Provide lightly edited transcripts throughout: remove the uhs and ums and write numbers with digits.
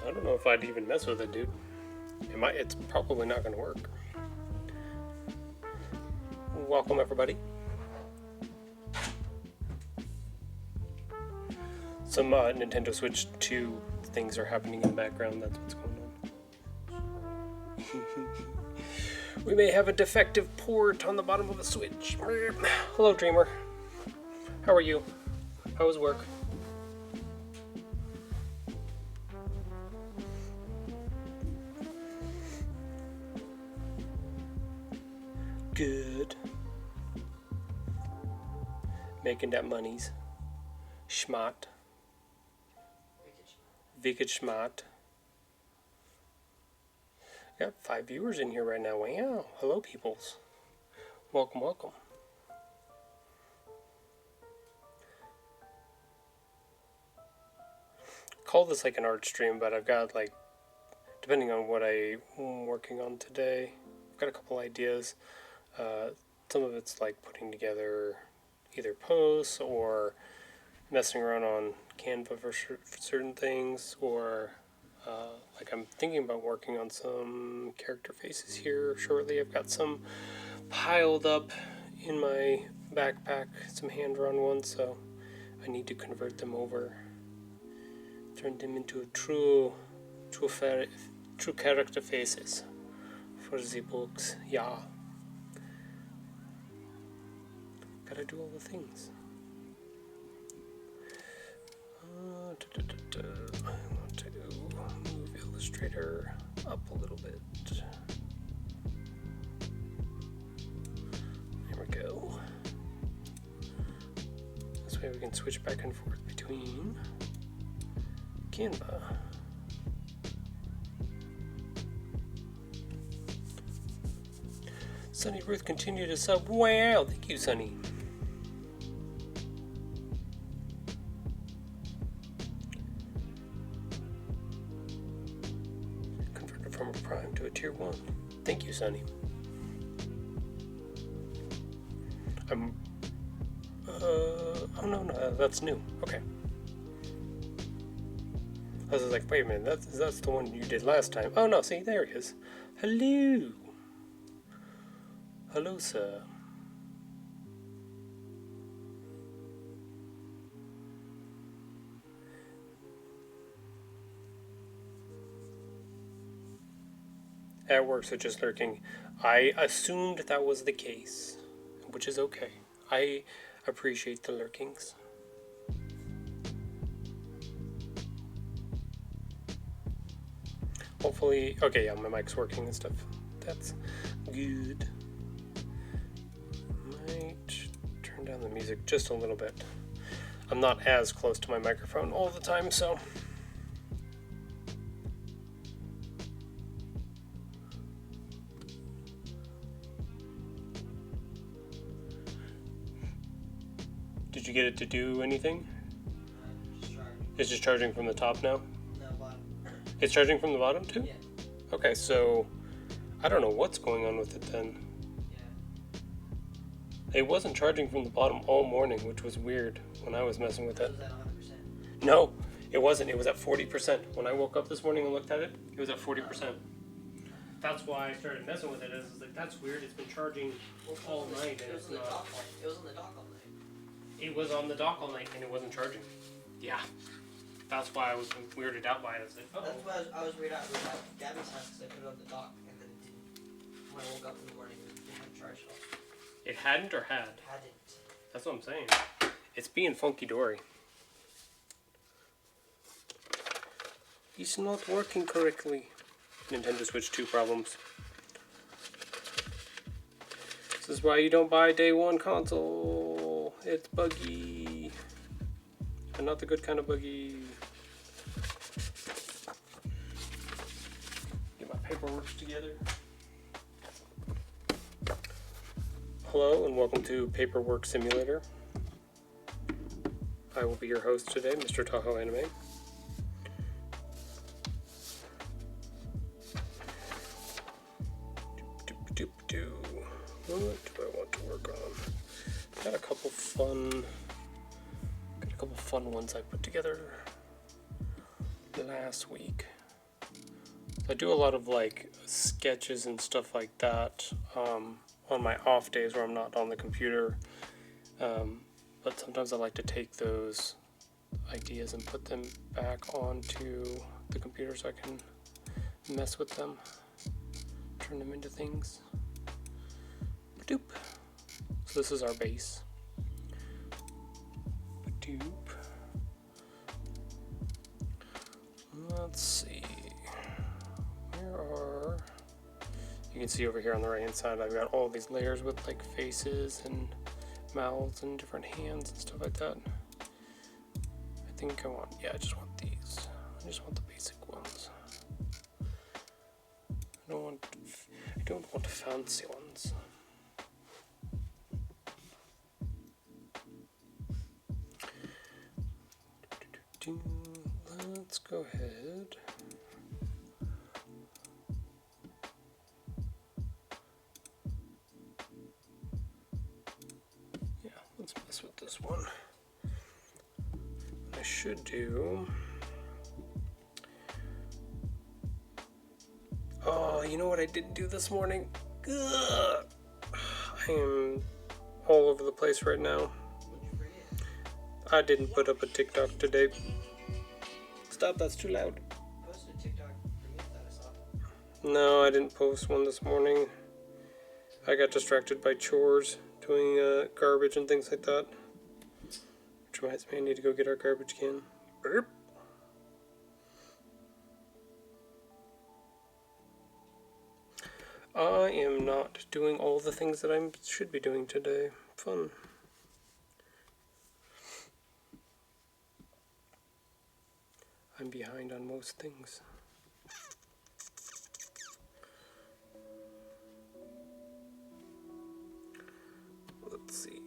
I don't know if I'd even mess with it, dude. It's probably not going to work. Welcome, everybody. Some Nintendo Switch 2 things are happening in the background. That's what's going on. We may have a defective port on the bottom of the Switch. Hello, Dreamer. How are you? How was work? Good. Making that monies. Schmat. Wicked Schmat. Got 5 viewers in here right now. Wow. Hello, peoples. Welcome, welcome. Call this like an art stream, but I've got like, depending on what I'm working on today, I've got a couple ideas. Some of it's like putting together either posts or messing around on Canva for certain things, or like I'm thinking about working on some character faces here shortly. I've got some piled up in my backpack, some hand-drawn ones, so I need to convert them over, turn them into true character faces for the books. Yeah. Gotta do all the things. I want to move Illustrator up a little bit. There we go. This way we can switch back and forth between Canva. Sunny Ruth continued to sub. Wow, thank you, Sunny. Converted from a Prime to a Tier 1. Thank you, Sunny. Oh no, that's new. Okay. I was like, wait a minute, that's the one you did last time. Oh no, see, there he is. Hello. Hello, sir. At work, so just lurking. I assumed that was the case, which is okay. I appreciate the lurkings. Hopefully, okay, yeah, my mic's working and stuff. That's good. Might turn music just a little bit. I'm not as close to my microphone all the time, so... Did you get it to do anything? It's just charging from the top now? No, bottom. It's charging from the bottom too? Yeah. Okay, so I don't know what's going on with it then. Yeah. It wasn't charging from the bottom all morning, which was weird when I was messing with it. It was at 100%. No, it wasn't. It was at 40%. When I woke up this morning and looked at it, it was at 40%. That's why I started messing with it. I was like, that's weird. It's been charging all night and it's not. It was on the dock all night. It was on the dock all night and it wasn't charging. Yeah. That's why I was weirded out by it. I was like, oh. That's why I was weirded out at Gabby's house because I put it on the dock and then it didn't. When I woke up in the morning, it hadn't charged at all. It hadn't or had? Hadn't. That's what I'm saying. It's being funky dory. It's not working correctly. Nintendo Switch 2 problems. This is why you don't buy day one console. It's buggy. And not the good kind of buggy. Get my paperwork together. Hello and welcome to Paperwork Simulator. I will be your host today, Mr. Tahoe Anime. What do I want to work on? Got a couple fun ones I put together last week. I do a lot of like sketches and stuff like that on my off days where I'm not on the computer. But sometimes I like to take those ideas and put them back onto the computer so I can mess with them, turn them into things. Doop. So this is our base. Doop. Let's see. You can see over here on the right hand side I've got all these layers with like faces and mouths and different hands and stuff like that. I think I just want these. I just want the basic ones. I don't want fancy ones. Let's go ahead. Yeah, let's mess with this one. I should do. Oh, you know what I didn't do this morning? Ugh. I am all over the place right now. I didn't put up a TikTok today. Stop, that's too loud. I posted a TikTok for me that I saw. No, I didn't post one this morning. I got distracted by chores, doing garbage and things like that. Which reminds me, I need to go get our garbage can. Burp. I am not doing all the things that I should be doing today. Fun. I'm behind on most things. Let's see.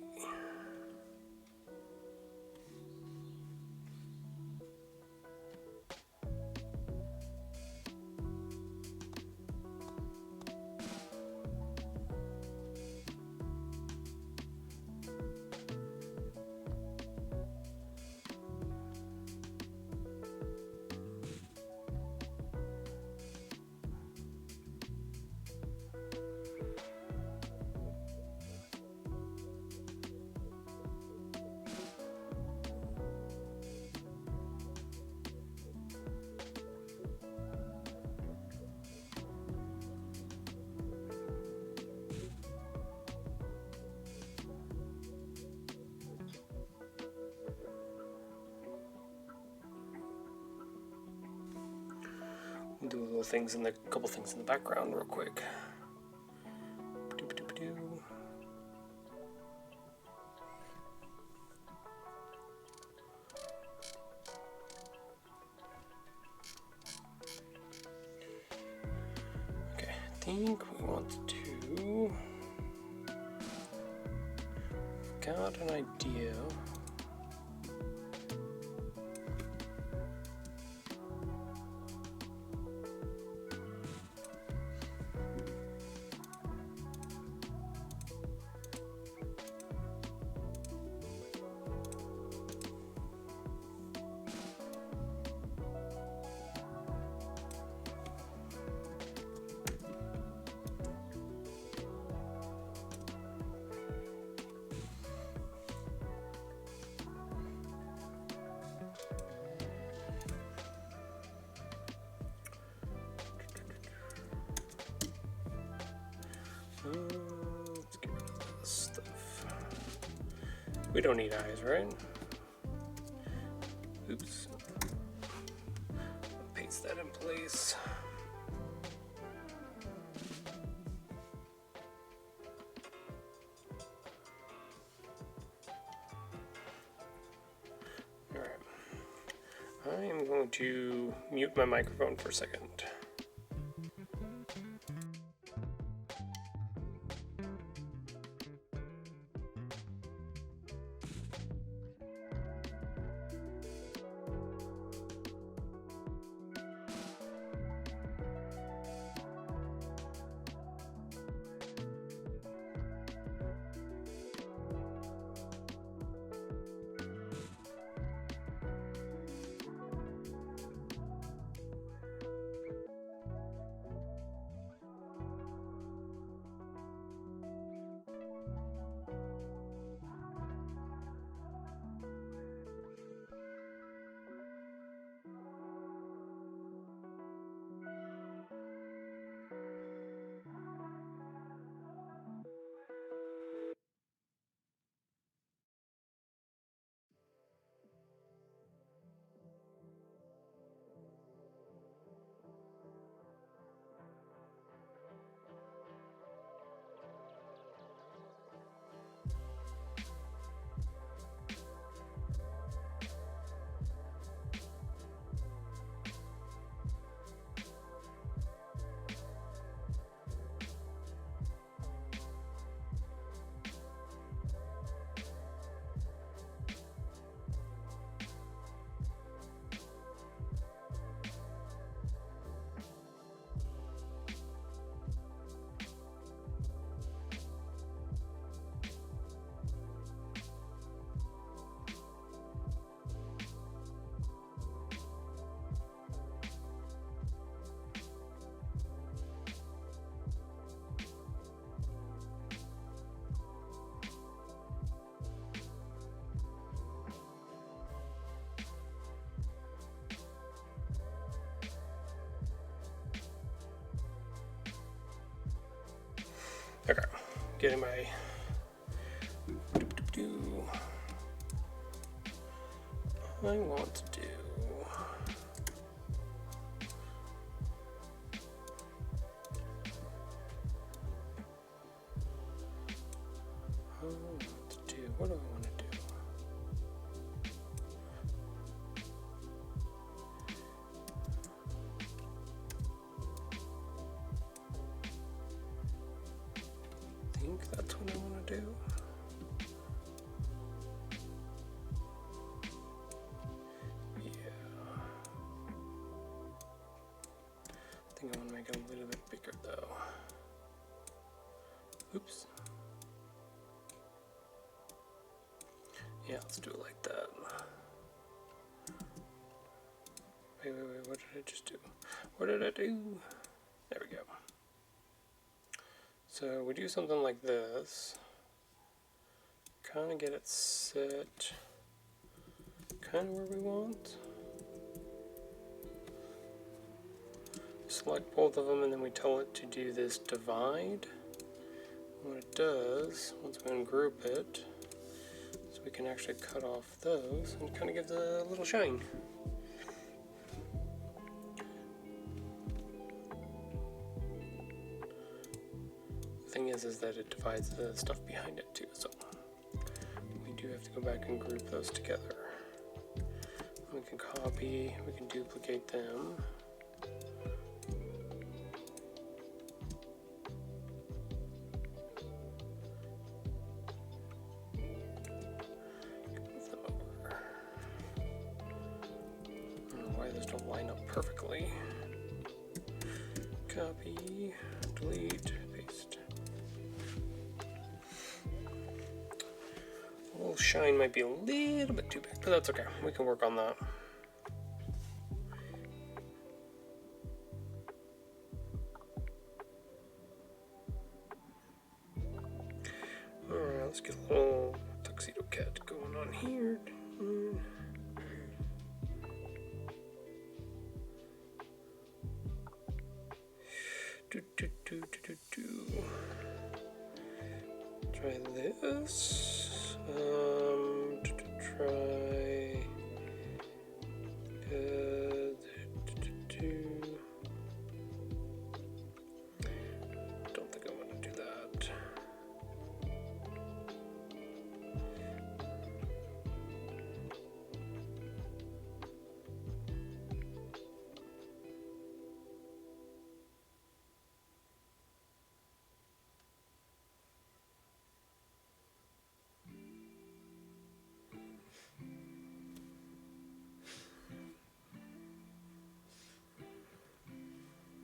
Do a couple things in the background real quick. think we want to. Got an idea. Let's get rid of this stuff. We don't need eyes, right? Oops. Paste that in place. Alright. I am going to mute my microphone for a second. Okay, getting my I want to do what do I want to do? I think that's what I want to do. I think I want to make it a little bit bigger though. Oops. Yeah, let's do it like that. Wait, what did I just do? What did I do? There we go. So we do something like this. Kind of get it set kind of where we want. Select both of them and then we tell it to do this divide. And what it does, once we ungroup it, so we can actually cut off those and kind of give it a little shine. The thing is that it divides the stuff behind it too, so we do have to go back and group those together. We can copy, we can duplicate them. line up perfectly. Copy, delete, paste. A little shine might be a little bit too big, but that's okay. We can work on that. Alright, let's get a little tuxedo cat going on here. Try this. Try. Don't think I want to do that.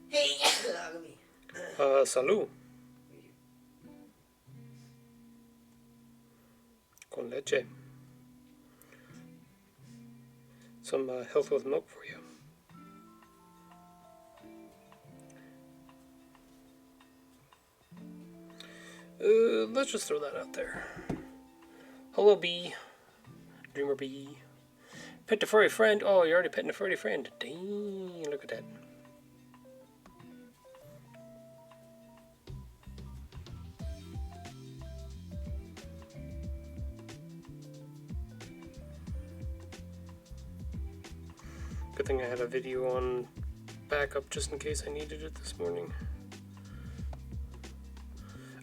Hey, look at me. Salud. Con leche. Some health with milk for you. Let's just throw that out there. Hello, bee. Dreamer bee. Pet a furry friend. Oh, you're already petting a furry friend. Dang, look at that. Good thing I had a video on backup just in case I needed it this morning.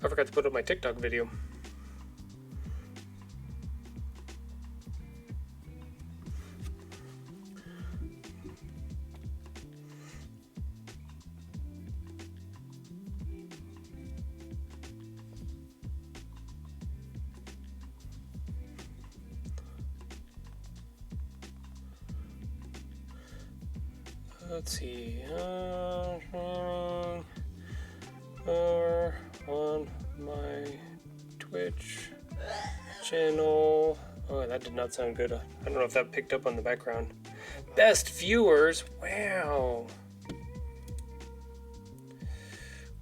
I forgot to put up my TikTok video. Let's see. Or on my Twitch channel. Oh, that did not sound good. I don't know if that picked up on the background. Best viewers. Wow.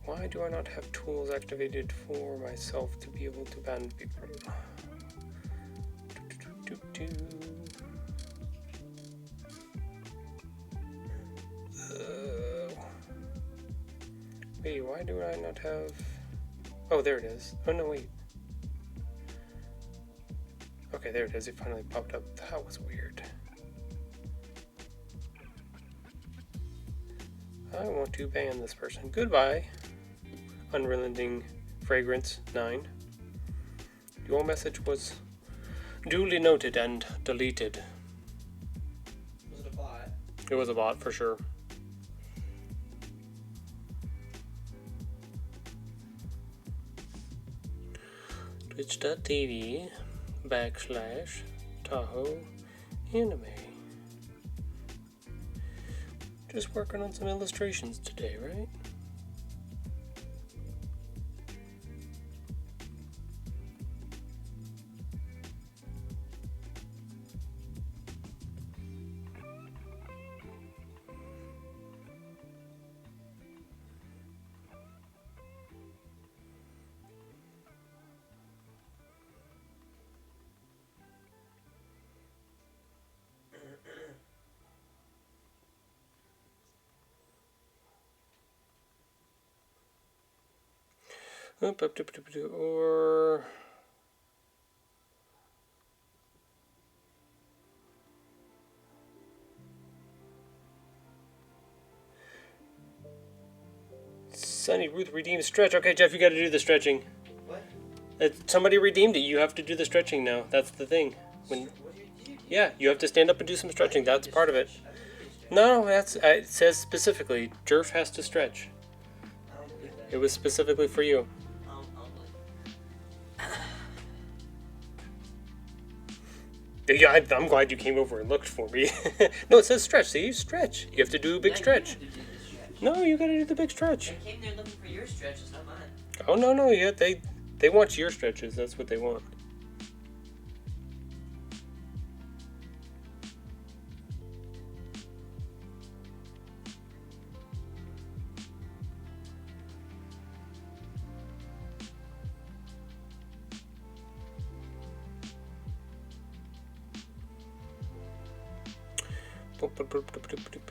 Why do I not have tools activated for myself to be able to ban people? Wait, why do I not have... Oh, there it is. Oh, no, wait. Okay, there it is. It finally popped up. That was weird. I want to ban this person. Goodbye. Unrelenting Fragrance 9. Your message was duly noted and deleted. Was it a bot? It was a bot for sure. Twitch.tv/Tahoe Anime. Just working on some illustrations today, right? Or Sunny Ruth redeemed stretch. Okay, Jeff, you got to do the stretching. What? Somebody redeemed it. You have to do the stretching now. That's the thing. What did you do? Yeah, you have to stand up and do some stretching. That's part of it. No, that's it says specifically. Jerf has to stretch. I don't believe that. It was specifically for you. I don't believe Yeah, I'm glad you came over and looked for me. No, it says stretch. See, stretch. You have to do a big Yeah, stretch. You had to do the stretch. No, you gotta do the big stretch. I came there looking for your stretches, not mine. Oh no, yeah, they want your stretches. That's what they want.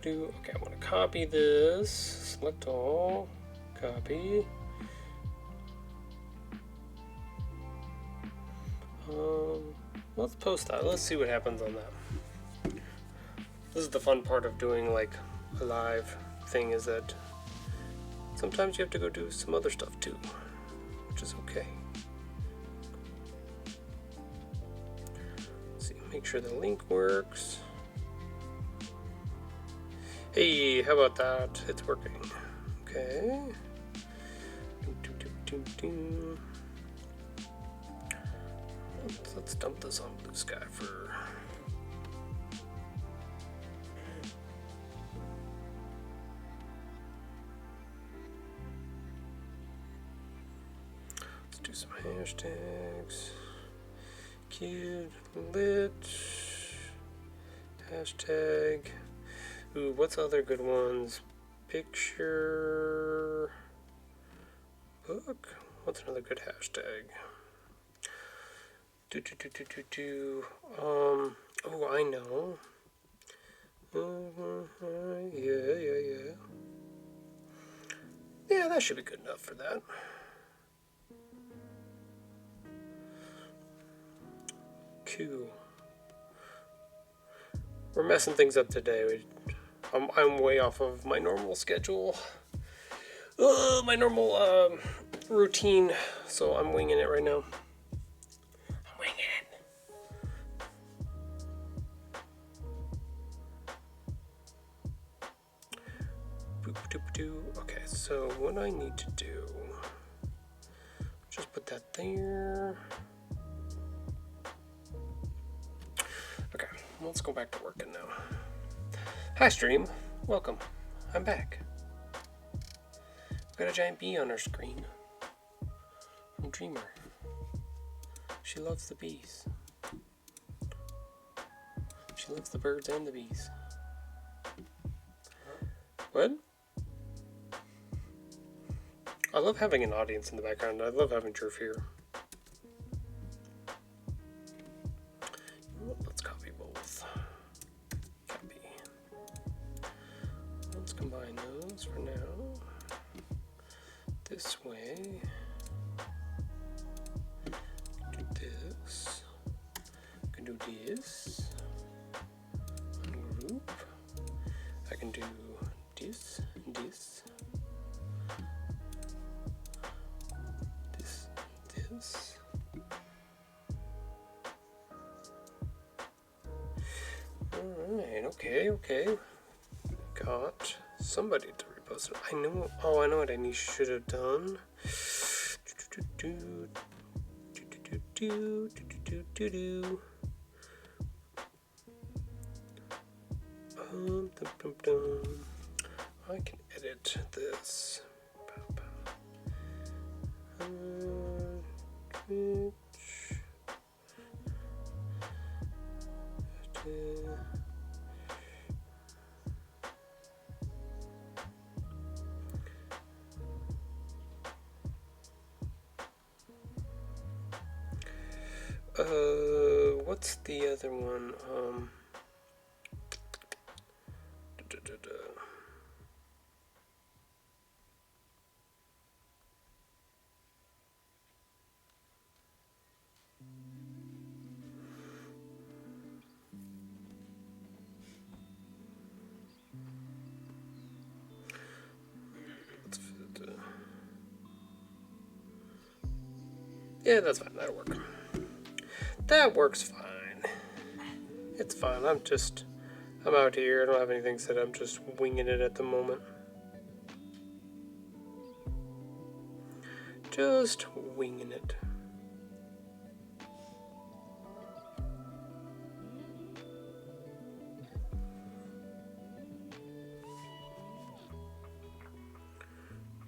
Okay, I want to copy this. Select all. Copy. Let's post that. Let's see what happens on that. This is the fun part of doing like a live thing, is that sometimes you have to go do some other stuff too, which is okay. Let's see, make sure the link works. Hey, how about that? It's working. Okay. Let's dump this on Blue Sky for... Let's do some hashtags. Cute, lit, hashtag. Ooh, what's other good ones? Picture book. What's another good hashtag? Oh, I know. Yeah. Yeah, that should be good enough for that. Cool. We're messing things up today. I'm way off of my normal schedule. My normal routine. So I'm winging it right now. I'm winging it. Okay, so what I need to do, just put that there. Okay, let's go back to working now. Hi stream, welcome. I'm back. We've got a giant bee on our screen from Dreamer. She loves the bees. She loves the birds and the bees. What? I love having an audience in the background. I love having Jerf here. Let's copy both. Copy. Let's combine those for now. This way. Do this. I can do this. Ungroup. I can do this, this. This. Alright, okay. Got somebody to repost it. I know what I should have done. I can edit this. What's the other one? Yeah, that's fine. That'll work. That works fine. It's fine. I'm out here. I don't have anything set. I'm just winging it at the moment. Just winging it.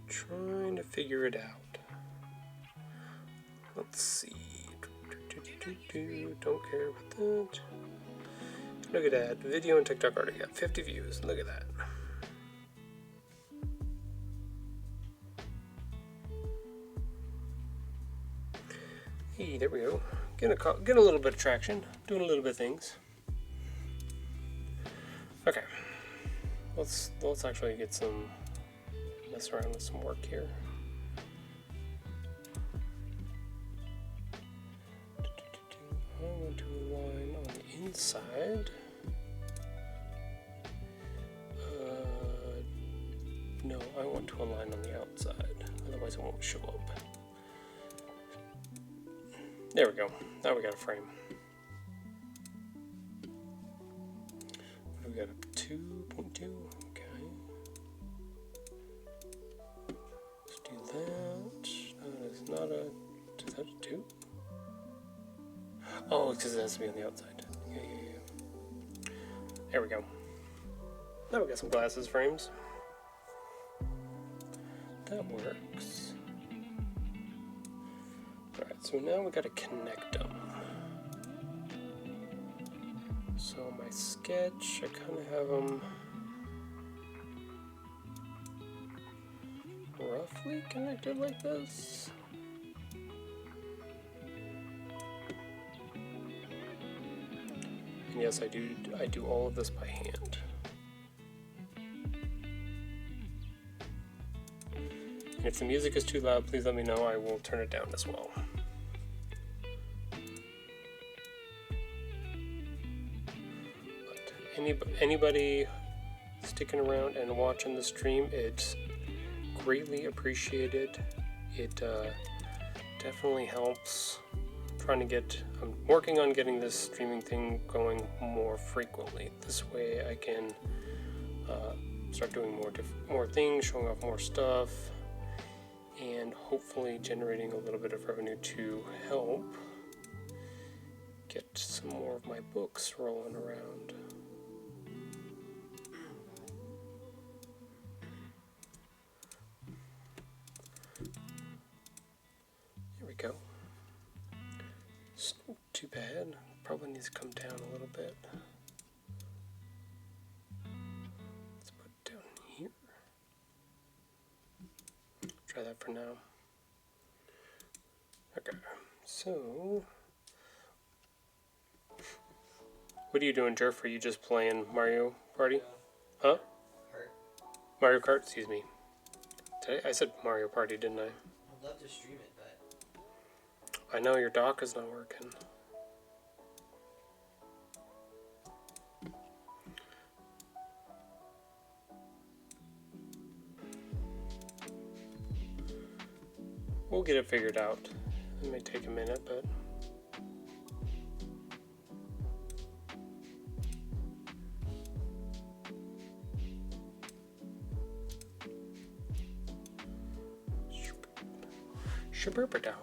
Trying to figure it out. Let's see. Don't care about that. Look at that. Video and TikTok already got 50 views. Look at that. Hey, there we go. Getting a little bit of traction. Doing a little bit of things. Okay. Let's actually get some mess around with some work here. I want to align on the inside. No, I want to align on the outside. Otherwise it won't show up. There we go. Now we got a frame. We got a 2.2. Okay. Let's do that. That is not a. Is that a 2? Oh, because it has to be on the outside. Yeah. There we go. Now we got some glasses frames. That works. Alright, so now we gotta connect them. So my sketch, I kind of have them roughly connected like this. And yes, I do all of this by hand. And if the music is too loud, please let me know. I will turn it down as well. Anybody sticking around and watching the stream, it's greatly appreciated. It definitely helps. I'm working on getting this streaming thing going more frequently. This way I can start doing more things, showing off more stuff, and hopefully generating a little bit of revenue to help get some more of my books rolling around. Go. It's not too bad. Probably needs to come down a little bit. Let's put it down here. Try that for now. Okay, so what are you doing, Jerf? Are you just playing Mario Party? Huh? Mario Kart, excuse me. I said Mario Party, didn't I? I'd love to stream it, but I know your dock is not working. We'll get it figured out. It may take a minute, but Shaburpa dog.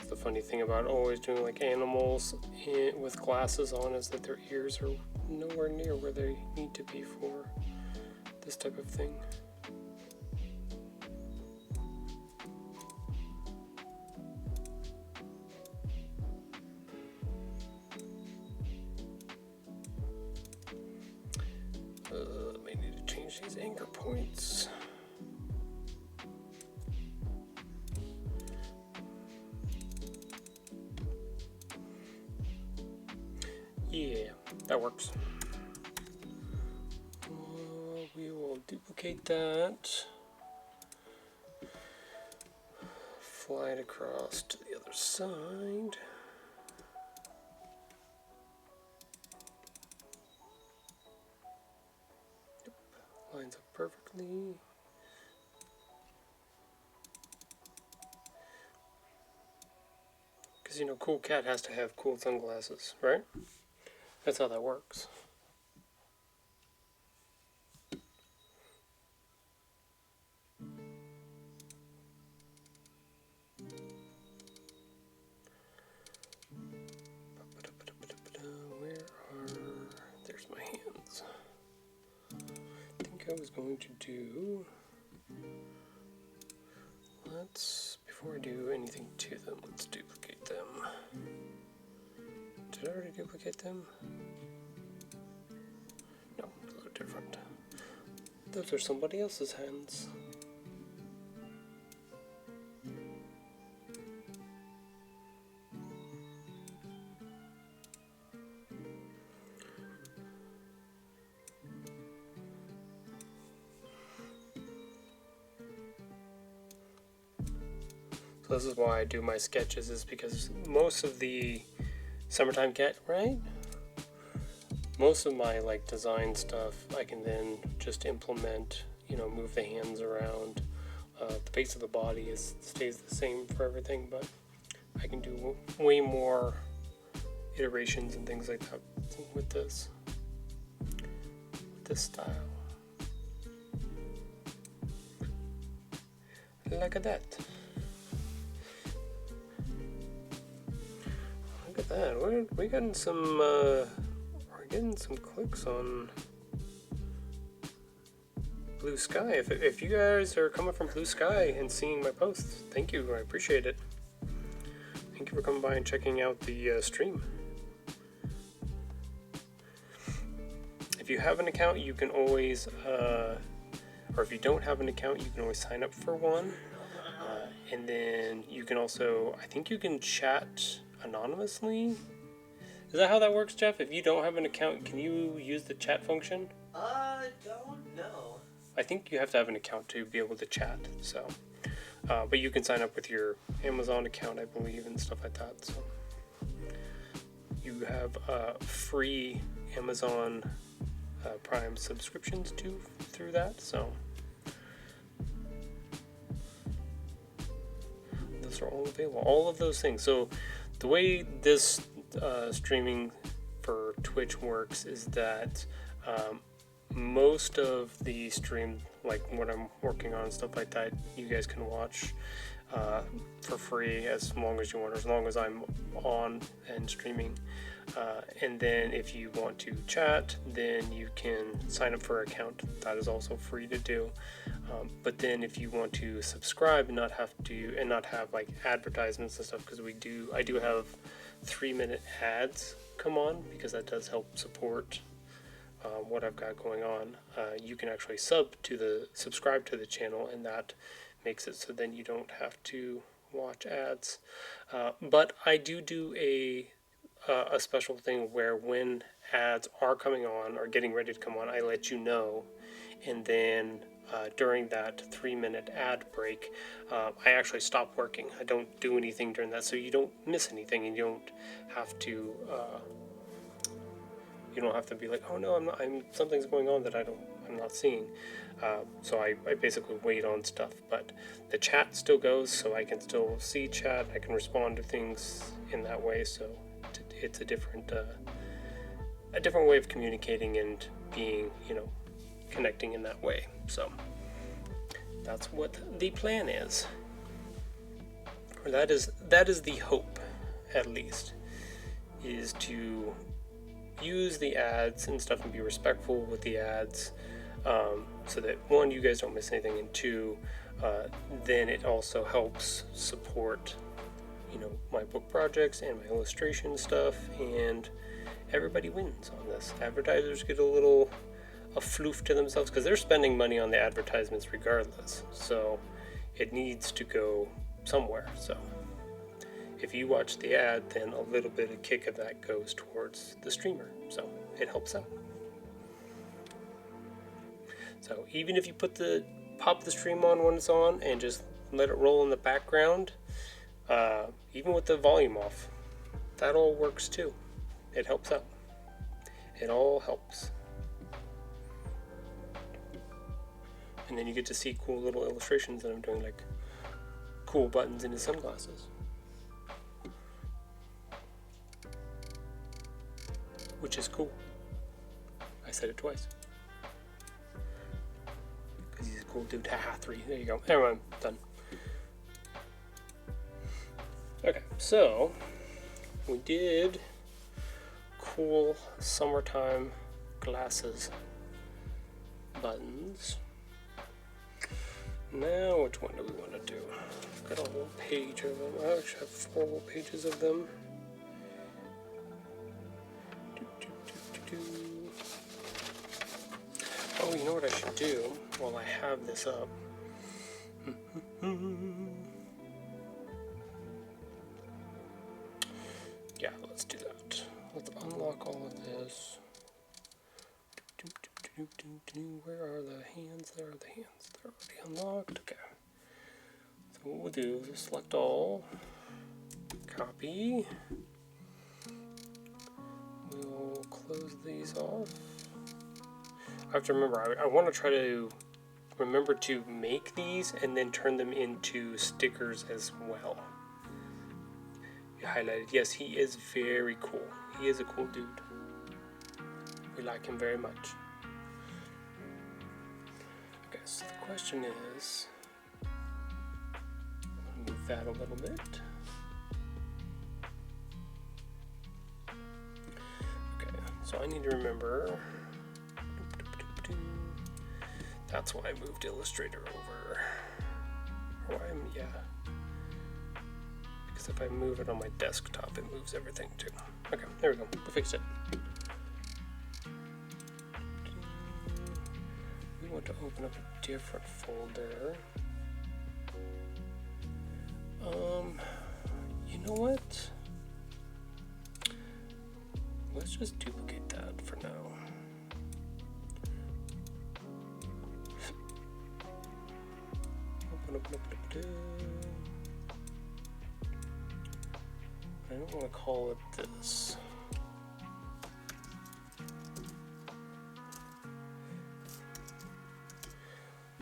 The funny thing about always doing like animals with glasses on is that their ears are nowhere near where they need to be for this type of thing. May need to change these anchor points. Yeah, that works. We will duplicate that. Fly it across to the other side. Yep, lines up perfectly. Because, you know, cool cat has to have cool sunglasses, right? That's how that works. Where was going to do, before I do anything to them, let's duplicate them. Did I already duplicate them? No, those are different. Those are somebody else's hands. So this is why I do my sketches, is because most of the summertime right? Most of my like design stuff I can then just implement, move the hands around. The base of the body stays the same for everything, but I can do way more iterations and things like that with this style. Look at that. Look at that. We're getting some clicks on Blue Sky. If you guys are coming from Blue Sky and seeing my posts, thank you. I appreciate it. Thank you for coming by and checking out the stream. If you have an account, you can always, or if you don't have an account, you can always sign up for one. And then you can also, I think you can chat anonymously. Is that how that works, Jeff? If you don't have an account, can you use the chat function? Don't know. I think you have to have an account to be able to chat, so. But you can sign up with your Amazon account, I believe, and stuff like that, so. You have free Amazon Prime subscriptions through that, so. Those are all available, all of those things. So the way this streaming for Twitch works is that most of the stream, like what I'm working on and stuff like that, you guys can watch for free as long as you want, or as long as I'm on and streaming. And then if you want to chat, then you can sign up for an account. That is also free to do. But then if you want to subscribe and not have like advertisements and stuff, because I do have 3-minute ads come on, because that does help support what I've got going on. You can actually subscribe to the channel, and that makes it so then you don't have to watch ads. But I do a special thing where when ads are coming on or getting ready to come on, I let you know, and then during that 3-minute ad break, I actually stop working. I don't do anything during that, so you don't miss anything, and you don't have to be like, oh no, something's going on that I'm not seeing. So I basically wait on stuff, but the chat still goes, so I can still see chat. I can respond to things in that way. So it's a different way of communicating and being, connecting in that way. So that's what the plan is, or that is the hope, at least, is to use the ads and stuff and be respectful with the ads, so that one, you guys don't miss anything, and two, then it also helps support my book projects and my illustration stuff, and everybody wins on this. Advertisers get a floof to themselves, because they're spending money on the advertisements regardless, so it needs to go somewhere. So if you watch the ad, then a little bit of kick of that goes towards the streamer, so it helps out. So even if you pop the stream on when it's on and just let it roll in the background, even with the volume off, that all works too. It helps out. It all helps. And then you get to see cool little illustrations that I'm doing, like cool buttons in his sunglasses. Which is cool. I said it twice. Because he's a cool dude. Haha, 3. There you go. Anyway, I'm done. Okay, so we did cool summertime glasses buttons. Now, which one do we want to do? Got a whole page of them. I actually have 4 whole pages of them. Oh, you know what I should do while I have this up? Yeah, let's do that. Let's unlock all of this. Where are the hands? There are the hands. They're already unlocked. Okay. So what we'll do is select all. Copy. We'll close these off. I have to remember, I want to try to remember to make these and then turn them into stickers as well. You highlighted. Yes, he is very cool. He is a cool dude. We like him very much. Okay, so the question is, I'm going to move that a little bit. Okay, so I need to remember. That's why I moved Illustrator over. Or yeah. Because if I move it on my desktop, it moves everything too. Okay, there we go. We fixed it. We want to open up a different folder. You know what? Let's just duplicate that for now. I don't want to call it this.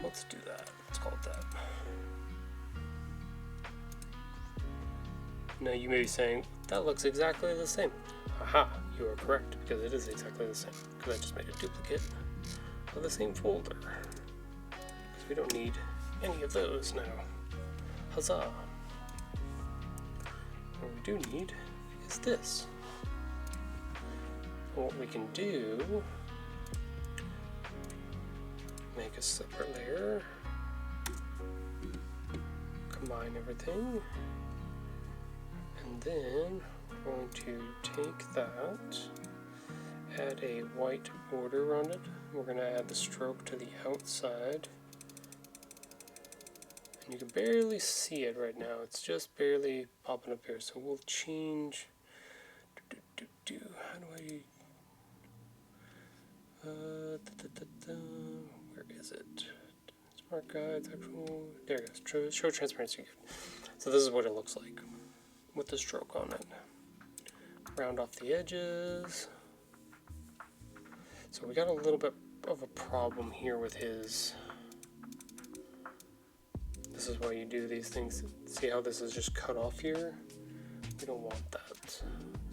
Let's do that. Let's call it that. Now you may be saying, that looks exactly the same. Aha, you are correct, because it is exactly the same. Because I just made a duplicate of the same folder. Because we don't need any of those now. Huzzah! What we do need is this. And what we can do, make a separate layer, combine everything, and then we're going to take that, add a white border around it. We're going to add the stroke to the outside. And you can barely see it right now. It's just barely popping up here. So we'll change. How do I? Where is it? Smart guides, actual. There it goes. Show transparency. So this is what it looks like with the stroke on it. Round off the edges. So we got a little bit of a problem here with his. This is why you do these things. See how this is just cut off here? We don't want that.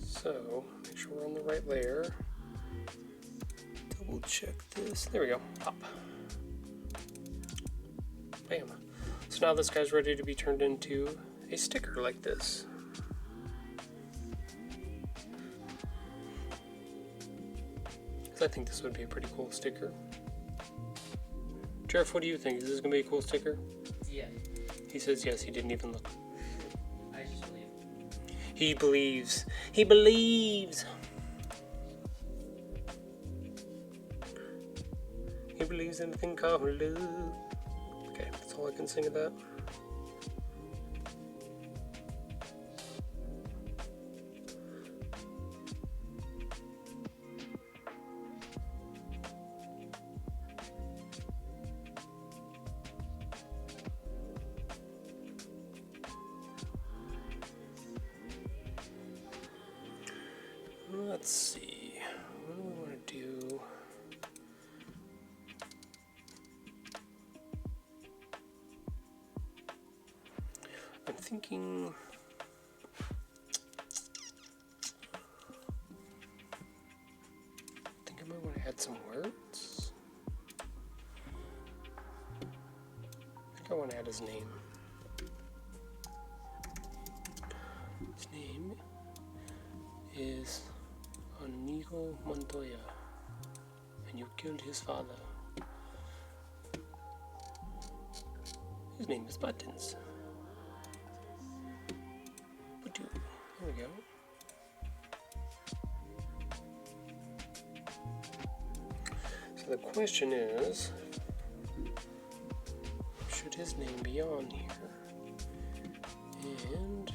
So make sure we're on the right layer. Double check this. There we go. Pop. Bam. So now this guy's ready to be turned into a sticker like this. I think this would be a pretty cool sticker. Jeff, what do you think? Is this going to be a cool sticker? Yeah. He says yes, he didn't even look. I just believe. He believes. He believes. He believes in a thing called love. Okay, that's all I can sing of that. Let's see, what do we want to do? I'm thinking, I might want to add some words. I think I want to add his name. His name is Inigo Montoya, and you killed his father. His name is Buttons. There we go. So the question is, should his name be on here? And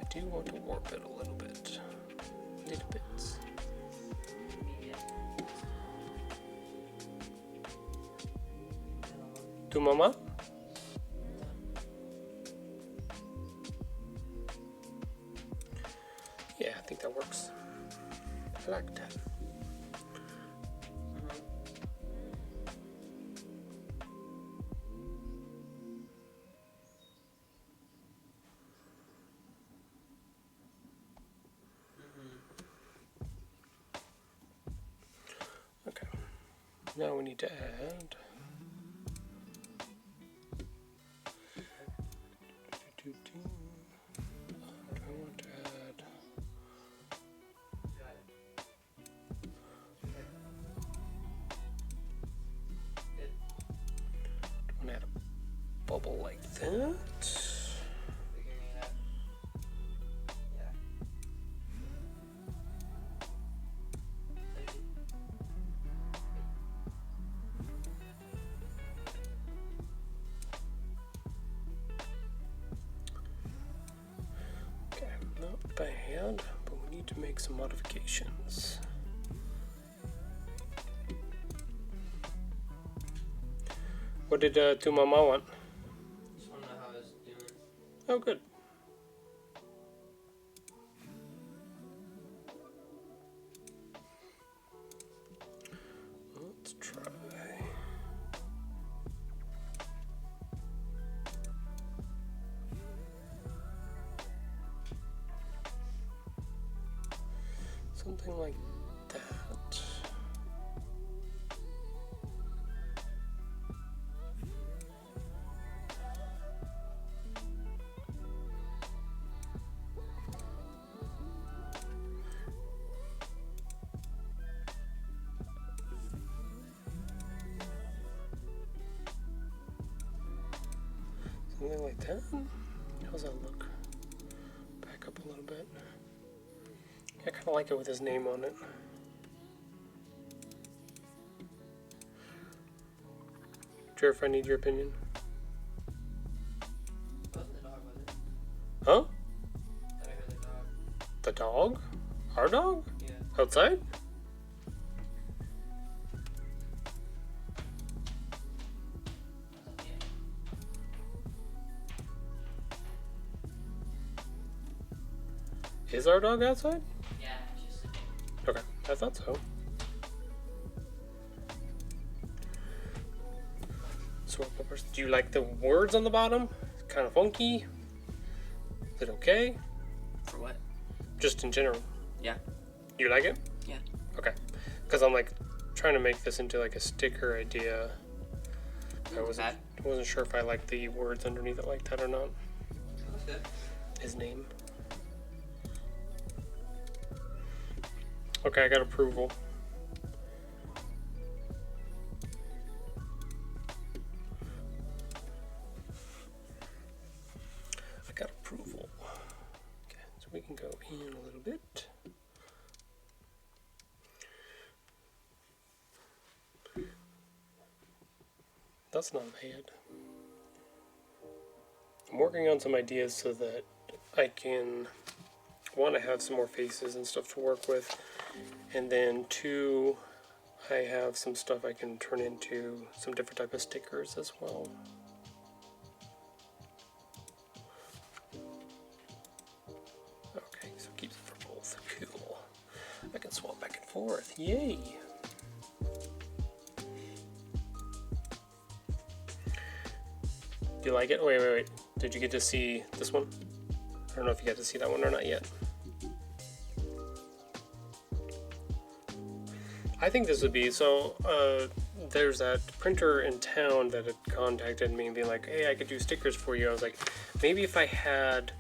I do want to warp it a little bit. Little bits. Tu mama? Yeah, I think that works. I like that. Okay. Now we need to add. Do I want to add? I'm gonna add a bubble like that. Okay, not bad, but we need to make some modifications. What did Tu Mama want? Just want to know how it's doing. Oh, good. Let's try. Something like that. Something like that. How's that look? Back up a little bit. I kind of like it with his name on it. Jerf, I need your opinion. Wasn't the dog, was it? Huh? I heard the dog. The dog? Our dog? Yeah. Outside? Yeah. Is our dog outside? Yeah, just Okay, I thought so. So, do you like the words on the bottom? Kind of funky. Is it okay? for what? Just in general. Yeah. You like it? Yeah. Okay. Because I'm like trying to make this into like a sticker idea. I wasn't sure if I liked the words underneath it like that or not. That's good. His name. Okay, I got approval. I got approval. Okay, so we can go in a little bit. That's not bad. I'm working on some ideas so that I can want to have some more faces and stuff to work with, and then two, I have some stuff I can turn into some different type of stickers as well. Okay, so it keeps it for both. Cool. I can swap back and forth. Yay! Do you like it? Wait. Did you get to see this one? I don't know if you got to see that one or not yet. I think this would be, so there's that printer in town that had contacted me and being like, hey, I could do stickers for you. I was like, maybe if I had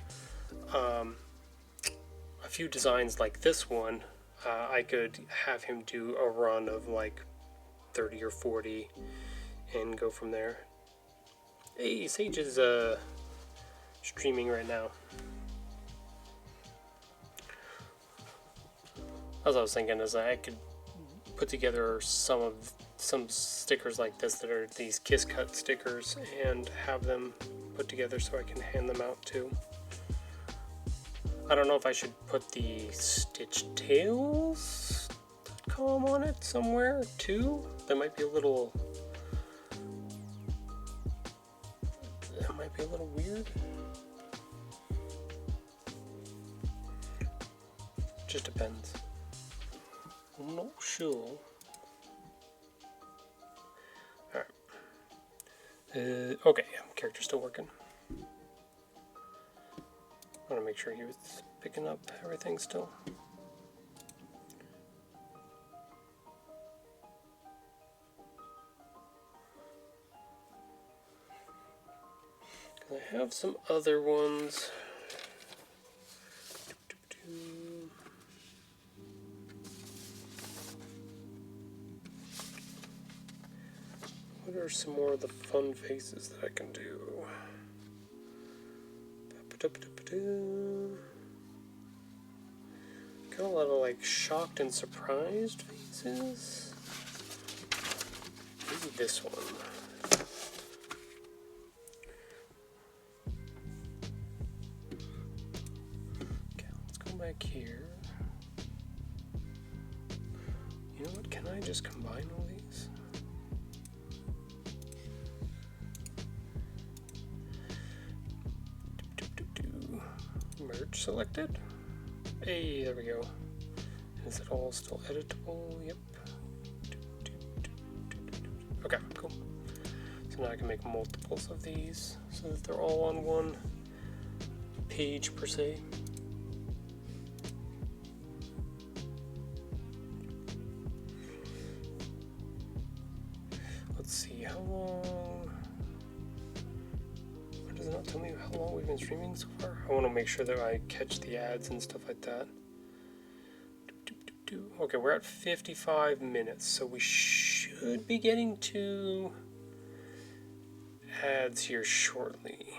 a few designs like this one, I could have him do a run of like 30 or 40 and go from there. Hey, Sage is streaming right now. As I was thinking, is I could put together some stickers like this that are these Kiss Cut stickers and have them put together so I can hand them out too. I don't know if I should put the StitchTales.com on it somewhere too. That might be a little. That might be a little weird. Just depends. I'm not sure. Alright. Okay, character's still working. I want to make sure he was picking up everything still. I have some other ones. What are some more of the fun faces that I can do? Got a lot of like shocked and surprised faces. Maybe this one. Okay, let's go back here. You know what? Can I just combine all these? Merge selected. Hey, there we go. Is it all still editable? Yep. Okay, cool. So now I can make multiples of these so that they're all on one page per se. Let's see, how long... Why does it not tell me how long we've been streaming so far? I want to make sure that I catch the ads and stuff like that. Okay, we're at 55 minutes, so we should be getting to ads here shortly.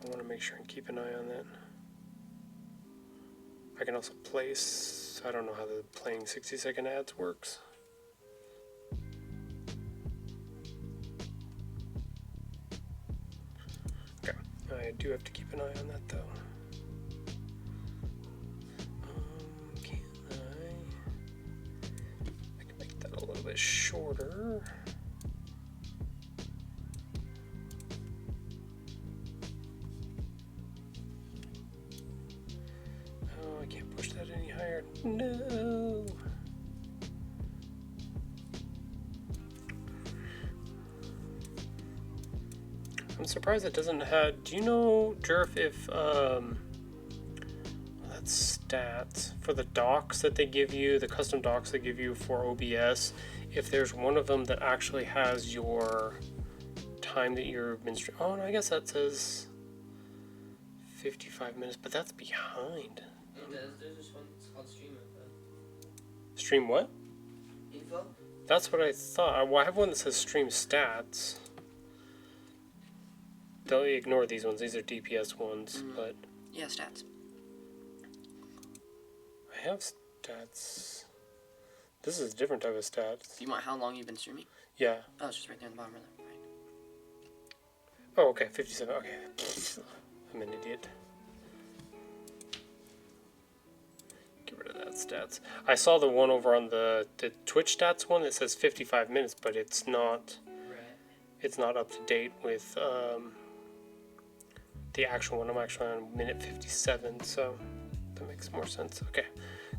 I want to make sure and keep an eye on that. I can also place, I don't know how the playing 60-second ads works. Okay, I do have to keep an eye on that though. I can make that a little bit shorter. Oh, I can't push that any higher. No. I'm surprised it doesn't have. Do you know, Jerf, if that's stats for the docs that they give you, the custom docs they give you for OBS, if there's one of them that actually has your time that you've been streaming? Oh, no, I guess that says 55 minutes, but that's behind. It does. There's this one. It's called Stream Info. Stream what? Info? That's what I thought. Well, I have one that says stream stats. Don't ignore these ones. These are DPS ones, but Yeah, stats. I have stats. This is a different type of stats. Do you want how long you've been streaming? Yeah. Oh, it's just right there on the bottom of that. Right. Oh, okay. 57. Okay. I'm an idiot. Get rid of that stats. I saw the one over on the Twitch stats one that says 55 minutes, but it's not. Right. It's not up to date with the actual one. I'm actually on minute 57, so that makes more sense. Okay,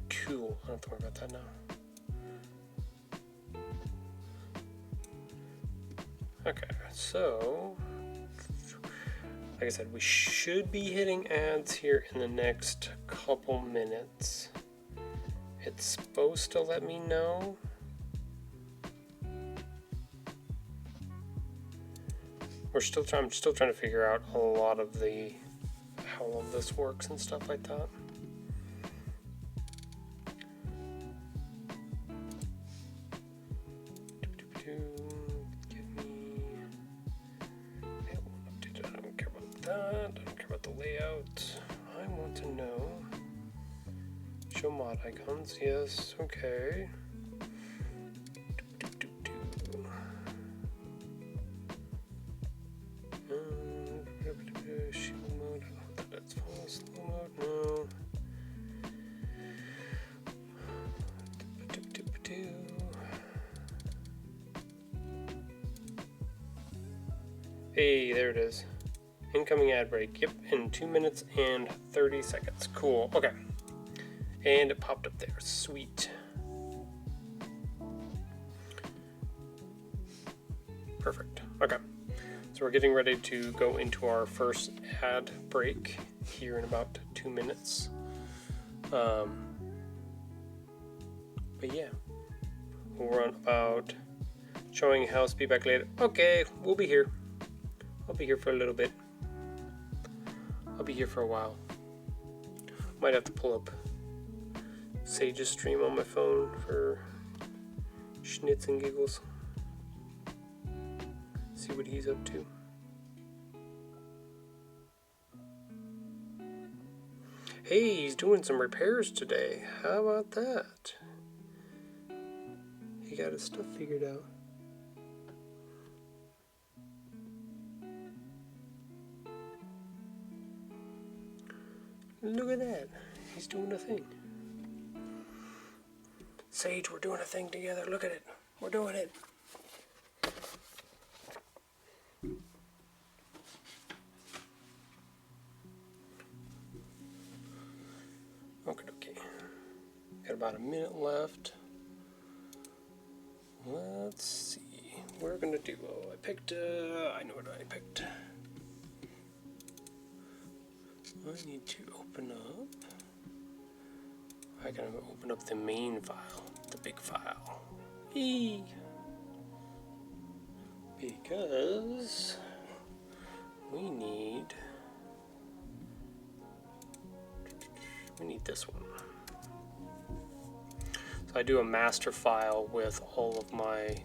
cool. I don't have to worry about that now. Okay, so like I said, we should be hitting ads here in the next couple minutes. It's supposed to let me know. I'm still trying to figure out a lot of how all of this works and stuff like that. that. I don't care about the layout. I want to know. Show mod icons. Yes. Okay. Shield mode. I don't know what that is. Slow mode. No. Hey, there it is. Incoming ad break. Yep, in 2 minutes and 30 seconds. Cool. Okay. And it popped up there. Sweet. Perfect. Okay. So we're getting ready to go into our first ad break here in about 2 minutes. But yeah. We'll run about showing house. Be back later. Okay, we'll be here. I'll be here for a little bit. I'll be here for a while. Might have to pull up Sage's stream on my phone for schnitz and giggles. See what he's up to. Hey, he's doing some repairs today. How about that? He got his stuff figured out. Look at that. He's doing a thing. Sage, we're doing a thing together. Look at it. We're doing it. Okay. Got about a minute left. Let's see. We're gonna do. Oh, I picked. I know what I picked. I need to open up. I gotta open up the main file, the big file. Eee. Because we need this one. So I do a master file with all of my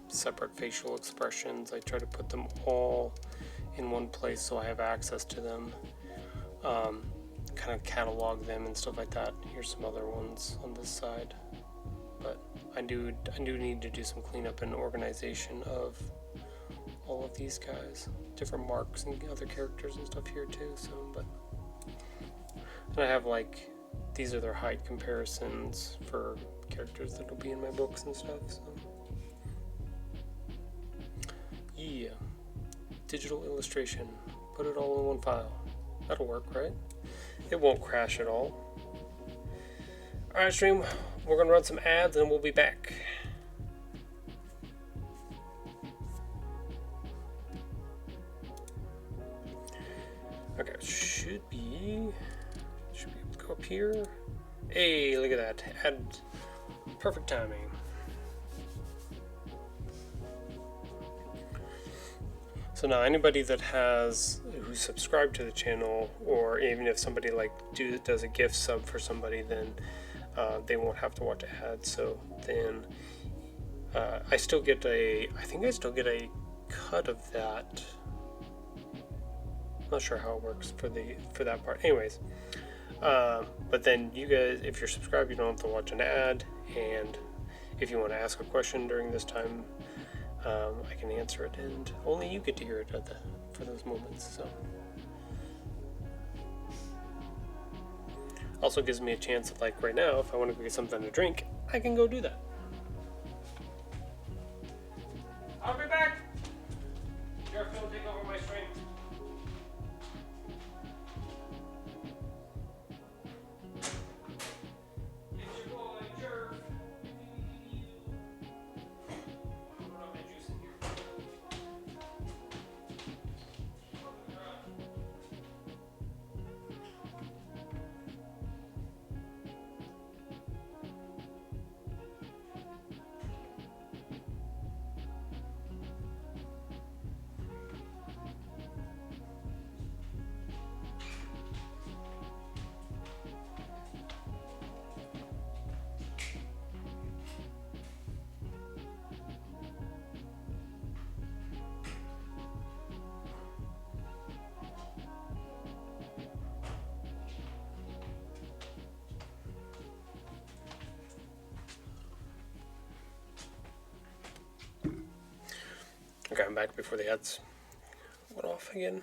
separate facial expressions. I try to put them all in one place so I have access to them. Kind of catalog them and stuff like that. Here's some other ones on this side, but I do need to do some cleanup and organization of all of these guys, different marks and other characters and stuff here too. So, and I have these are their height comparisons for characters that will be in my books and stuff. So, yeah, digital illustration. Put it all in one file. That'll work, right? It won't crash at all. Alright, stream, we're gonna run some ads and we'll be back. Okay, should be able to go up here. Hey, look at that. Ad, perfect timing. So now anybody that who's subscribed to the channel, or even if somebody does a gift sub for somebody, then they won't have to watch ads. So then I still get I think I still get a cut of that. I'm not sure how it works for that part. Anyways, but then you guys, if you're subscribed, you don't have to watch an ad, and if you want to ask a question during this time, I can answer it, and only you get to hear it for those moments. So, also gives me a chance of right now, if I want to go get something to drink, I can go do that. I'll be back. Jerk, don't take over my stream. It's your boy, Jerk. Okay, I'm back before the ads went off again.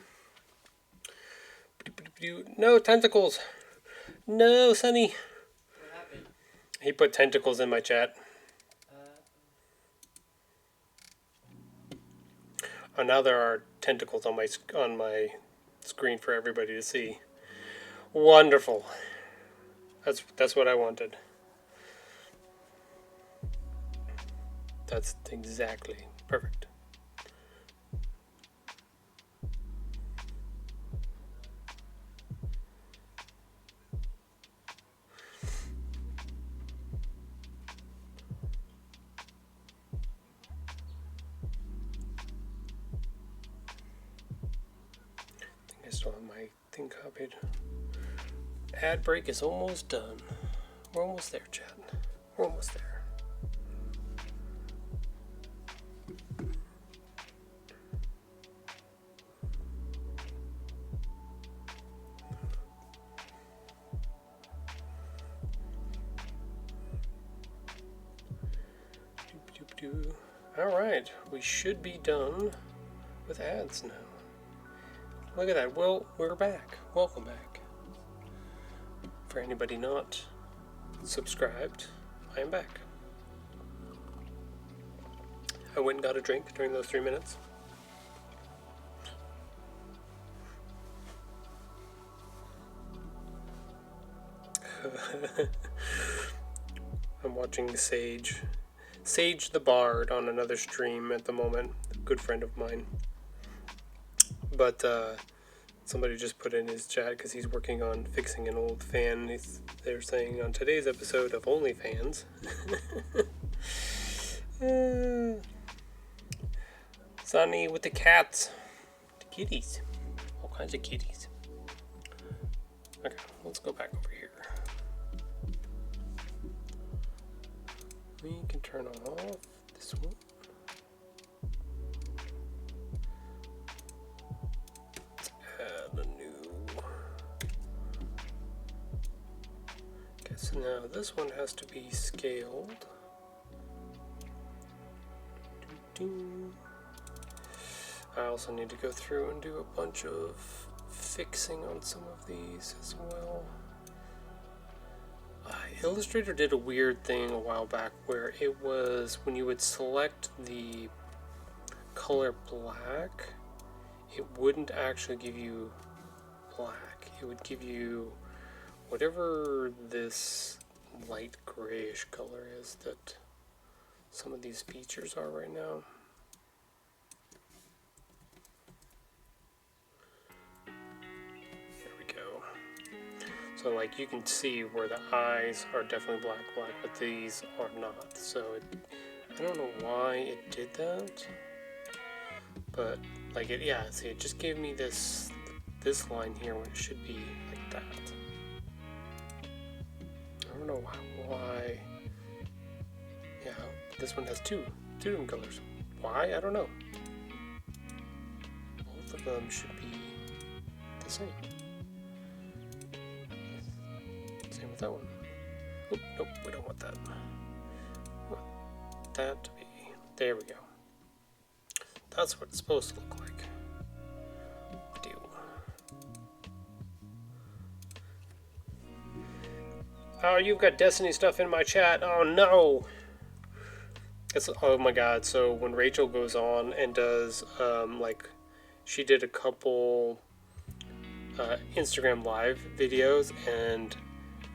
No tentacles. No, Sonny. What happened? He put tentacles in my chat. Oh, now there are tentacles on my screen for everybody to see. Wonderful. That's what I wanted. That's exactly perfect. I still have my thing copied. Ad break is almost done. We're almost there, chat. We're almost there. Alright, we should be done with ads now. Look at that. Well, we're back. Welcome back. For anybody not subscribed, I am back. I went and got a drink during those 3 minutes. I'm watching Sage the Bard on another stream at the moment. A good friend of mine. But somebody just put in his chat because he's working on fixing an old fan. They're saying on today's episode of OnlyFans. Sonny with the cats. The kitties. All kinds of kitties. Okay, let's go back over here. We can turn off this one. Let's add a new. Okay, so now this one has to be scaled. I also need to go through and do a bunch of fixing on some of these as well. Illustrator did a weird thing a while back where it was when you would select the color black, it wouldn't actually give you black. It would give you whatever this light grayish color is that some of these features are right now. So like you can see where the eyes are definitely black, but these are not. So I don't know why it did that, but like see, it just gave me this line here when it should be like that. I don't know why. Yeah, this one has two different colors. Why? I don't know. Both of them should be the same. Same with that one. Oop, nope, we don't want that. We want that to be. There we go. That's what it's supposed to look like. Oh, you've got Destiny stuff in my chat. Oh no. Oh my god. So when Rachel goes on and does like she did a couple Instagram live videos, and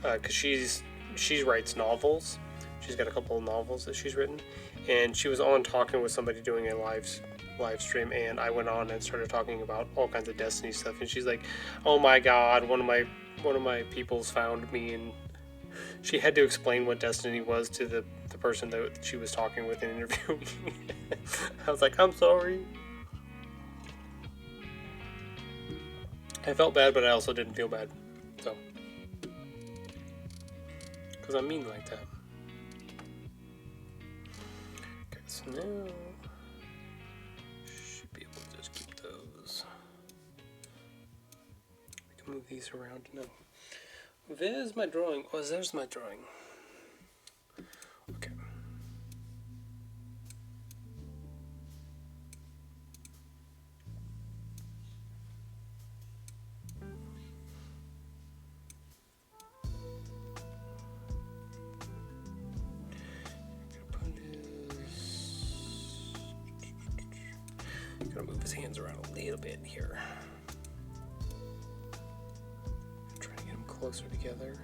because she writes novels. She's got a couple of novels that she's written, and she was on talking with somebody doing a live stream, and I went on and started talking about all kinds of Destiny stuff, and she's like, "Oh my god, one of my peoples found me," and she had to explain what Destiny was to the person that she was talking with and interviewing. I was like, "I'm sorry." I felt bad, but I also didn't feel bad. So, because I'm mean like that. Okay, so now should be able to just keep those. We can move these around now. There's my drawing. Oh, there's my drawing. Okay. his hands around a little bit here. Trying to get them closer together.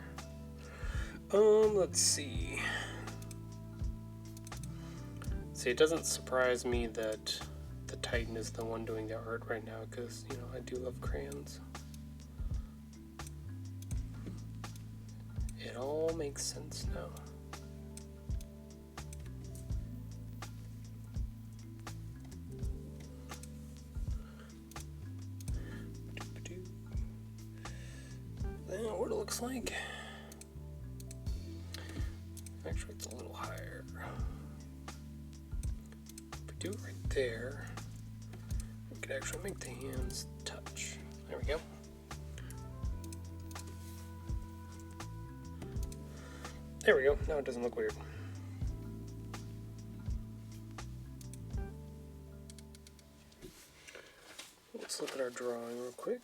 Let's see. See, it doesn't surprise me that the Titan is the one doing the art right now, because, you know, I do love crayons. It all makes sense now. Now, what it looks like. Actually, it's a little higher. If we do it right there, we could actually make the hands touch. There we go. There we go. Now it doesn't look weird. Let's look at our drawing real quick.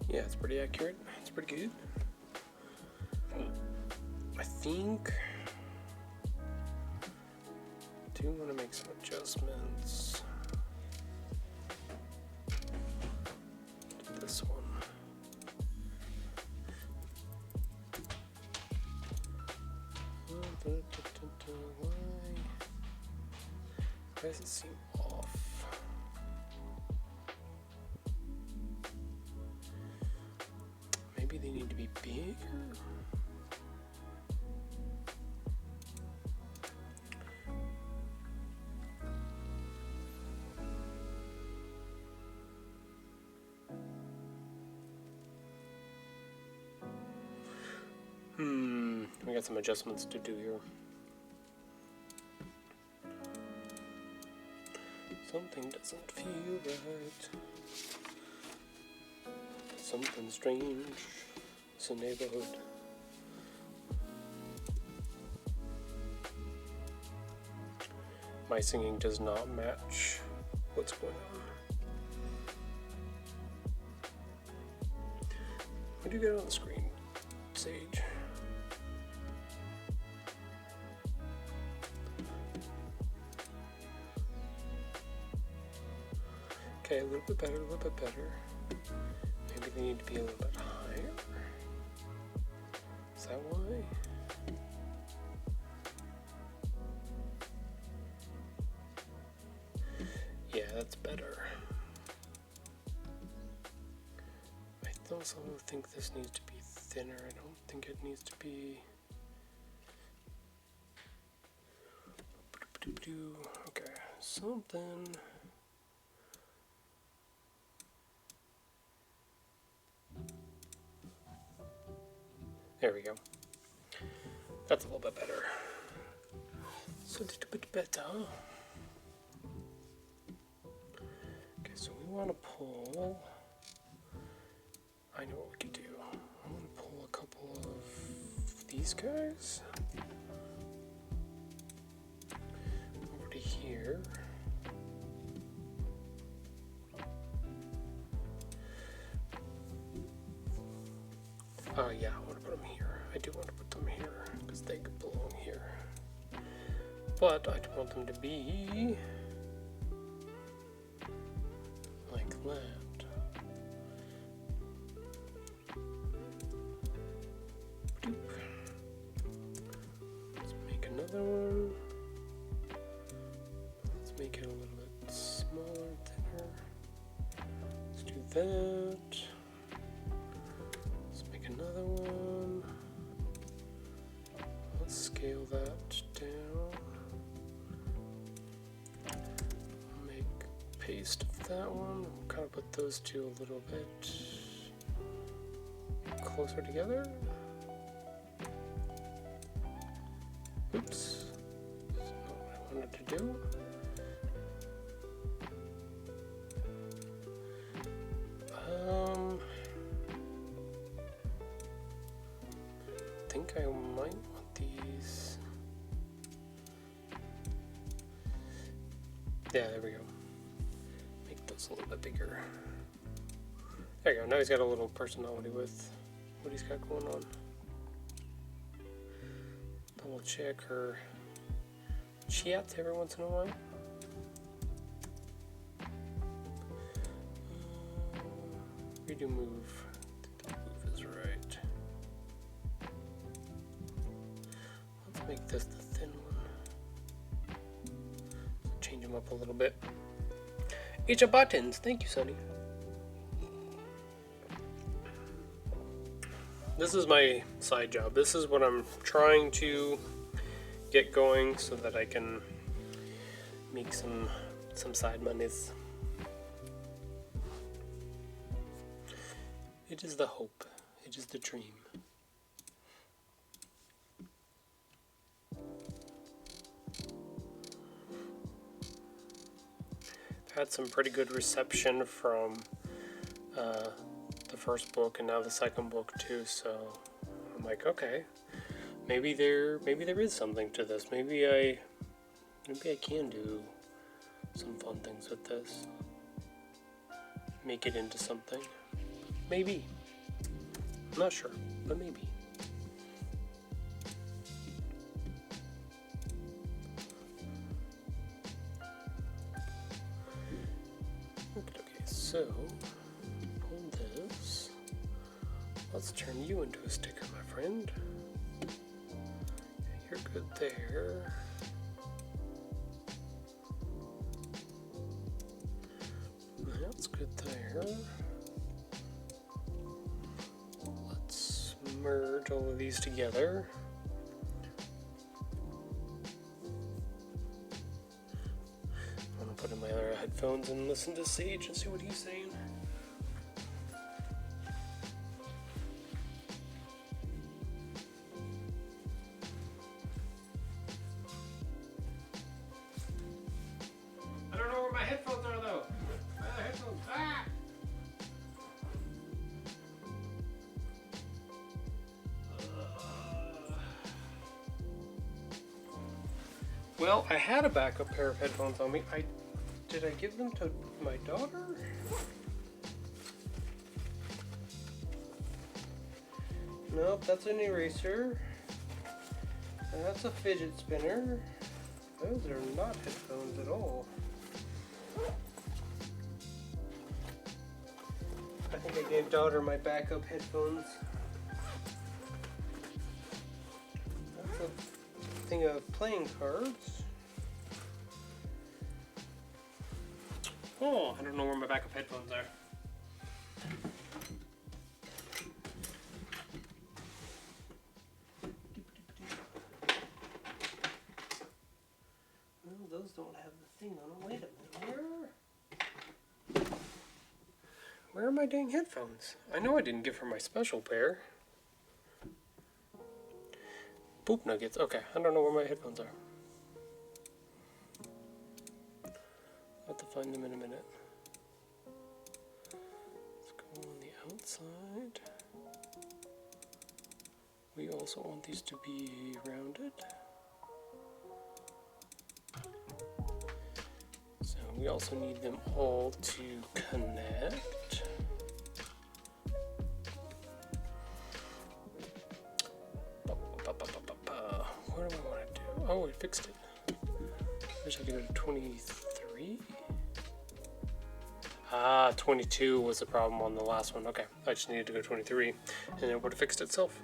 Yeah, it's pretty accurate. It's pretty good. I think I do want to make some adjustments to this one. Why does it seem off? Maybe they need to be bigger? We got some adjustments to do here. Something doesn't feel right. Something strange. It's a neighborhood. My singing does not match what's going on. What do you get on the screen, Sage? Okay, a little bit better, a little bit better. Maybe they need to be a little bit higher. Is that why? Yeah, that's better. I also think this needs to be thinner. I don't think it needs to be... Okay, something... There we go. That's a little bit better. So a little bit better. Okay, so we want to pull... I know what we can do. I want to pull a couple of these guys over to here. Yeah, I want to put them here. I do want to put them here because they belong here. But I don't want them to be like that. Doop. Let's make another one. Let's make it a little bit smaller, thinner. Let's do that. Another one. Let's scale that down. Make paste of that one. We'll kind of put those two a little bit closer together. Oops. That's not what I wanted to do. I think I might want these. Yeah, there we go. Make those a little bit bigger. There you go. Now he's got a little personality with what he's got going on. Double check her chat every once in a while. Redo move. I think the move is right. Let's make this the thin one. Change them up a little bit. Each of buttons. Thank you, Sonny. This is my side job. This is what I'm trying to get going so that I can make some side monies. It is the hope. It is the dream. Had some pretty good reception from the first book and now the second book too, so I'm like, okay, maybe there is something to this. Maybe I can do some fun things with this. Make it into something. Maybe. I'm not sure, but maybe. Okay, so pull this. Let's turn you into a sticker, my friend. You're good there. That's good there. Let's merge all of these together. I'm gonna put in my other headphones and listen to Sage and see what he's saying. I don't know where my headphones are though. My other headphones. Ah! Well, I had a backup pair of headphones on me. Did I give them to my daughter? Nope, that's an eraser. And that's a fidget spinner. Those are not headphones at all. I think I gave daughter my backup headphones. That's a thing of playing cards. Oh, I don't know where my backup headphones are. Well, those don't have the thing on them. Wait a minute. Where are my dang headphones? I know I didn't give her my special pair. Poop nuggets. Okay, I don't know where my headphones are. I'll have to find them in a minute. Let's go on the outside. We also want these to be rounded. So we also need them all to connect. What do I want to do? Oh, it fixed it. I wish I could go to 23. Ah, 22 was the problem on the last one. Okay, I just needed to go 23, and it would have fixed itself.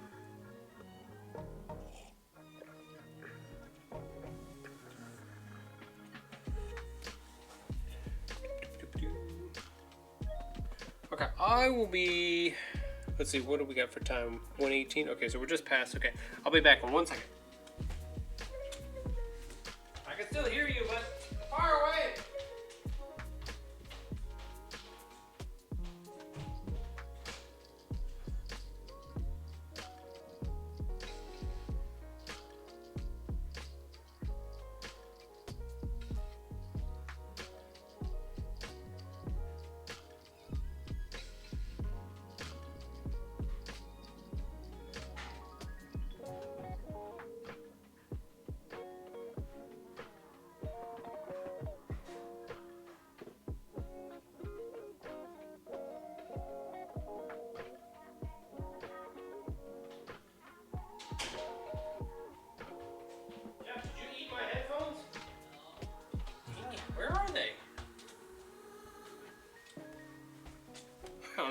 Okay, I will be... Let's see, what do we got for time? 1:18? Okay, so we're just past. Okay, I'll be back in 1 second. I can still hear you, but far away.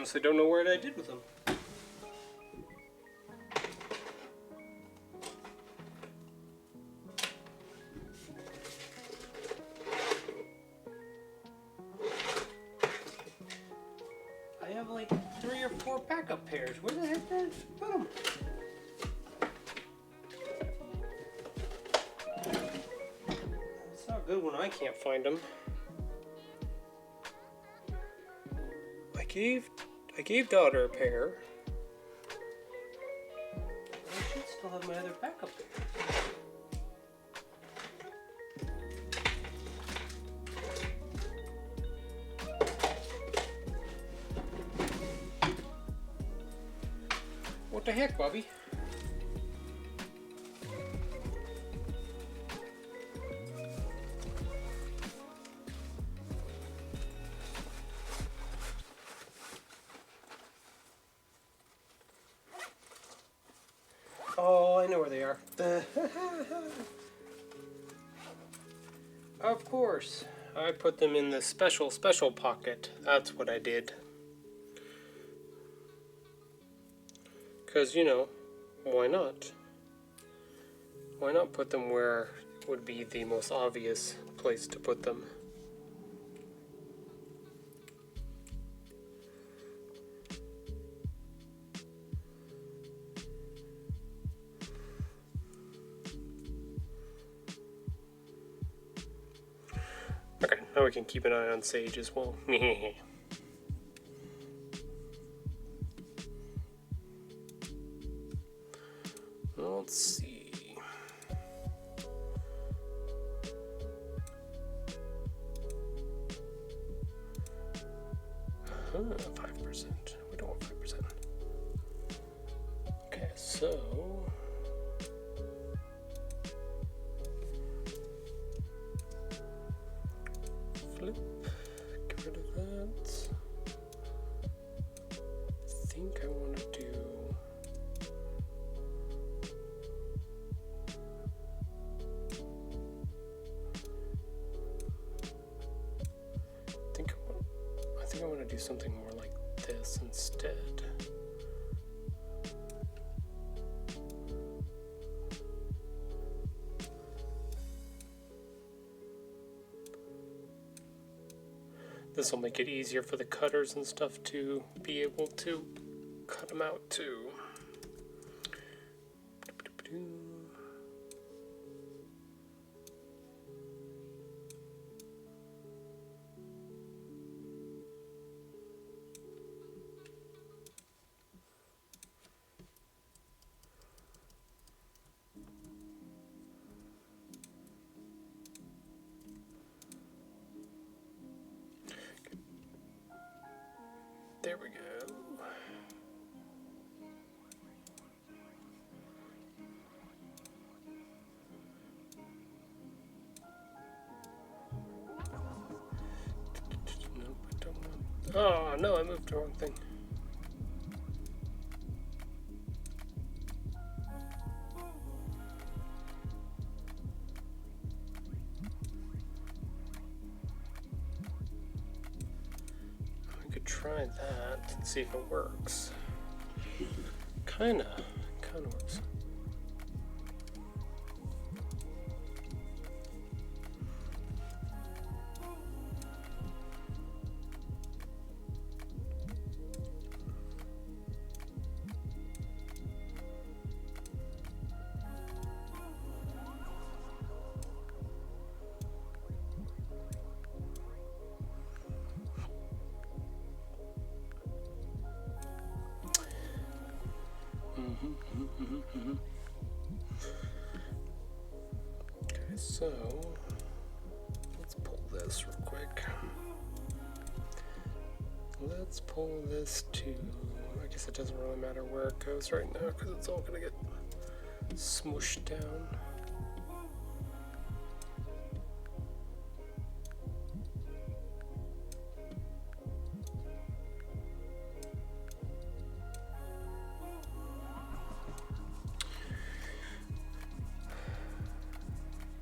honestly don't know what I did with them. I have like 3 or 4 backup pairs. Where the heck did I put them? It's not good when I can't find them. I gave daughter a pair. I should still have my other backup pair. What the heck, Bobby? Oh, I know where they are. Of course. I put them in the special pocket. That's what I did. Because, you know, why not? Why not put them where would be the most obvious place to put them? Okay, now we can keep an eye on Sage as well. Let's see. Huh, 5%. We don't want 5%. Okay, so flip, get rid of that. I think I want to do I want to do something more like this instead. This will make it easier for the cutters and stuff to be able to cut them out too. There we go. Nope, I don't want. Oh no, I moved the wrong thing. Try that and see if it works. Kinda works. Okay, so let's pull this real quick. Let's pull this to, I guess it doesn't really matter where it goes right now because it's all gonna get smooshed down.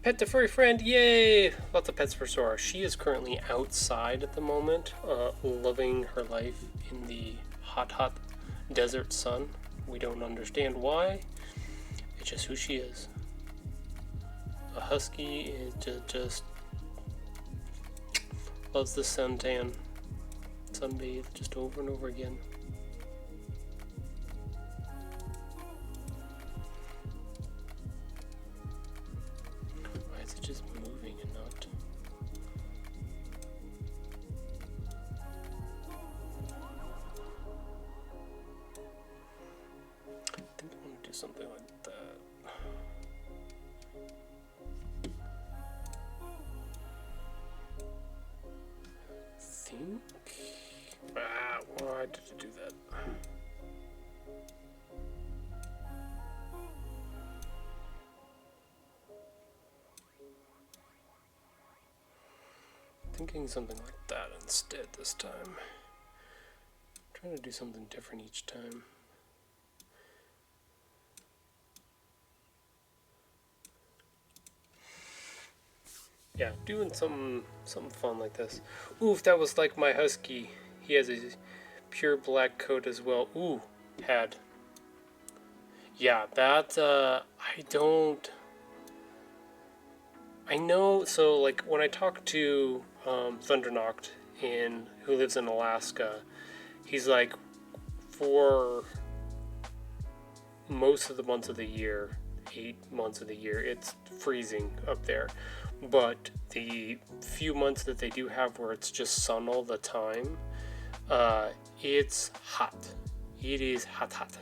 Pet the furry friend, yay! Lots of pets for Sora. She is currently outside at the moment, loving her life in the hot, hot desert sun. We don't understand why. It's just who she is. A husky is just loves the suntan, sunbathe just over and over again. Why is it just moving and not? I think I want to do something like that. Why did it do that? Thinking something like that instead this time. Trying to do something different each time. Yeah, doing something fun like this. Ooh, if that was like my husky. He has a pure black coat as well. Ooh, had. Yeah, that, I know, so like when I talk to Thundernoct who lives in Alaska, he's like, for most of the months of the year, 8 months of the year, it's freezing up there. But the few months that they do have where it's just sun all the time, it's hot. It is hot.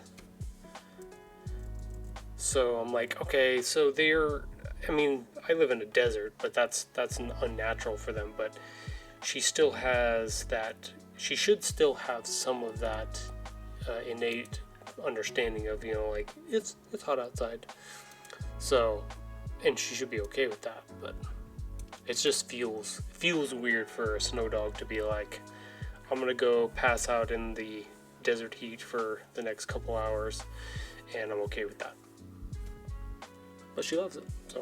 So I'm like, okay, so I live in a desert, but that's unnatural for them. But she still has that. She should still have some of that innate understanding of, like, it's hot outside. So, and she should be okay with that. But it just feels weird for a snow dog to be like, I'm gonna go pass out in the desert heat for the next couple hours, and I'm okay with that. But she loves it, so.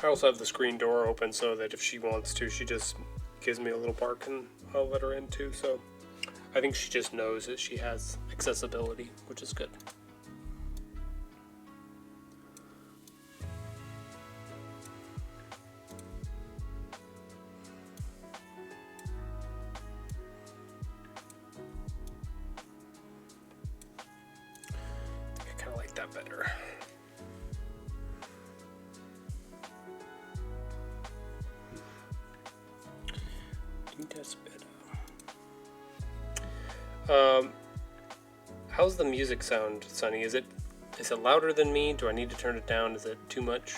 I also have the screen door open so that if she wants to, she just gives me a little bark and I'll let her in too, so. I think she just knows that she has accessibility, which is good. I kind of like that better. I think that's better. How's the music sound, Sunny? Is it louder than me? Do I need to turn it down? Is it too much?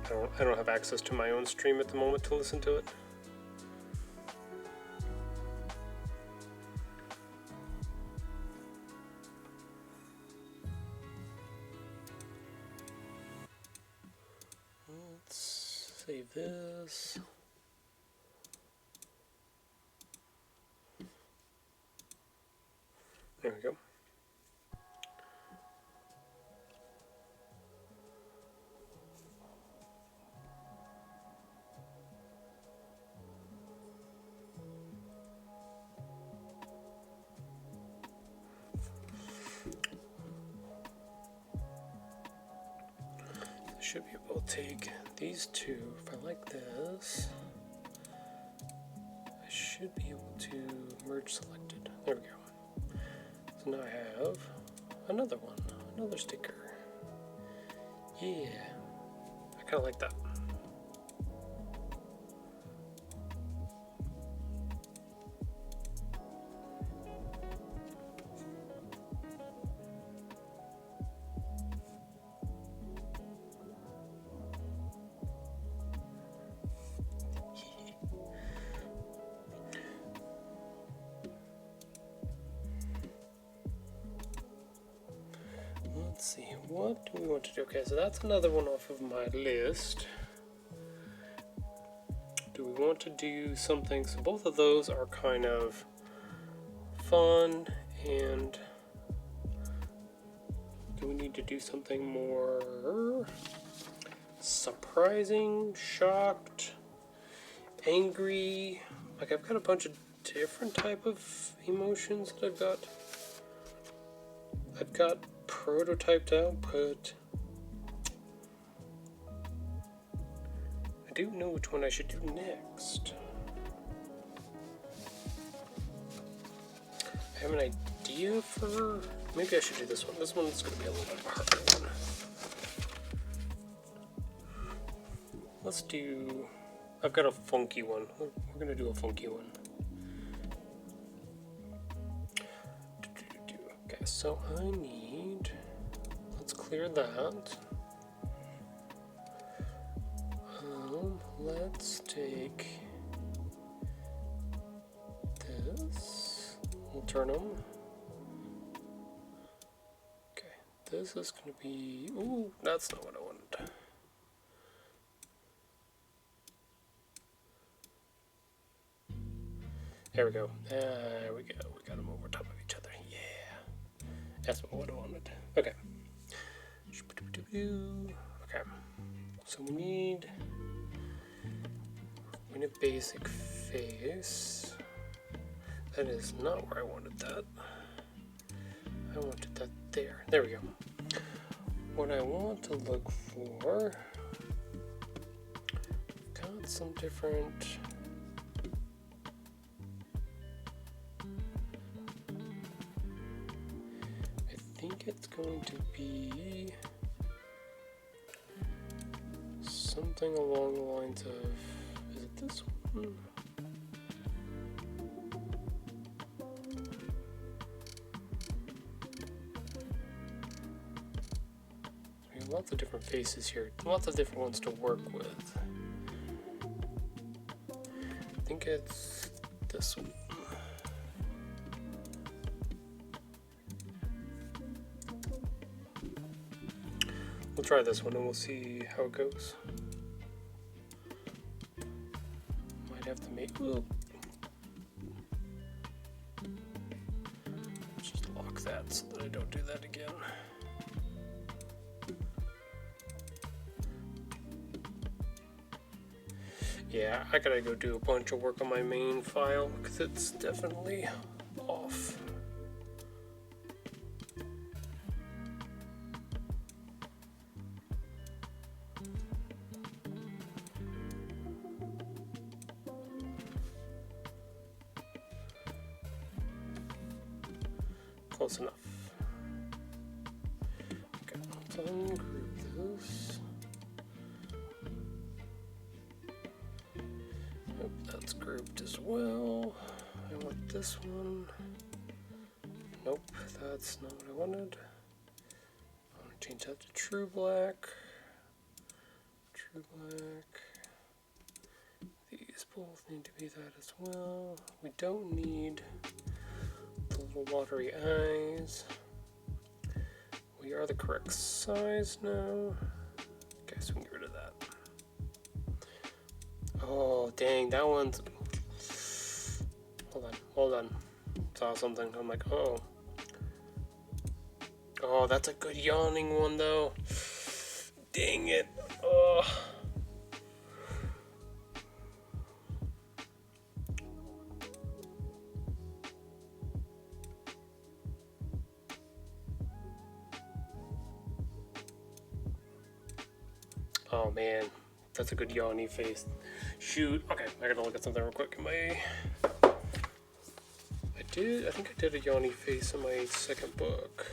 I don't have access to my own stream at the moment to listen to it. Let's save this. There we go. I should be able to take these two. If I like this, I should be able to merge selected. There we go. So now I have another one, another sticker. Yeah, I kind of like that. Let's see, what do we want to do? Okay, so that's another one off of my list. Do we want to do something? So both of those are kind of fun, and do we need to do something more? surprising, shocked, angry. Like I've got a bunch of different type of emotions that I've got prototyped out, but I do know which one I should do next. I have an idea for, maybe I should do this one. This one's going to be a little bit of a harder one. Let's do, I've got a funky one. We're going to do a funky one. Okay, so I need, let's clear that. Let's take this, we'll turn them. Okay, this is going to be, ooh, that's not what I wanted. There we go. There we go. We got them over top of each other. Yeah. That's what I wanted. Okay. Okay. So we need a basic face. That is not where I wanted that. I wanted that there. There we go. What I want to look for, got some different, I think it's going to be something along the lines of, is it this one? We have lots of different faces here, lots of different ones to work with. I think it's this one. We'll try this one and we'll see how it goes. Might have to make, ooh. Let's just lock that so that I don't do that again. Yeah, I gotta go do a bunch of work on my main file because it's definitely off. Close enough. Okay, let's ungroup this. Nope, that's grouped as well. I want this one. Nope, that's not what I wanted. I want to change that to true black. True black. These both need to be that as well. We don't need the little watery eyes. We are the correct size now. Okay, so we can get rid of that. Oh, dang, that one's... Hold on. Saw something. I'm like, oh. Oh, that's a good yawning one, though. Dang it. Oh. Oh, man. That's a good yawny face. Shoot. Okay, I gotta look at something real quick in my... I think I did a yawny face in my second book.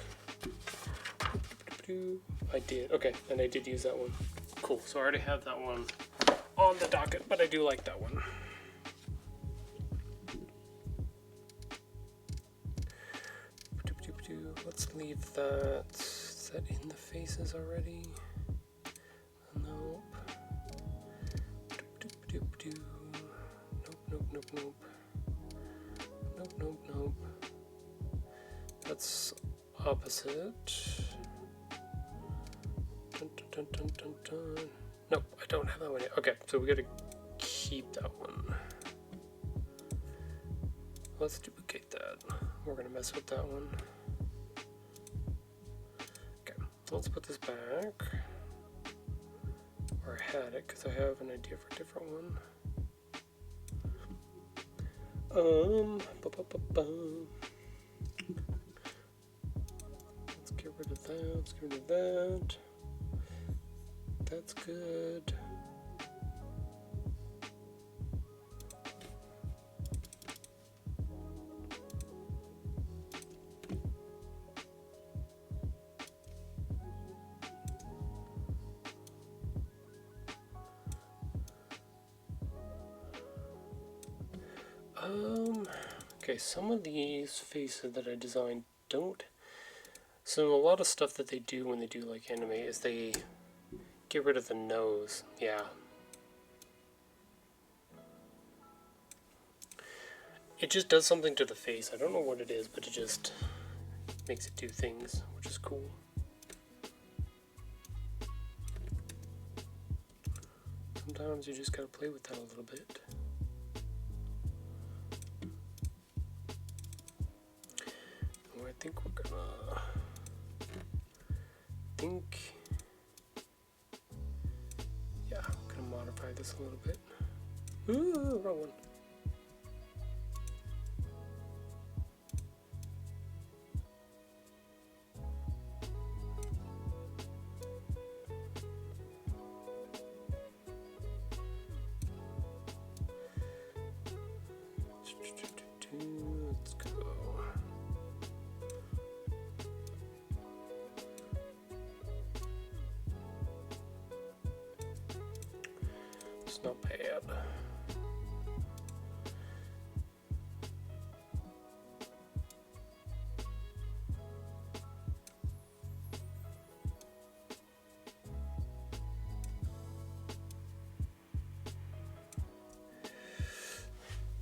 I did. Okay, and I did use that one. Cool. So I already have that one on the docket, but I do like that one. Let's leave that. Is that in the faces already? Nope. Nope. Nope. That's opposite. Dun. Nope, I don't have that one yet. Okay, so we gotta keep that one. Let's duplicate that. We're gonna mess with that one. Okay, let's put this back. Or I had it, because I have an idea for a different one. Let's get rid of that. Let's get rid of that. That's good. Okay, some of these faces that I designed don't. So a lot of stuff that they do when they do like anime is they get rid of the nose. Yeah. It just does something to the face. I don't know what it is, but it just makes it do things, which is cool. Sometimes you just gotta play with that a little bit. I think we're gonna yeah, I'm gonna modify this a little bit. Ooh, wrong one. Let's go. It's not bad.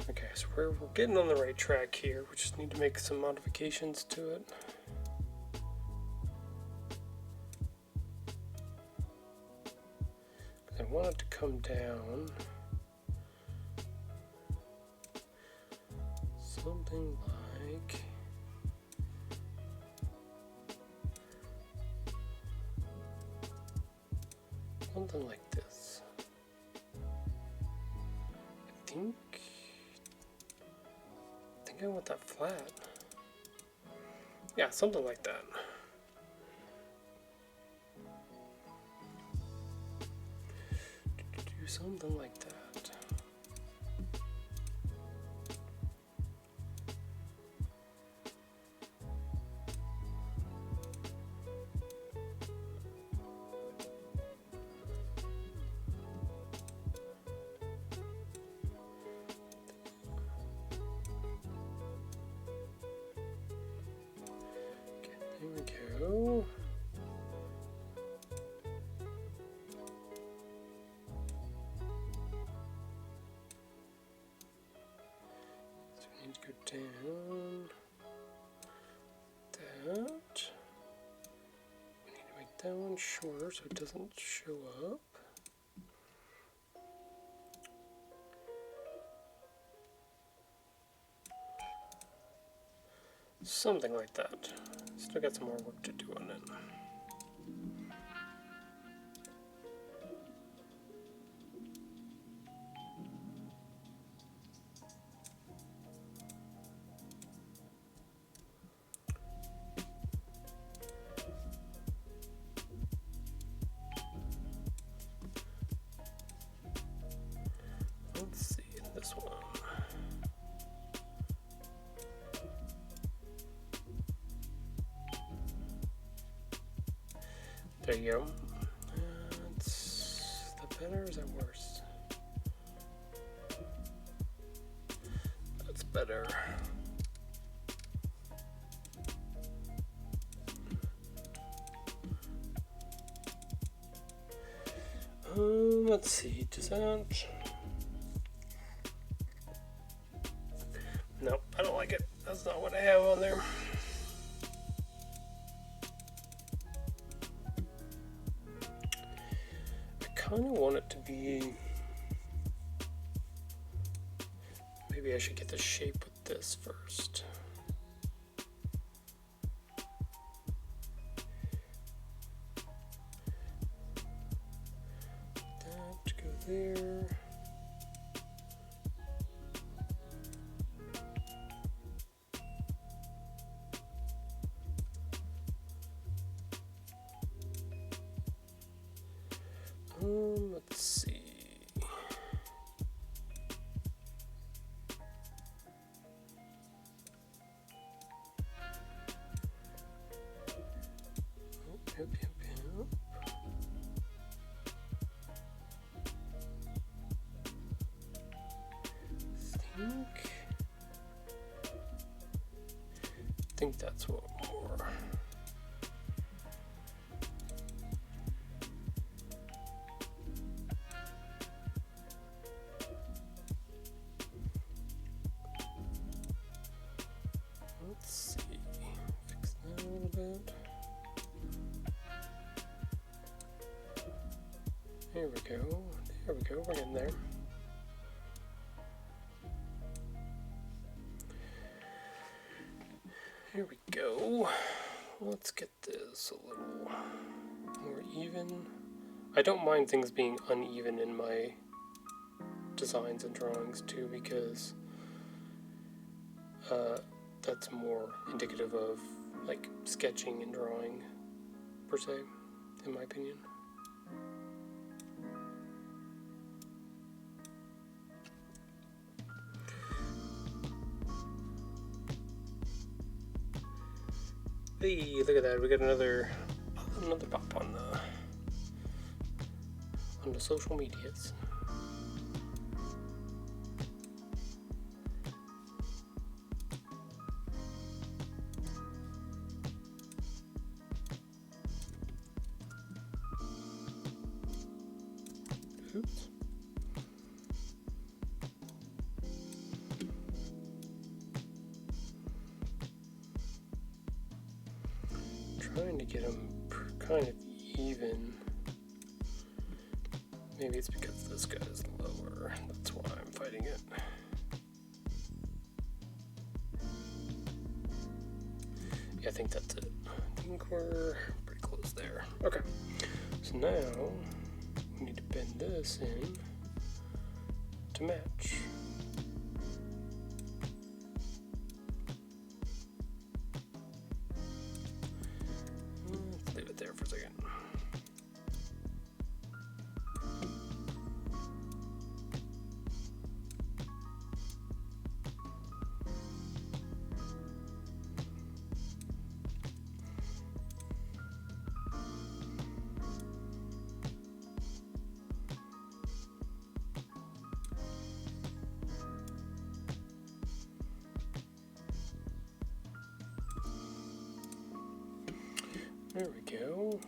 Okay, so we're getting on the right track here. We just need to make some modifications to it. I want it to come down something like this. I think I want that flat. Yeah, something like that. Do something like that. There we go. So we need to go down. That. We need to make that one shorter so it doesn't show up. Something like that. Still got some more work to do on it. Let's see this one. There you go. Is that better or is that worse? That's better. Let's see, does that... Nope, I don't like it. That's not what I have on there. I kind of want it to be... Maybe I should get the shape with this first. there. Let's see. Yep. Think that's what more. Let's see. Fix that a little bit. There we go. There we go. We're getting there. Here we go. Let's get this a little more even. I don't mind things being uneven in my designs and drawings too, because that's more indicative of like sketching and drawing per se, in my opinion. Hey, look at that! We got another pop on the social medias. Oops. Trying to get them kind of even. Maybe it's because this guy is lower. That's why I'm fighting it. Yeah, I think that's it. I think we're pretty close there. Okay. So now we need to bend this in to match. Let's leave it there for a second. There we go.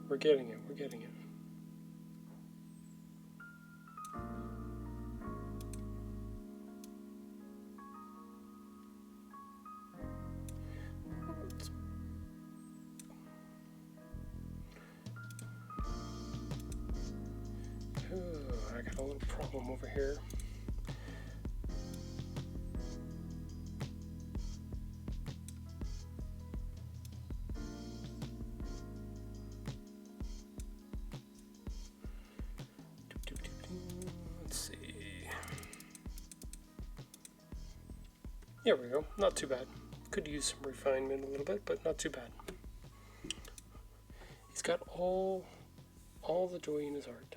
We're getting it, we're getting it. Oh, I got a little problem over here. Let's see. There we go. Not too bad. Could use some refinement a little bit, but not too bad. He's got all the joy in his heart.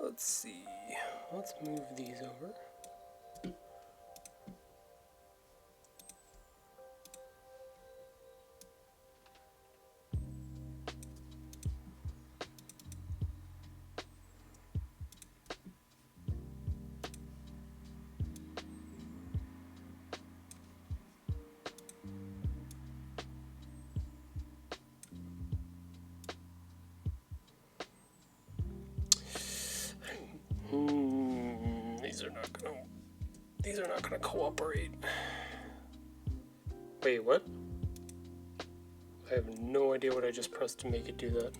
Let's see. Let's move these over. These are not going to cooperate. Wait, what? I have no idea what I just pressed to make it do that.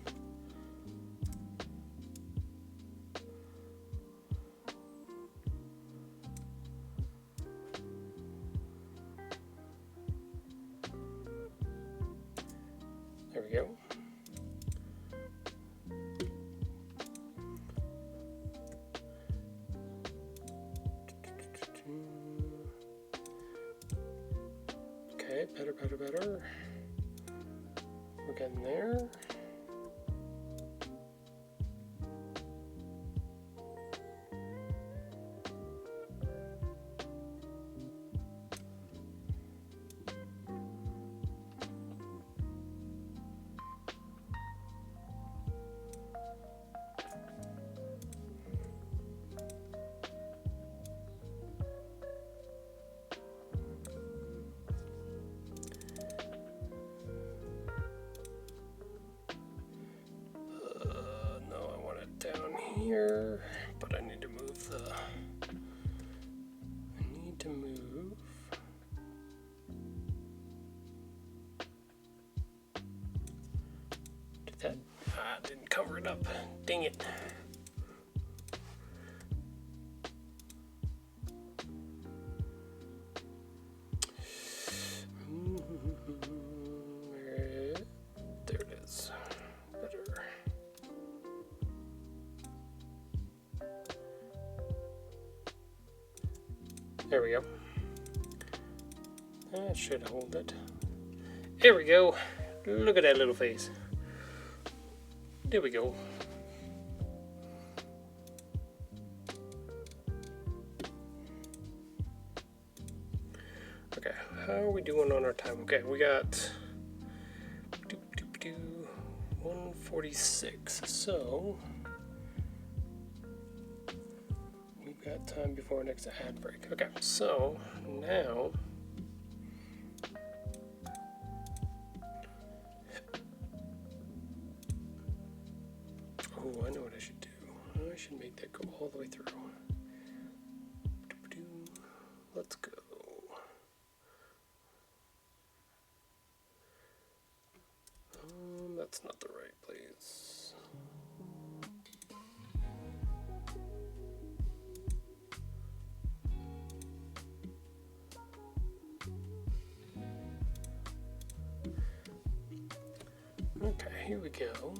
There we go. Okay, better. We're getting there. Here, but I need to move did that. Didn't cover it up. Dang it. There it is. Better. There we go. That should hold it. There we go. Look at that little face. There we go. Okay, how are we doing on our time? Okay, we got 146. So we've got time before our next ad break. Okay, so now I know what I should do. I should make that go all the way through. Let's go. That's not the right place. Okay, here we go.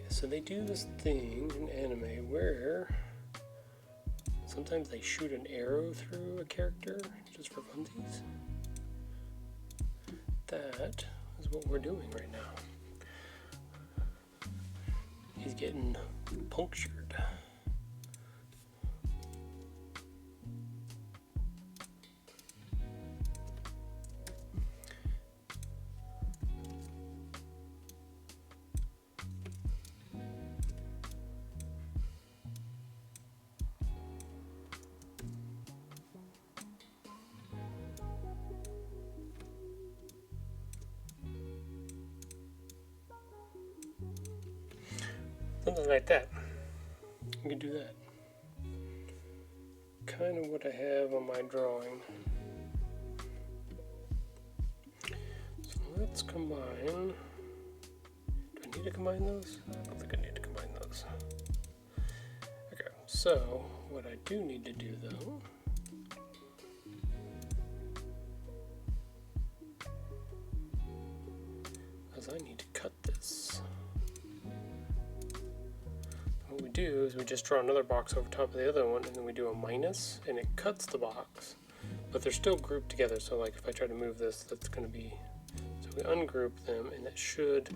So they do this thing in anime where sometimes they shoot an arrow through a character just for funsies. That is what we're doing right now. He's getting punctured. Something like that. You can do that. Kind of what I have on my drawing. So let's combine. Do I need to combine those? I don't think I need to combine those. Okay, so what I do need to do though is I need to cut this. What we do is we just draw another box over top of the other one, and then we do a minus, and it cuts the box, but they're still grouped together. So like if I try to move this, that's going to be, so we ungroup them, and it should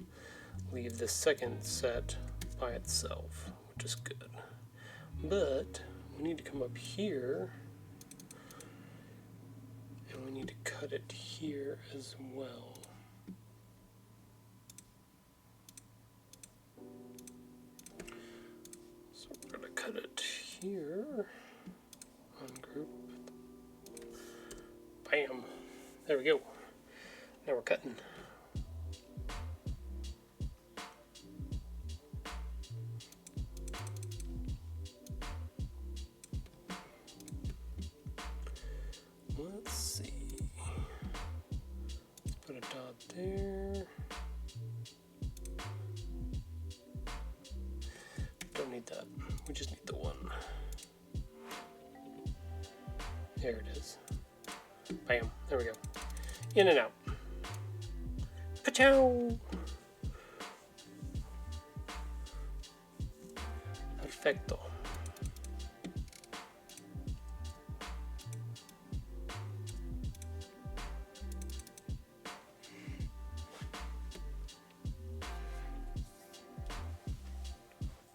leave the second set by itself, which is good. But we need to come up here, and we need to cut it here as well. Cut it here, ungroup, bam, there we go, now we're cutting. let's see. Let's put a dot there. Don't need that. We just need the one. There it is. Bam. There we go. In and out. Pachow! Perfecto.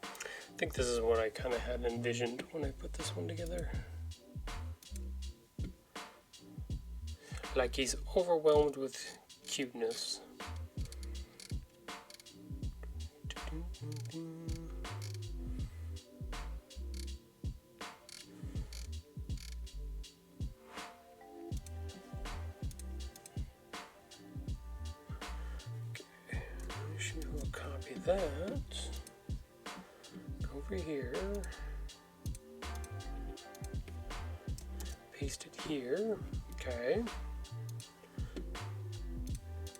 I think this is what I kind of had envisioned when I put this one together. Like he's overwhelmed with cuteness. Okay, we'll copy that over here. Paste it here. Okay.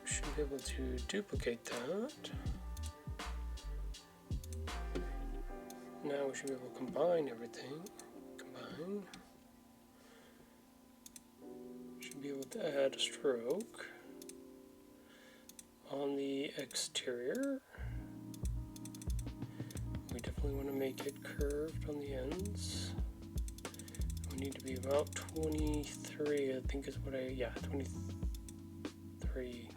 Should be able to duplicate that. Now we should be able to combine everything. Combine. Should be able to add a stroke on the exterior. We definitely want to make it curved on the ends. We need to be about 23, I think is what yeah, 23.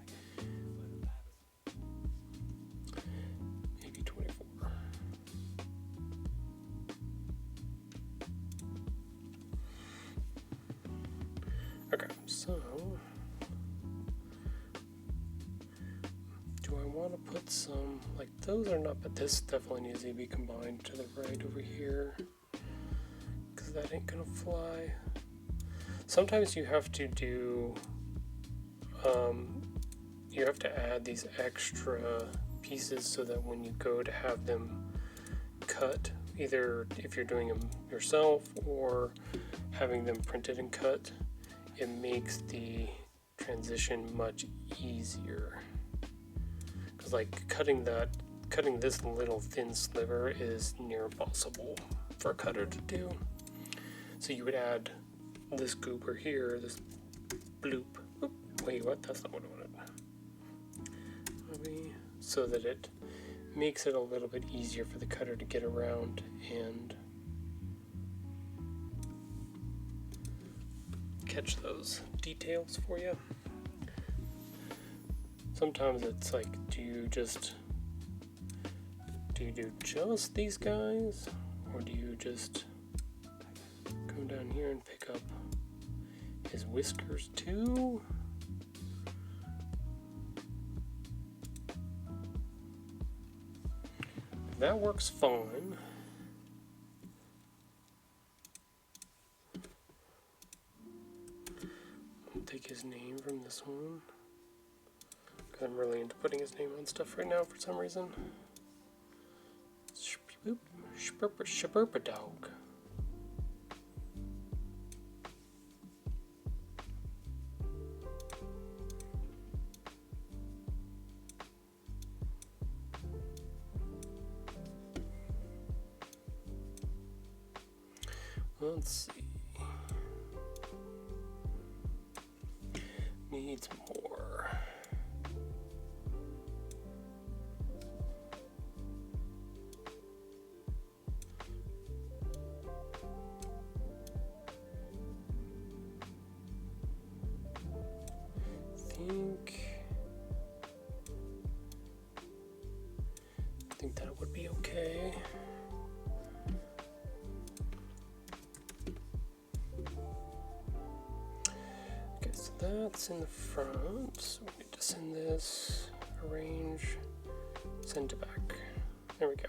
Maybe 24. Okay, so do I want to put some, like those are not, but this definitely needs to be combined to the right over here, because that ain't gonna fly. Sometimes you have to do, you have to add these extra pieces so that when you go to have them cut, either if you're doing them yourself or having them printed and cut, it makes the transition much easier. Because like cutting this little thin sliver is near impossible for a cutter to do. So you would add this goober here, this bloop. Oop, wait, what? That's not what I wanted. So that it makes it a little bit easier for the cutter to get around and catch those details for you. Sometimes it's like, do you do just these guys, or do you just come down here and pick up his whiskers too? That works fine. I'll take his name from this one, because I'm really into putting his name on stuff right now for some reason. Shburpa dog. Let's see. Needs more. Think that would be okay. Okay, so that's in the front. So we need to send this, arrange, send to back. There we go.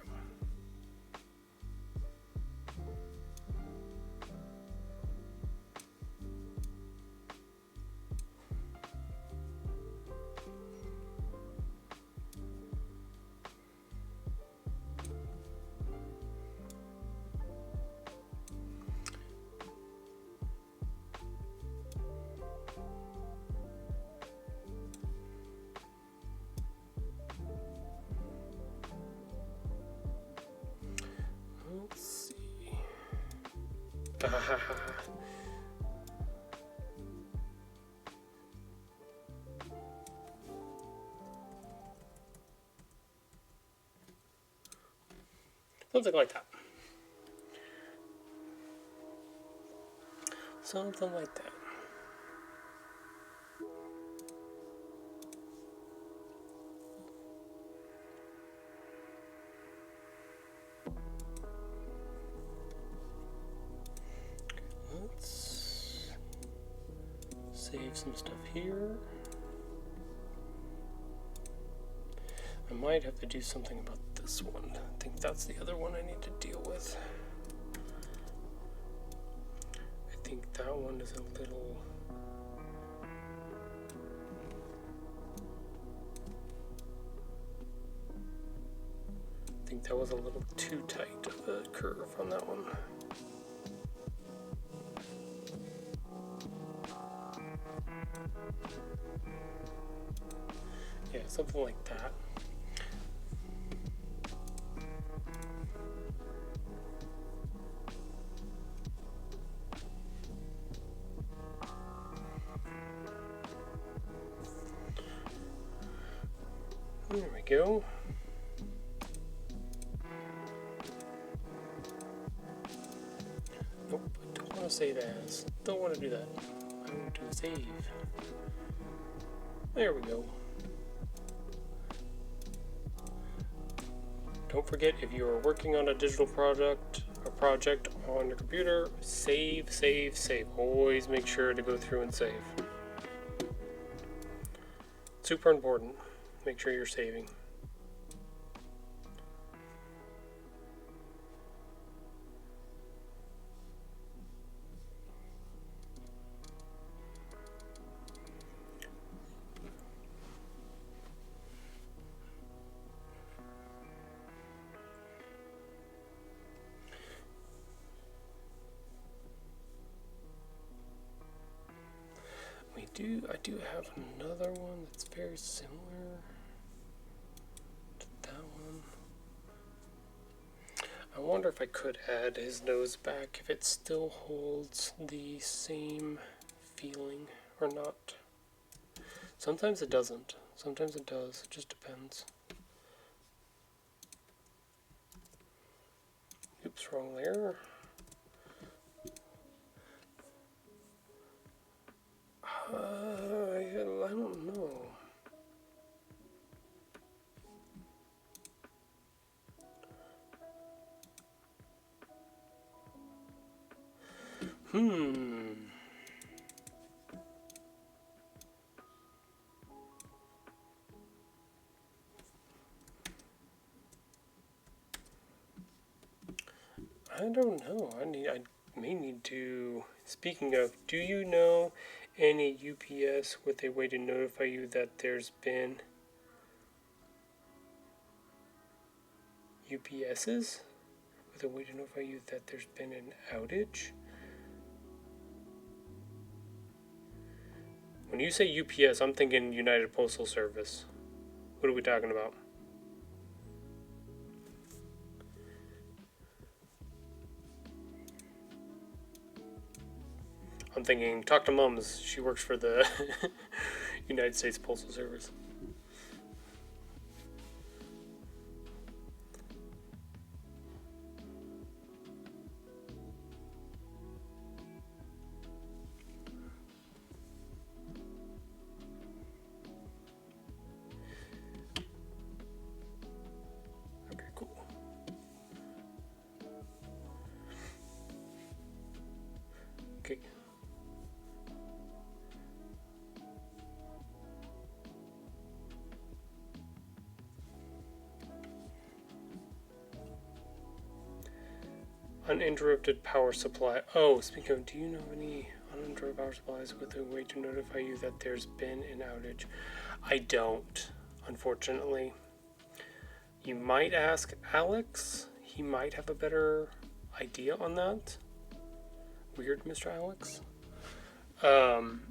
Something like that. Something like that. Let's save some stuff here. I might have to do something about this one. I think that's the other one I need to deal with. I think that one is a little... I think that was a little too tight of a curve on that one. Yeah, something like that. There we go. Nope, I don't want to save as. Don't want to do that. I want to save. There we go. Don't forget, if you are working on a digital project on your computer, save, save, save. Always make sure to go through and save. Super important. Make sure you're saving. I do have another one that's very similar to that one. I wonder if I could add his nose back, if it still holds the same feeling or not. Sometimes it doesn't. Sometimes it does. It just depends. Oops, wrong layer. I don't know. I don't know. I may need to. Speaking of, do you know any UPS with a way to notify you that there's been UPSs with a way to notify you that there's been an outage? When you say UPS, I'm thinking United Postal Service. What are we talking about? I'm thinking, talk to Mums. She works for the United States Postal Service. Okay, cool. Okay. Uninterrupted power supply. Oh, speaking of, do you know any uninterrupted power supplies with a way to notify you that there's been an outage? I don't, unfortunately. You might ask Alex. He might have a better idea on that. Weird, Mr. Alex. I'm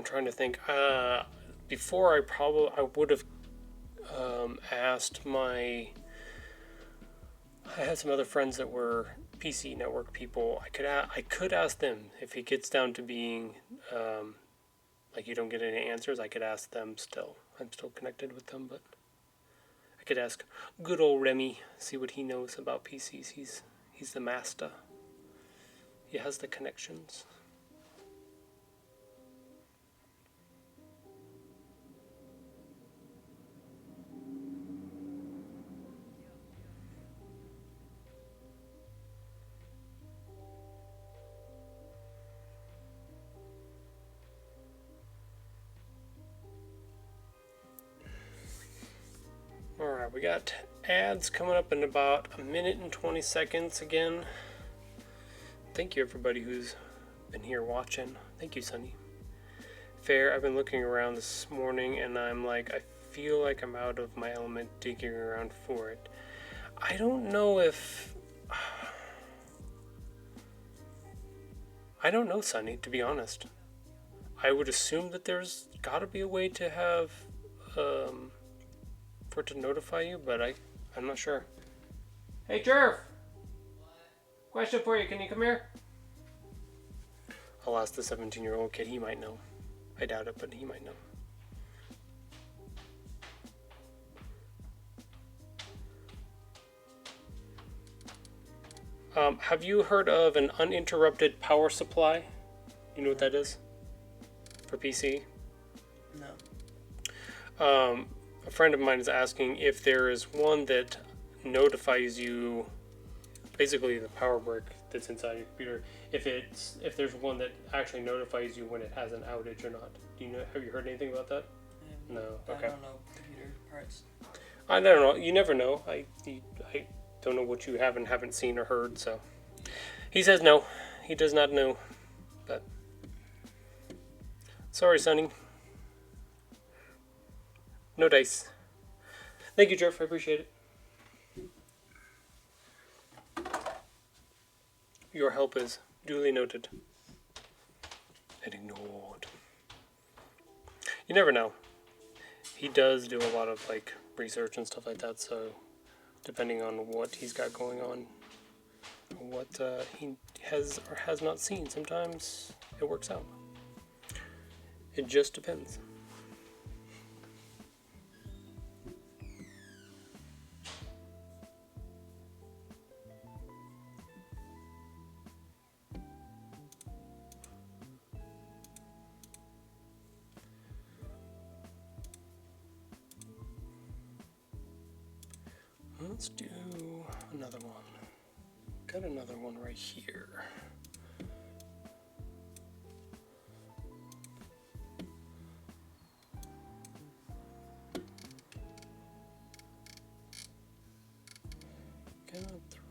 trying to think. Before I would have asked my I had some other friends that were PC network people. I could ask them if it gets down to being like you don't get any answers. I could ask them still. I'm still connected with them, but I could ask good old Remy, see what he knows about PCs. He's the master. He has the connections. Alright, we got ads coming up in about a minute and 20 seconds again. Thank you everybody who's been here watching. Thank you, Sunny. Fair, I've been looking around this morning and I'm like, I feel like I'm out of my element digging around for it. I don't know if... I don't know, Sunny, to be honest. I would assume that there's gotta be a way to have... for it to notify you, but I'm not sure. Hey, Jerv! Question for you, can you come here? I'll ask the 17-year-old kid, he might know. I doubt it, but he might know. Have you heard of an uninterrupted power supply? You know what that is? For PC? No. A friend of mine is asking if there is one that notifies you, basically the power brick that's inside your computer, if there's one that actually notifies you when it has an outage or not. Have you heard anything about that? No. Okay. I don't know computer parts. I don't know. You never know. I don't know what you haven't seen or heard. So he says no. He does not know. But sorry, Sonny. No dice. Thank you, Jeff. I appreciate it. Your help is duly noted and ignored. You never know. He does do a lot of like research and stuff like that, so depending on what he's got going on, what he has or has not seen, sometimes it works out. It just depends. Let's do another one. Got another one right here. Gonna throw...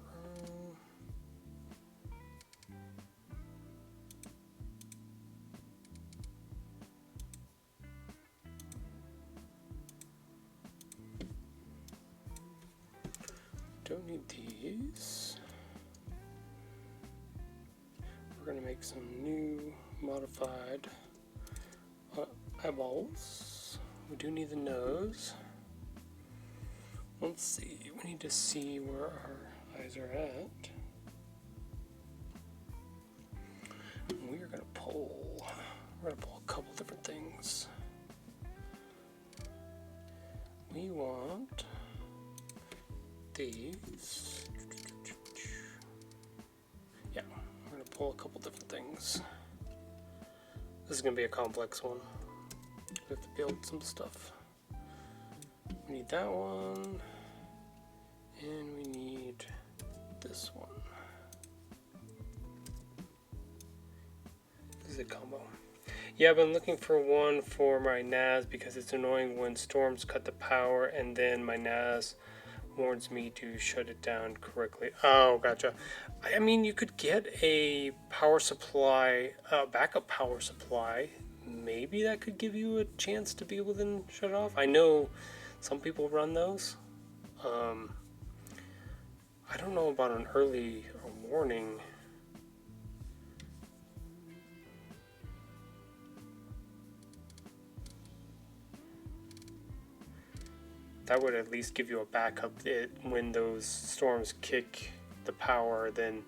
Don't need these. We're going to make some new modified eyeballs. We do need the nose. Let's see. We need to see where our eyes are at. We are going to pull. We're going to pull a couple different things. We want these. Yeah, we're gonna pull a couple different things. This is gonna be a complex one. We have to build some stuff. We need that one, and we need this one. This is a combo. Yeah, I've been looking for one for my NAS because it's annoying when storms cut the power and then my NAS warns me to shut it down correctly. Oh, gotcha. I mean, you could get a power supply, a backup power supply. Maybe that could give you a chance to be able to shut it off. I know some people run those. I don't know about an early or morning. that would at least give you a backup. When those storms kick the power, then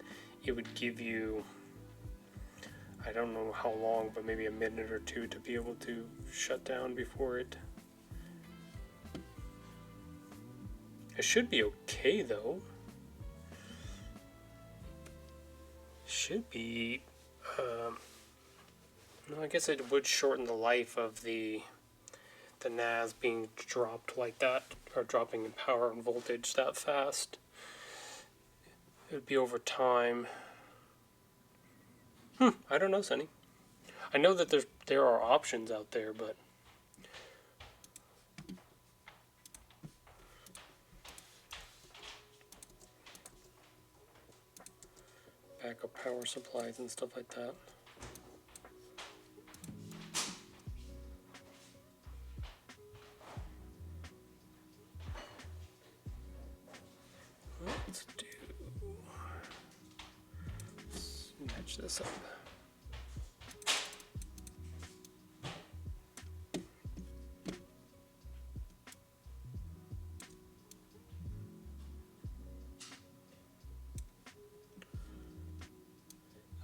it would give you, I don't know how long, but maybe a minute or two to be able to shut down before it. It should be okay though. Should be. No, I guess it would shorten the life of the NAS being dropped like that, or dropping in power and voltage that fast. It would be over time. I don't know, Sonny. I know that there are options out there, but backup power supplies and stuff like that. Let's match this up.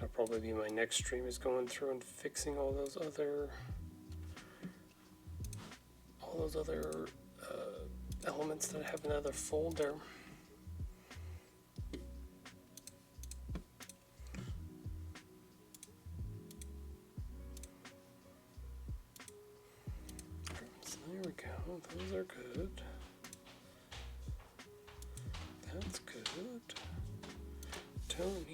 That'll probably be my next stream, is going through and fixing all those other elements that I have in another folder. So there we go. Those are good. That's good. Don't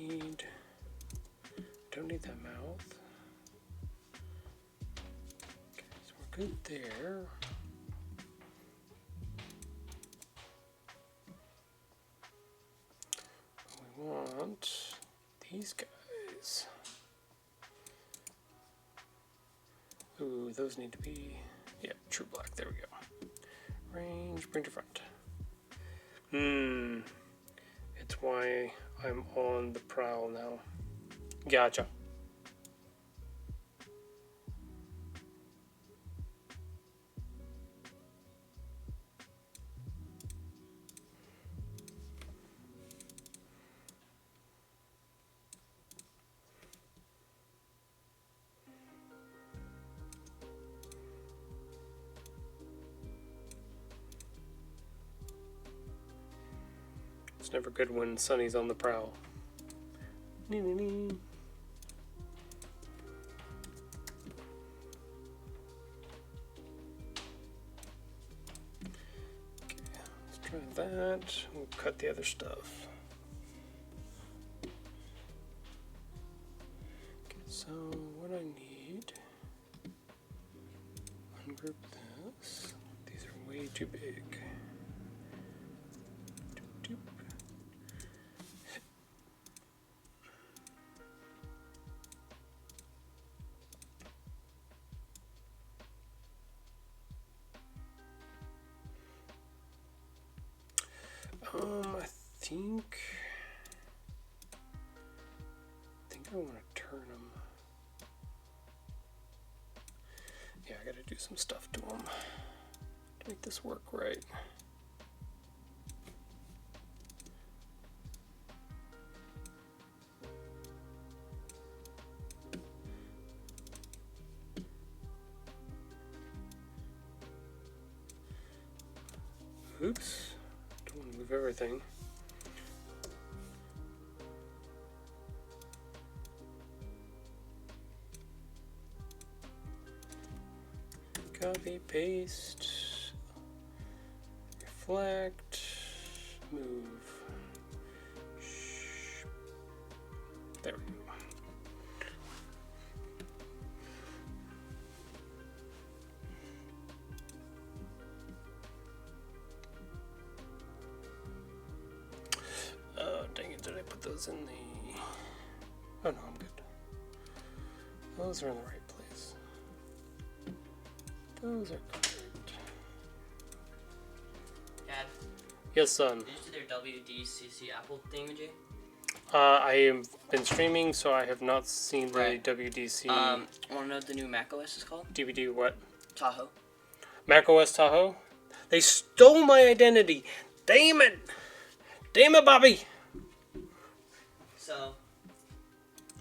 need that mouth. Okay, so we're good there. We want these guys. Ooh, those need to be, yeah, true black. There we go. Range, bring to front. It's why I'm on the prowl now. Gotcha. It's never good when Sonny's on the prowl. Nee, nee, nee. Try that. We'll cut the other stuff. Okay, so what I need, ungroup this. These are way too big. Doop, doop. I think I want to turn them. Yeah, I gotta do some stuff to them to make this work right. Oops, don't want to move everything. Copy, paste, reflect, move. There we go. Oh, dang it, did I put those in the... Oh no, I'm good. Those are in the right place. Those are good. Dad, Yes, son. did you do their WDCC Apple thingamajig? I have been streaming, so I have not seen the Right. WDC Want to know what the new Mac OS is called? DVD. What? Tahoe. Mac OS Tahoe? They stole my identity. Damn it! Damn it, Bobby!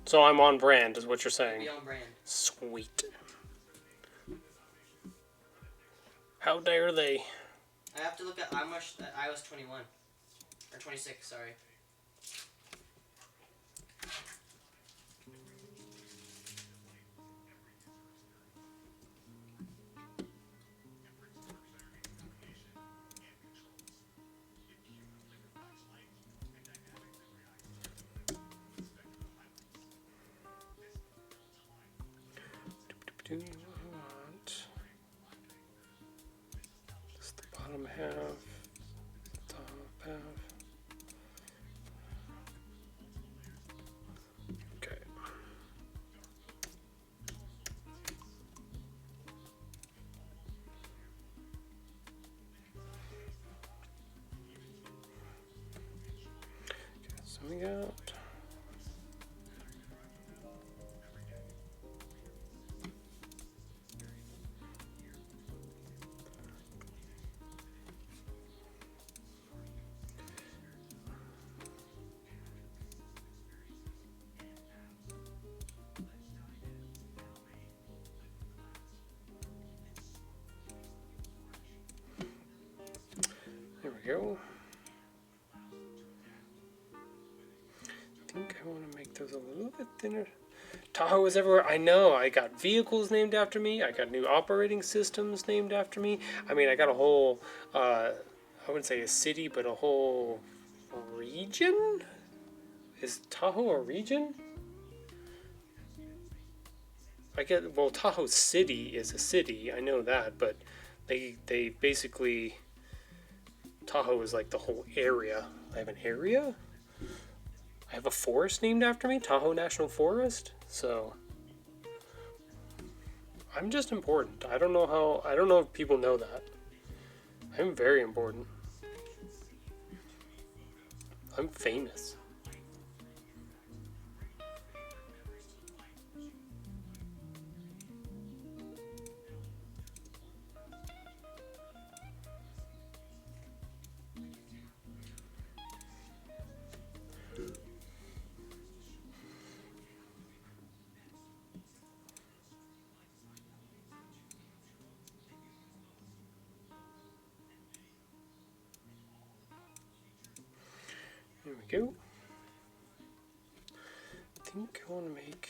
So I'm on brand, is what you're saying. Be on brand. Sweet. How dare they? I have to look at how much iOS 21 or 26. Sorry. Do you want just the bottom half, top half? Okay. So we got. There we go. I think I want to make those a little bit thinner. Tahoe is everywhere. I know. I got vehicles named after me. I got new operating systems named after me. I mean, I got a whole, I wouldn't say a city, but a whole region? Is Tahoe a region? Well, Tahoe City is a city. I know that, but they basically, Tahoe is like the whole area. I have an area? I have a forest named after me, Tahoe National Forest. So I'm just important. I don't know if people know that. I'm very important. I'm famous. There we go. I think I want to make.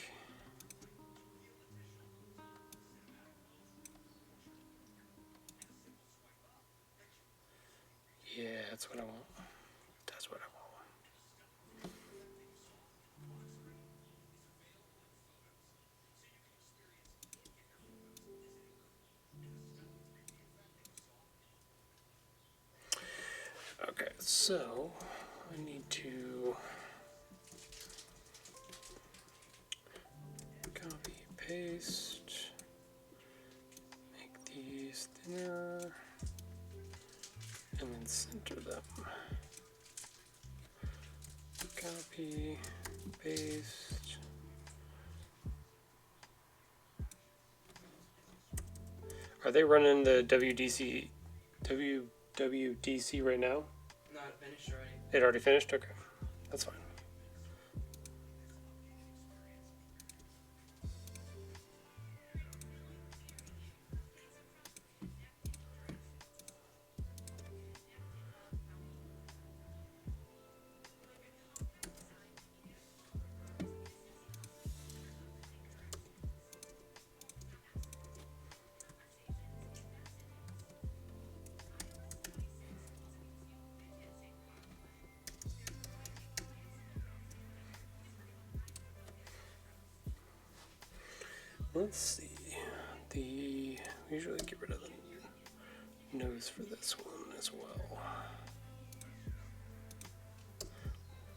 Yeah, that's what I want. That's what I want. Okay, so I need to copy, paste, make these thinner, and then center them. Copy, paste. Are they running the WWDC right now? No, it finished already. It already finished? Okay, that's fine. Let's see. We usually get rid of the nose for this one as well.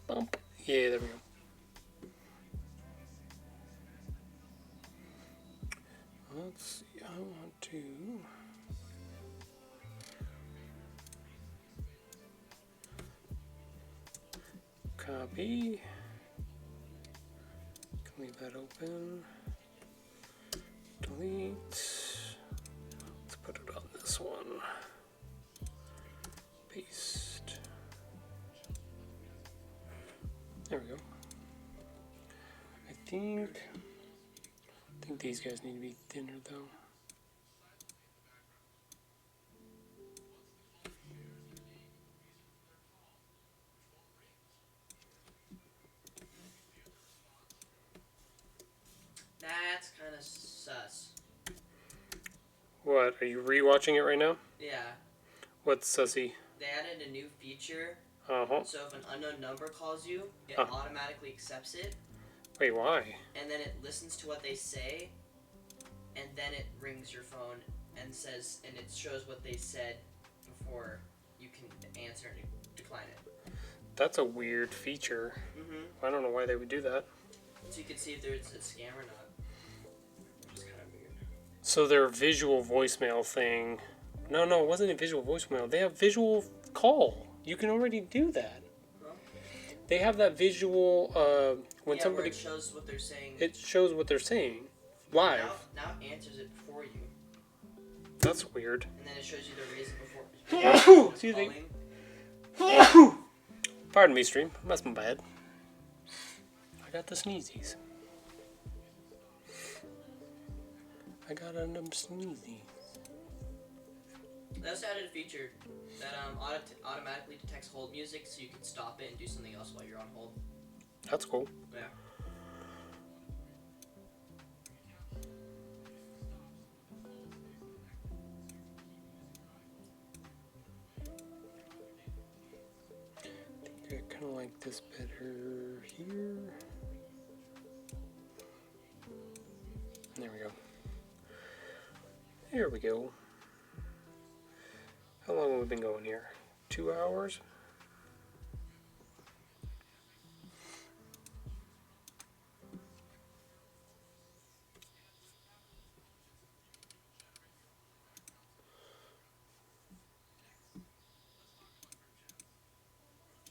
Bump. Yeah, there we go. Let's see. I want to. Copy. Can leave that open. Delete. Let's put it on this one. Paste. There we go. I think these guys need to be thinner though. That's kind of sus. What, are you rewatching it right now? Yeah. What's sussy? They added a new feature, Uh-huh. so if an unknown number calls you, it Huh. automatically accepts it, Wait, why? and then it listens to what they say, and then it rings your phone and it shows what they said before you can answer and decline it. That's a weird feature. Mm-hmm. I don't know why they would do that. So you can see if there's a scam or not. Which is kind of weird. So their visual voicemail thing. No, it wasn't a visual voicemail. They have visual call. You can already do that. Huh? They have that visual when Yeah, somebody where it shows what they're saying. it shows what they're saying live. Now it answers it for you, That's weird. and then it shows you the reason before. Excuse me. Calling. Pardon me, stream. That's my bad. I got the sneezies. I got them sneezies. They also added a feature that automatically detects hold music, so you can stop it and do something else while you're on hold. That's cool. Yeah. I kind of like this better here. There we go. Here we go. How long have we been going here? 2 hours?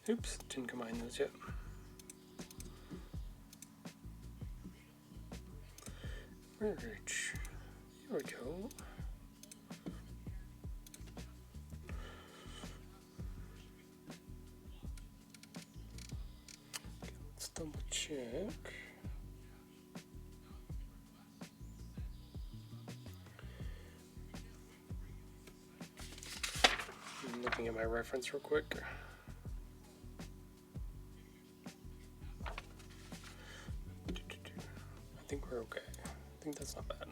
Oops, didn't combine those yet. Merge. Here we go. Let's double check. I'm looking at my reference real quick. I think we're okay. I think that's not bad.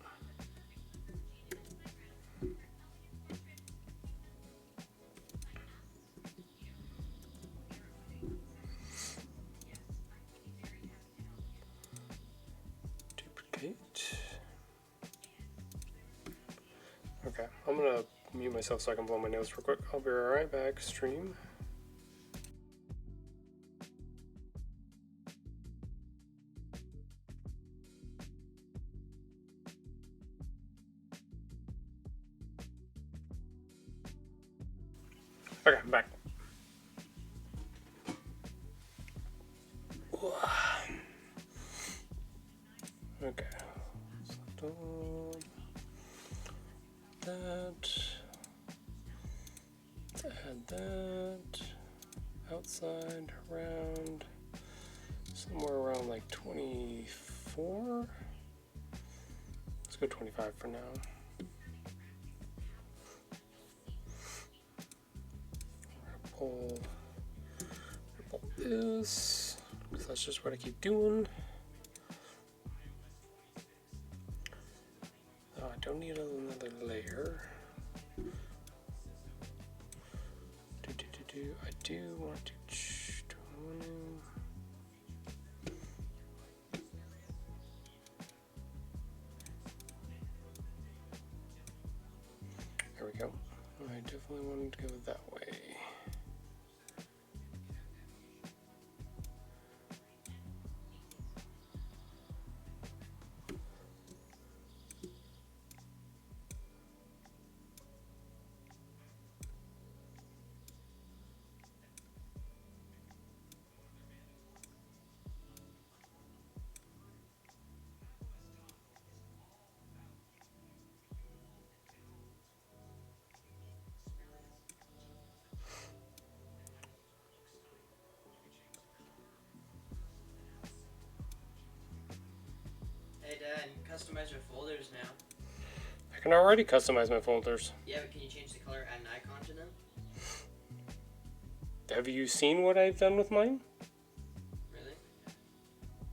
Duplicate. Okay, I'm gonna mute myself so I can blow my nose real quick. I'll be right back, stream. Okay, I'm back. Okay. So that. Add that. Outside, around. Somewhere around like 24. Let's go 25 for now. Pull this, because that's just what I keep doing. Oh, I don't need another layer. I do want to. There we go. I definitely wanted to go that way. customize your folders now. I can already customize my folders. Yeah, but can you change the color, add an icon to them? Have you seen what I've done with mine? Really?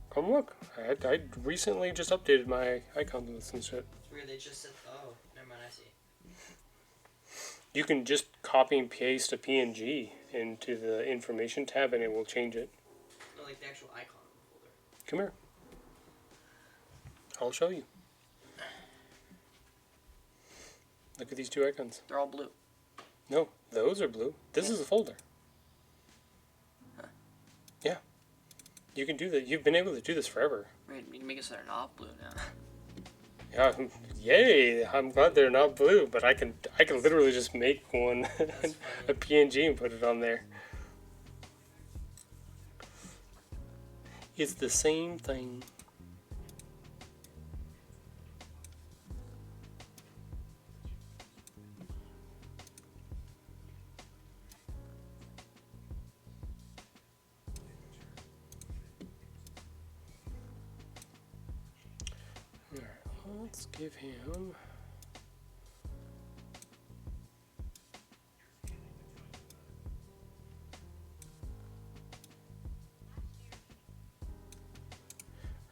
Come look. I recently just updated my icons with some shit. It's weird, they just said, oh, never mind, I see. You can just copy and paste a PNG into the information tab and it will change it. No, like the actual icon on the folder. Come here. I'll show you. Look at these two icons. They're all blue. No, those are blue. This is a folder. Huh. Yeah. You can do that. You've been able to do this forever. Right, you can make it so they're not blue now. Yeah, yay! I'm glad they're not blue, but I can literally just make one That's a funny. PNG and put it on there. It's the same thing. Alright, let's give him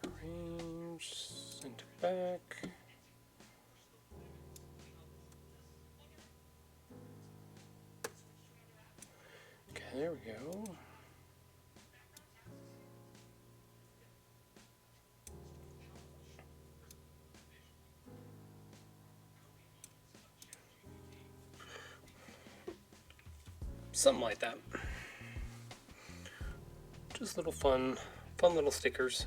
arrange, send it back. Okay, there we go. Something like that. Just little fun little stickers.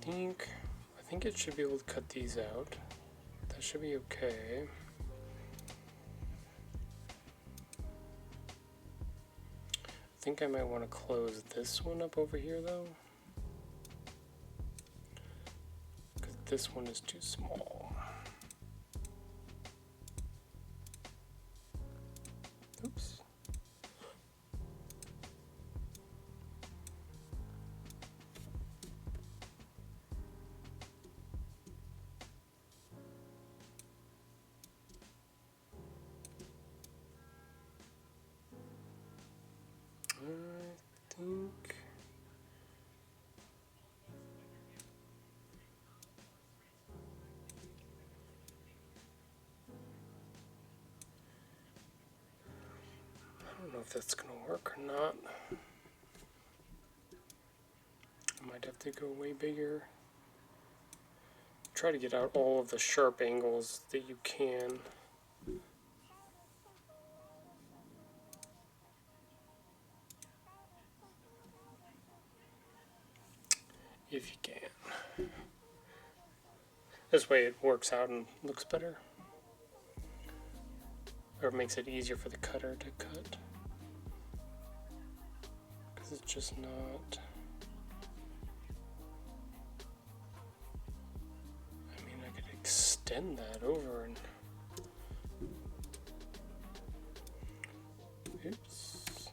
I think it should be able to cut these out. That should be okay. I think I might want to close this one up over here though, because this one is too small. Oops. I think I don't know if that's gonna work or not. I might have to go way bigger. Try to get out all of the sharp angles that you can. If you can. This way it works out and looks better. Or makes it easier for the cutter to cut. Because it's just not... I mean, I could extend that over and... Oops.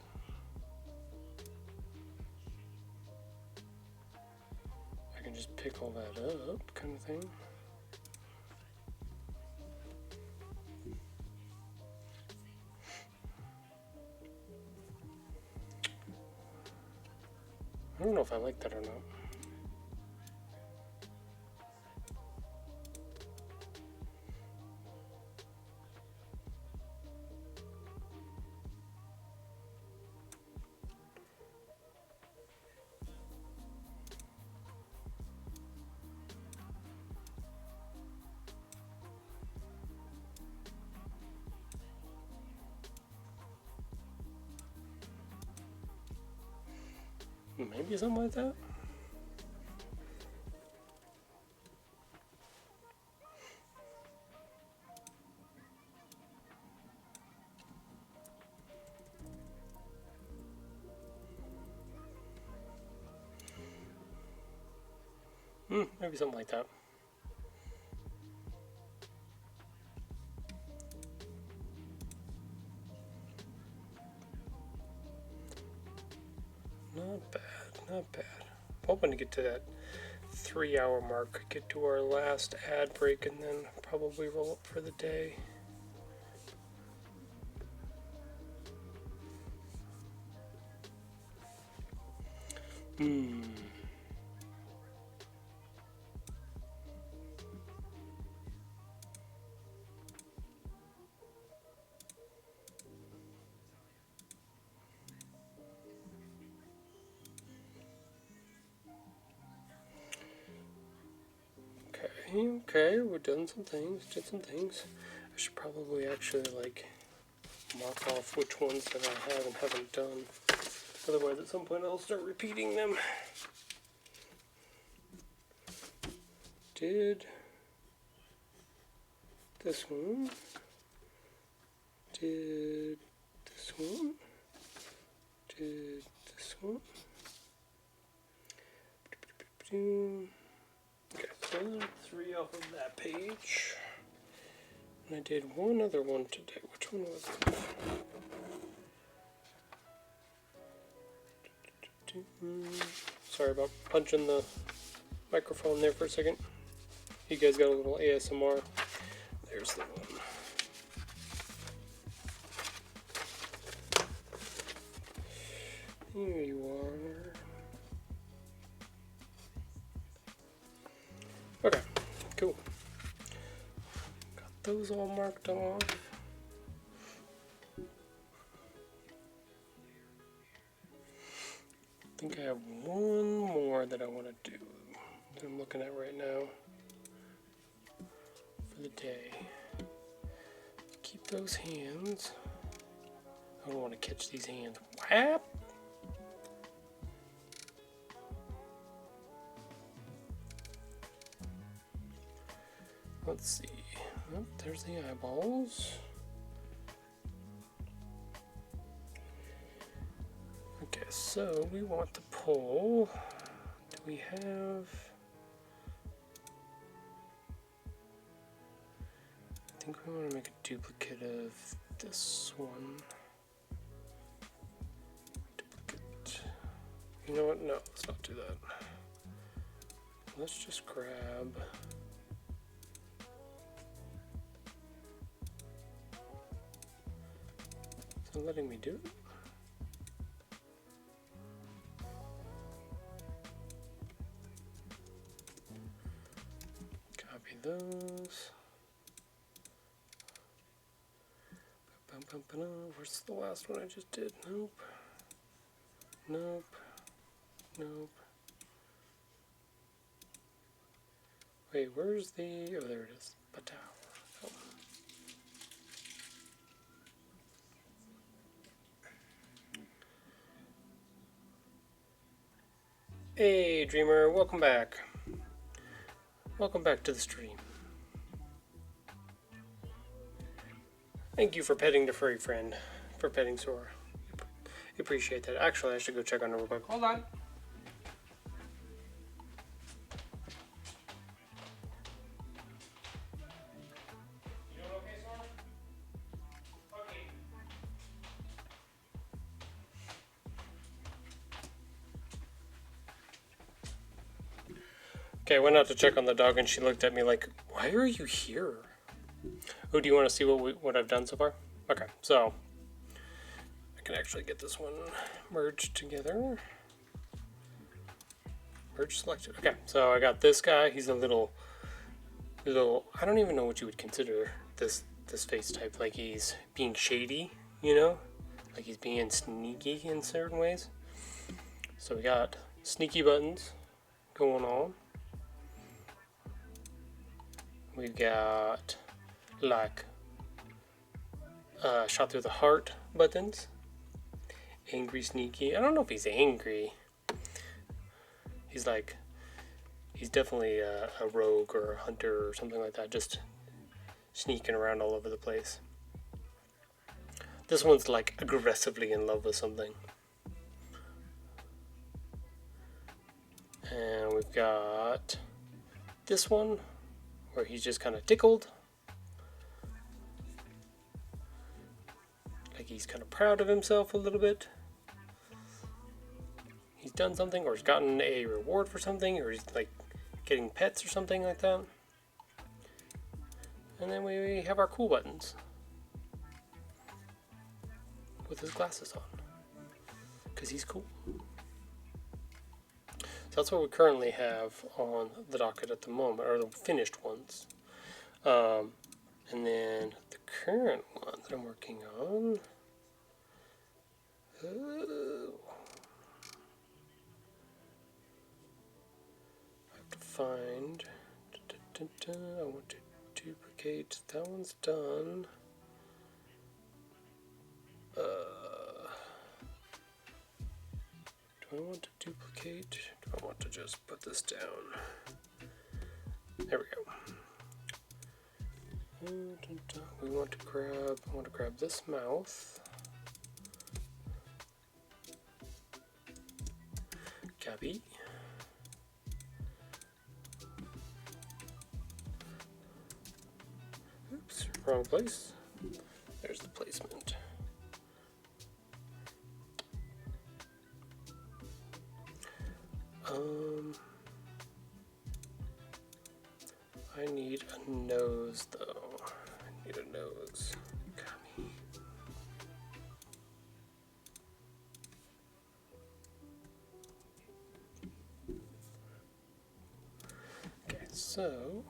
I can just pick all that up, kind of thing. I don't know if I like that or not. Maybe something like that. Maybe something like that. Not bad. hoping to get to that 3-hour mark, get to our last ad break, and then probably roll up for the day. Okay, we've done some things, did some things. I should probably actually like mark off which ones that I have and haven't done. Otherwise at some point I'll start repeating them. Did this one. Did this one. Did this one. Okay, so 3 off of that page. And I did one other one today. Which one was it? Sorry about punching the microphone there for a second. You guys got a little ASMR. There's the one. Here you are. Okay, cool. Got those all marked off. I think I have one more that I want to do that I'm looking at right now for the day. Keep those hands. I don't want to catch these hands. Whap! Let's see. Oh, there's the eyeballs. Okay, so we want to pull. Do we have? I think we want to make a duplicate of this one. Duplicate. You know what? No, let's not do that. Let's just grab. Is it letting me do it? Copy those. Where's the last one I just did? Nope. Nope. Nope. Wait, where's the... Oh, there it is. Patow. Oh. Hey, Dreamer. Welcome back. Welcome back to the stream. Thank you for petting the furry friend, for petting Sora. Appreciate that. Actually, I should go check on her real quick. Hold on. You doing okay, Sora? Okay. Okay, I went out to check on the dog and she looked at me like, why are you here? Oh, do you want to see what I've done so far? Okay, so I can actually get this one merged together. Merge selected. Okay, so I got this guy. He's a little. I don't even know what you would consider this face type. Like he's being shady, you know, like he's being sneaky in certain ways. So we got sneaky buttons going on. We've got like shot through the heart buttons. Angry, sneaky. I don't know if he's angry. He's definitely a rogue or a hunter or something like that, just sneaking around all over the place. This one's like aggressively in love with something. And we've got this one where he's just kind of tickled. Like he's kind of proud of himself a little bit. He's done something, or he's gotten a reward for something, or he's like getting pets or something like that. And then we have our cool buttons with his glasses on, because he's cool. So that's what we currently have on the docket at the moment, or the finished ones. And then the current one that I'm working on. I have to find. I want to duplicate. That one's done. Do I want to duplicate? Do I want to just put this down? There we go. We want to grab. I want to grab this mouth. Gabby. Oops, wrong place. There's the placement. I need a nose though. I need a nose. Gummy. Okay, so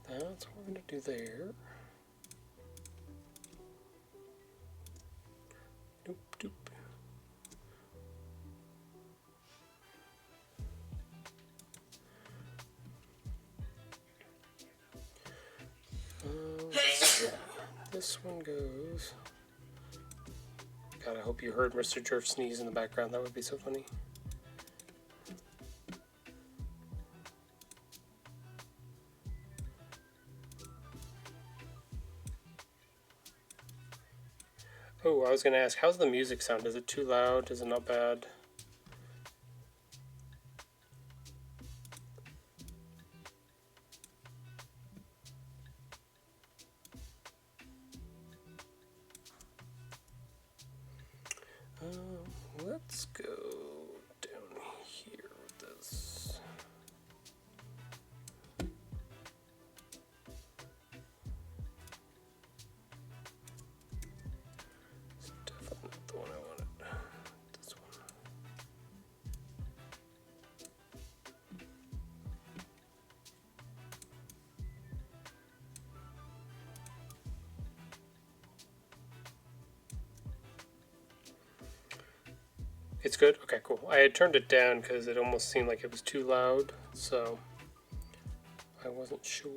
that's what we're gonna do there. Doop doop. This one goes. God, I hope you heard Mr. Jerf sneeze in the background. That would be so funny. Oh, I was going to ask, how's the music sound? Is it too loud? Is it not bad? Let's go down here with this. It's definitely not the one I wanted. This one. It's good? Okay, cool. I had turned it down because it almost seemed like it was too loud, so I wasn't sure.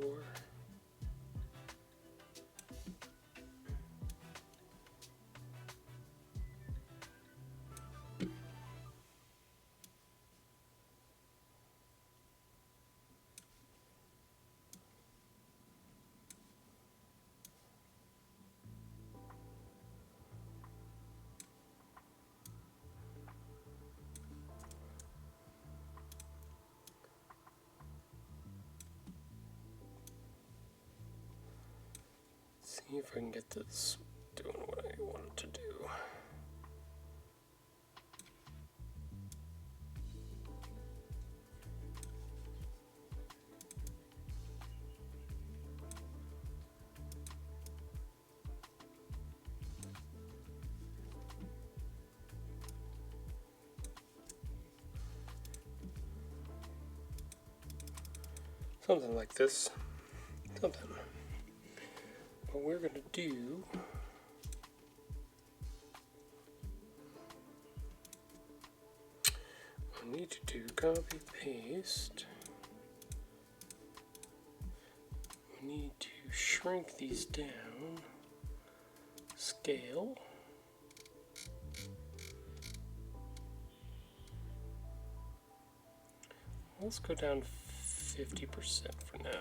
See if I can get this doing what I want it to do. Something like this. Something. What we're going to do I need to do copy paste. We need to shrink these down. Scale. Let's go down 50% for now.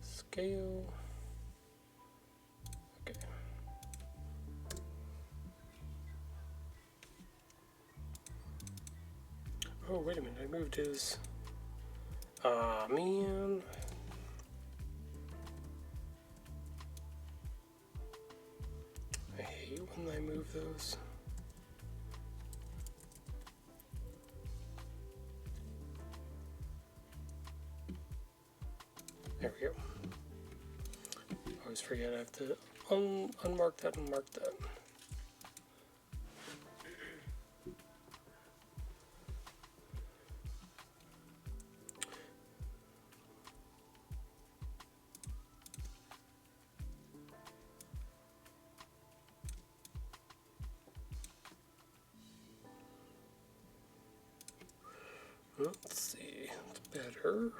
Scale. Okay. Oh, wait a minute. I moved his. Aw, man. when I move those. There we go. Always forget I have to unmark that and mark that. Let's see, it's better.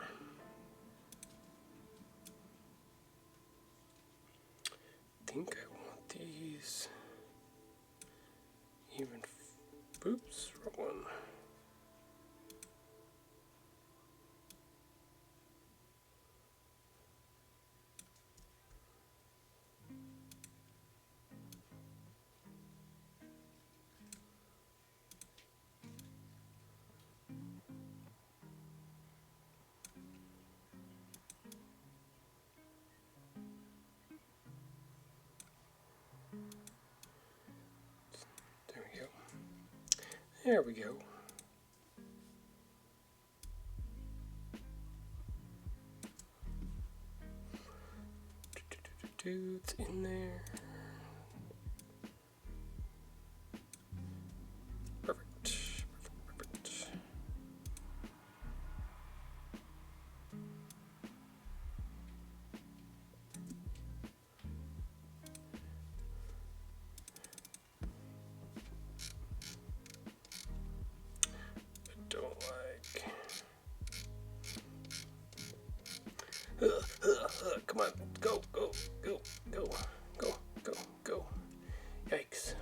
I think I want these even. Oops, wrong one. There we go. There we go. It's in there. Perfect. Perfect. I don't like. Come on, go, go, go, go, go, go, go. Yikes.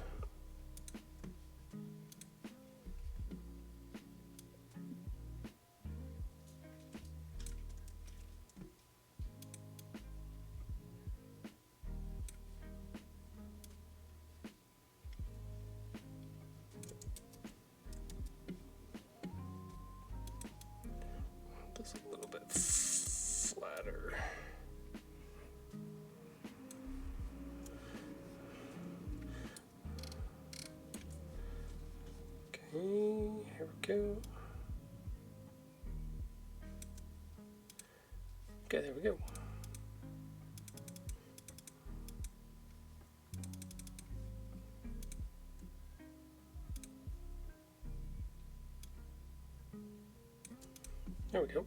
Just a little bit flatter. Okay, here we go. Okay, there we go. There we go.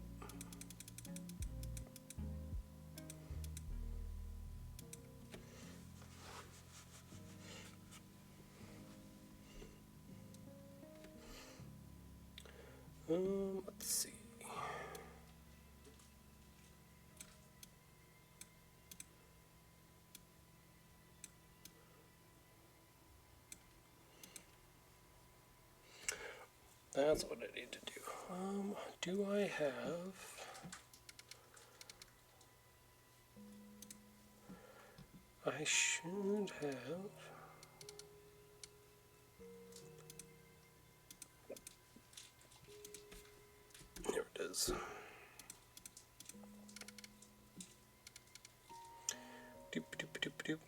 Let's see. That's what I need to do. Do I have... I should have... There it is. Doop, doop, doop, doop.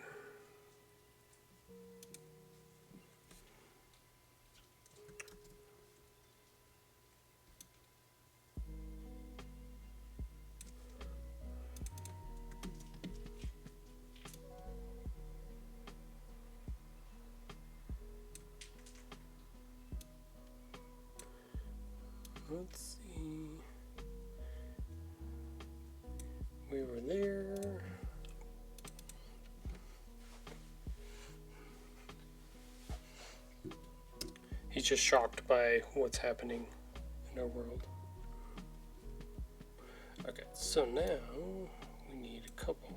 Let's see. We were there. He's just shocked by what's happening in our world. Okay, so now we need a couple.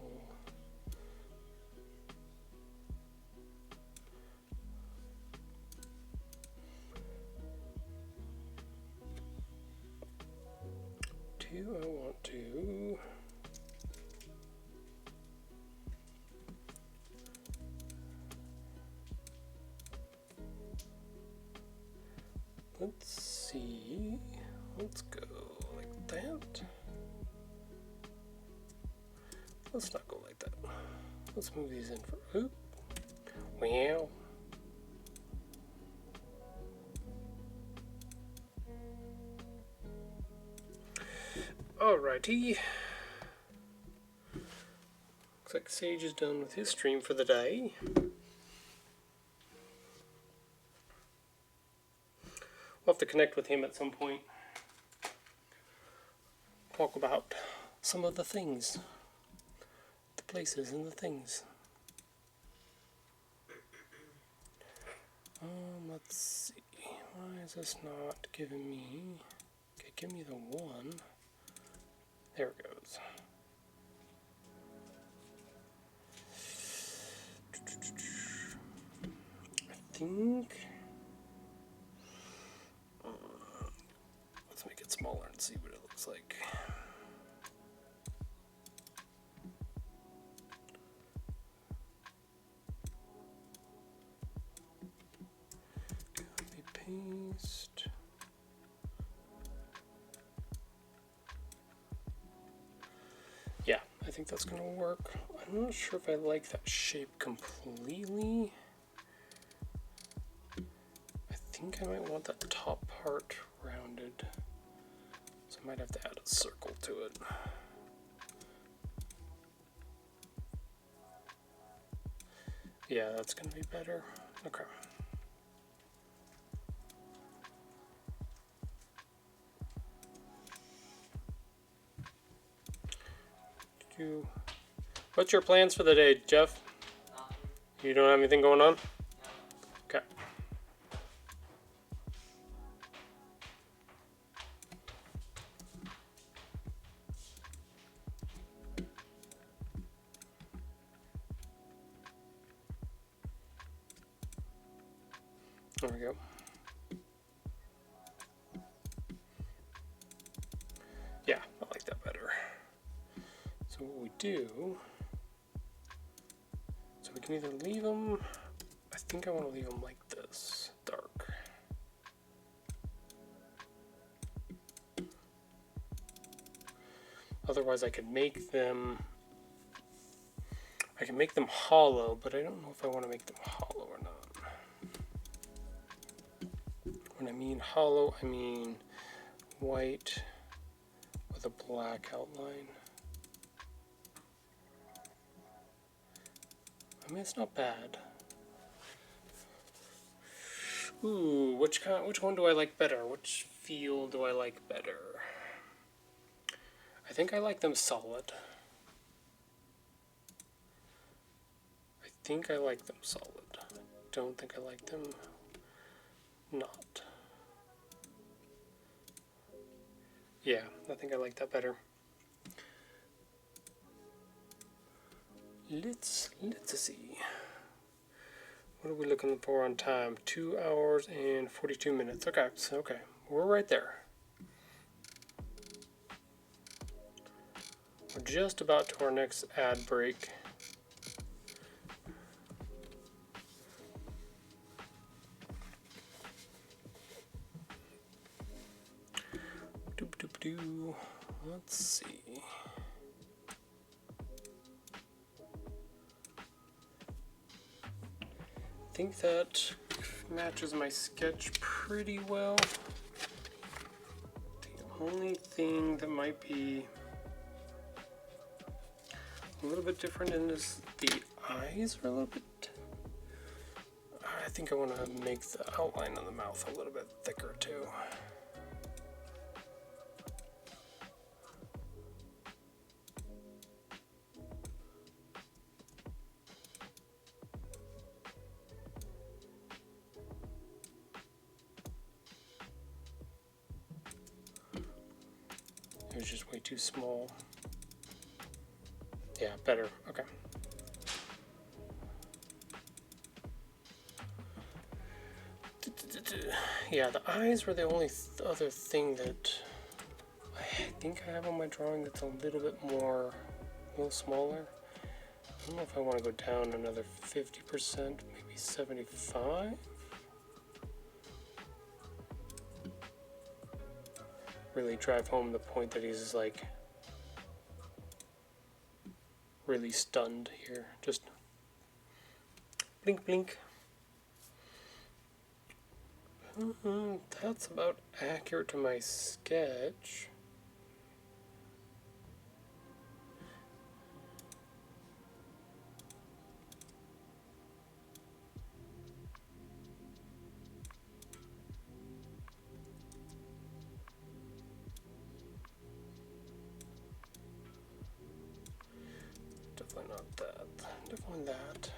I want to let's see, let's go like that. Let's not go like that. Let's move these in for oop. Wow. Alrighty. Looks like Sage is done with his stream for the day. We'll have to connect with him at some point. Talk about some of the things. The places and the things. Let's see. Why is this not giving me... Okay, give me the one. There it goes. I think... let's make it smaller and see what it looks like. Copy, paste. Yeah, I think that's gonna work. I'm not sure if I like that shape completely. I think I might want that top part rounded. So I might have to add a circle to it. Yeah, that's gonna be better. Okay. What's your plans for the day, Jeff? You don't have anything going on? Okay. There we go. Yeah, I like that better. So what we do, so we can either leave them, I think I want to leave them like this, dark. Otherwise I could make them, I can make them hollow, but I don't know if I want to make them hollow or not. When I mean hollow, I mean white with a black outline. I mean, it's not bad. Ooh, which one do I like better? Which feel do I like better? I think I like them solid. I think I like them solid. I don't think I like them not. Yeah, I think I like that better. Let's see. What are we looking for on time? 2 hours and 42 minutes. Okay, so okay, we're right there. We're just about to our next ad break. Doop doop doo. Let's see. I think that matches my sketch pretty well. The only thing that might be a little bit different in is the eyes are a little bit... I think I want to make the outline on the mouth a little bit thicker too. It was just way too small. Yeah, better. Okay. Yeah, the eyes were the only other thing that I think I have on my drawing that's a little bit more, a little smaller. I don't know if I want to go down another 50%, maybe 75. Really drive home the point that he's like really stunned here. Just blink, blink. That's about accurate to my sketch. not that. Definitely that.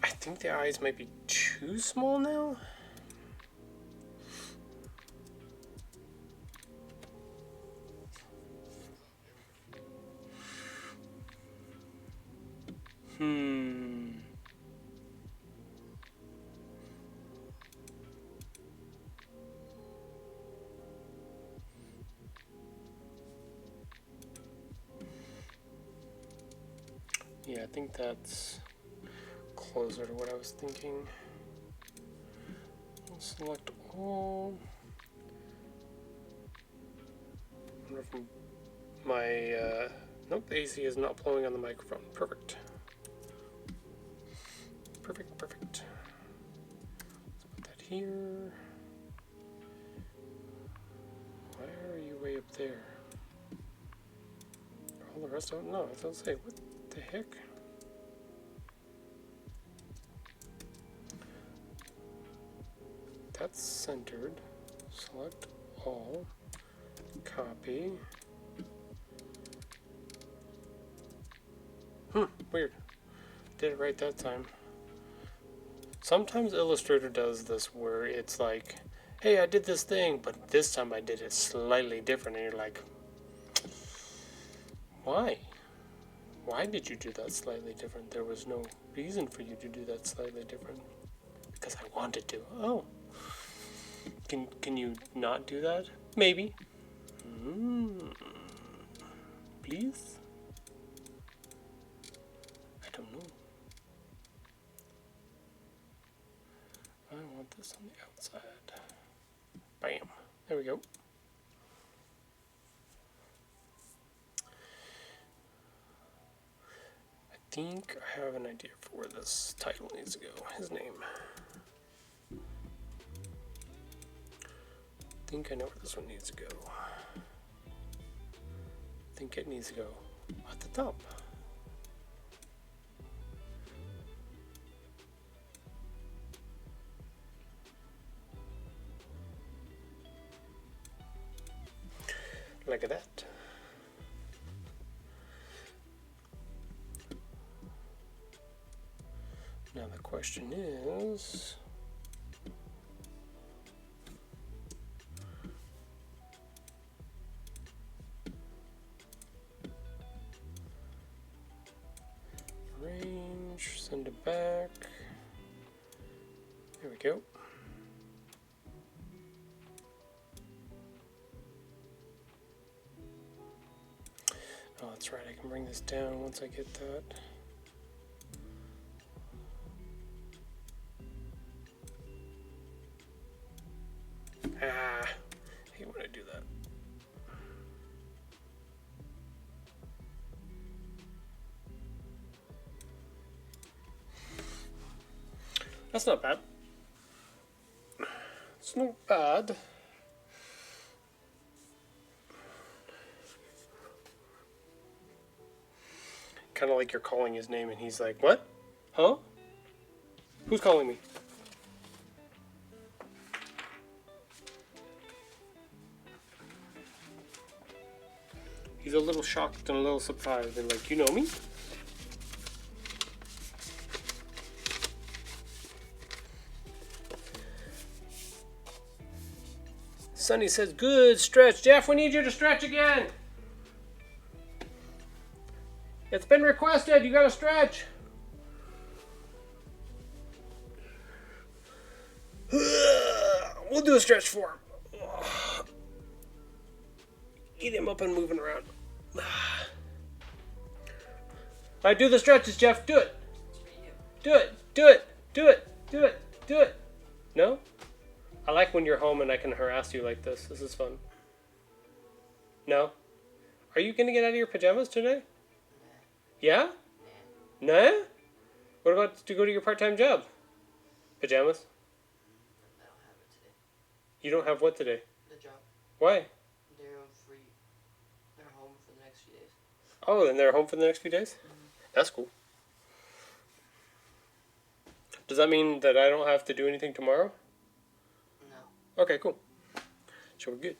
I think the eyes might be too small now. Yeah, I think that's closer to what I was thinking. Select all. I wonder if my nope, the AC is not blowing on the microphone. Perfect. Perfect. Let's put that here. Why are you way up there? All the rest of it? No, I was gonna say, what the heck? That's centered. Select all. Copy. Weird. Did it right that time. Sometimes Illustrator does this where it's like, hey, I did this thing, but this time I did it slightly different, and you're like, why? Why did you do that slightly different? There was no reason for you to do that slightly different. Because I wanted to. Oh. Can you not do that? Maybe. Please? I don't know. I want this on the outside. Bam. There we go. I think I have an idea for where this title needs to go. His name. I think I know where this one needs to go. I think it needs to go at the top. Like that. Now the question is, range, send it back. There we go. Oh, that's right, I can bring this down once I get that. I hate when I do that. That's not bad. It's not bad. Kind of like you're calling his name and he's like, what? Huh? Who's calling me? He's a little shocked and a little surprised and like, you know me? Sonny says, good stretch. Jeff, we need you to stretch again. It's been requested. You gotta stretch. We'll do a stretch for him. Get him up and moving around. Alright, do the stretches, Jeff. Do it. Do it. Do it. Do it. Do it. Do it. No? I like when you're home and I can harass you like this. This is fun. No? Are you gonna get out of your pajamas today? Yeah? Nah? What about to go to your part-time job? Pajamas? I don't have it today. You don't have what today? The job. Why? They're free. They're home for the next few days. Oh, then they're home for the next few days? That's cool. Does that mean that I don't have to do anything tomorrow? No. Okay, cool. So we're good.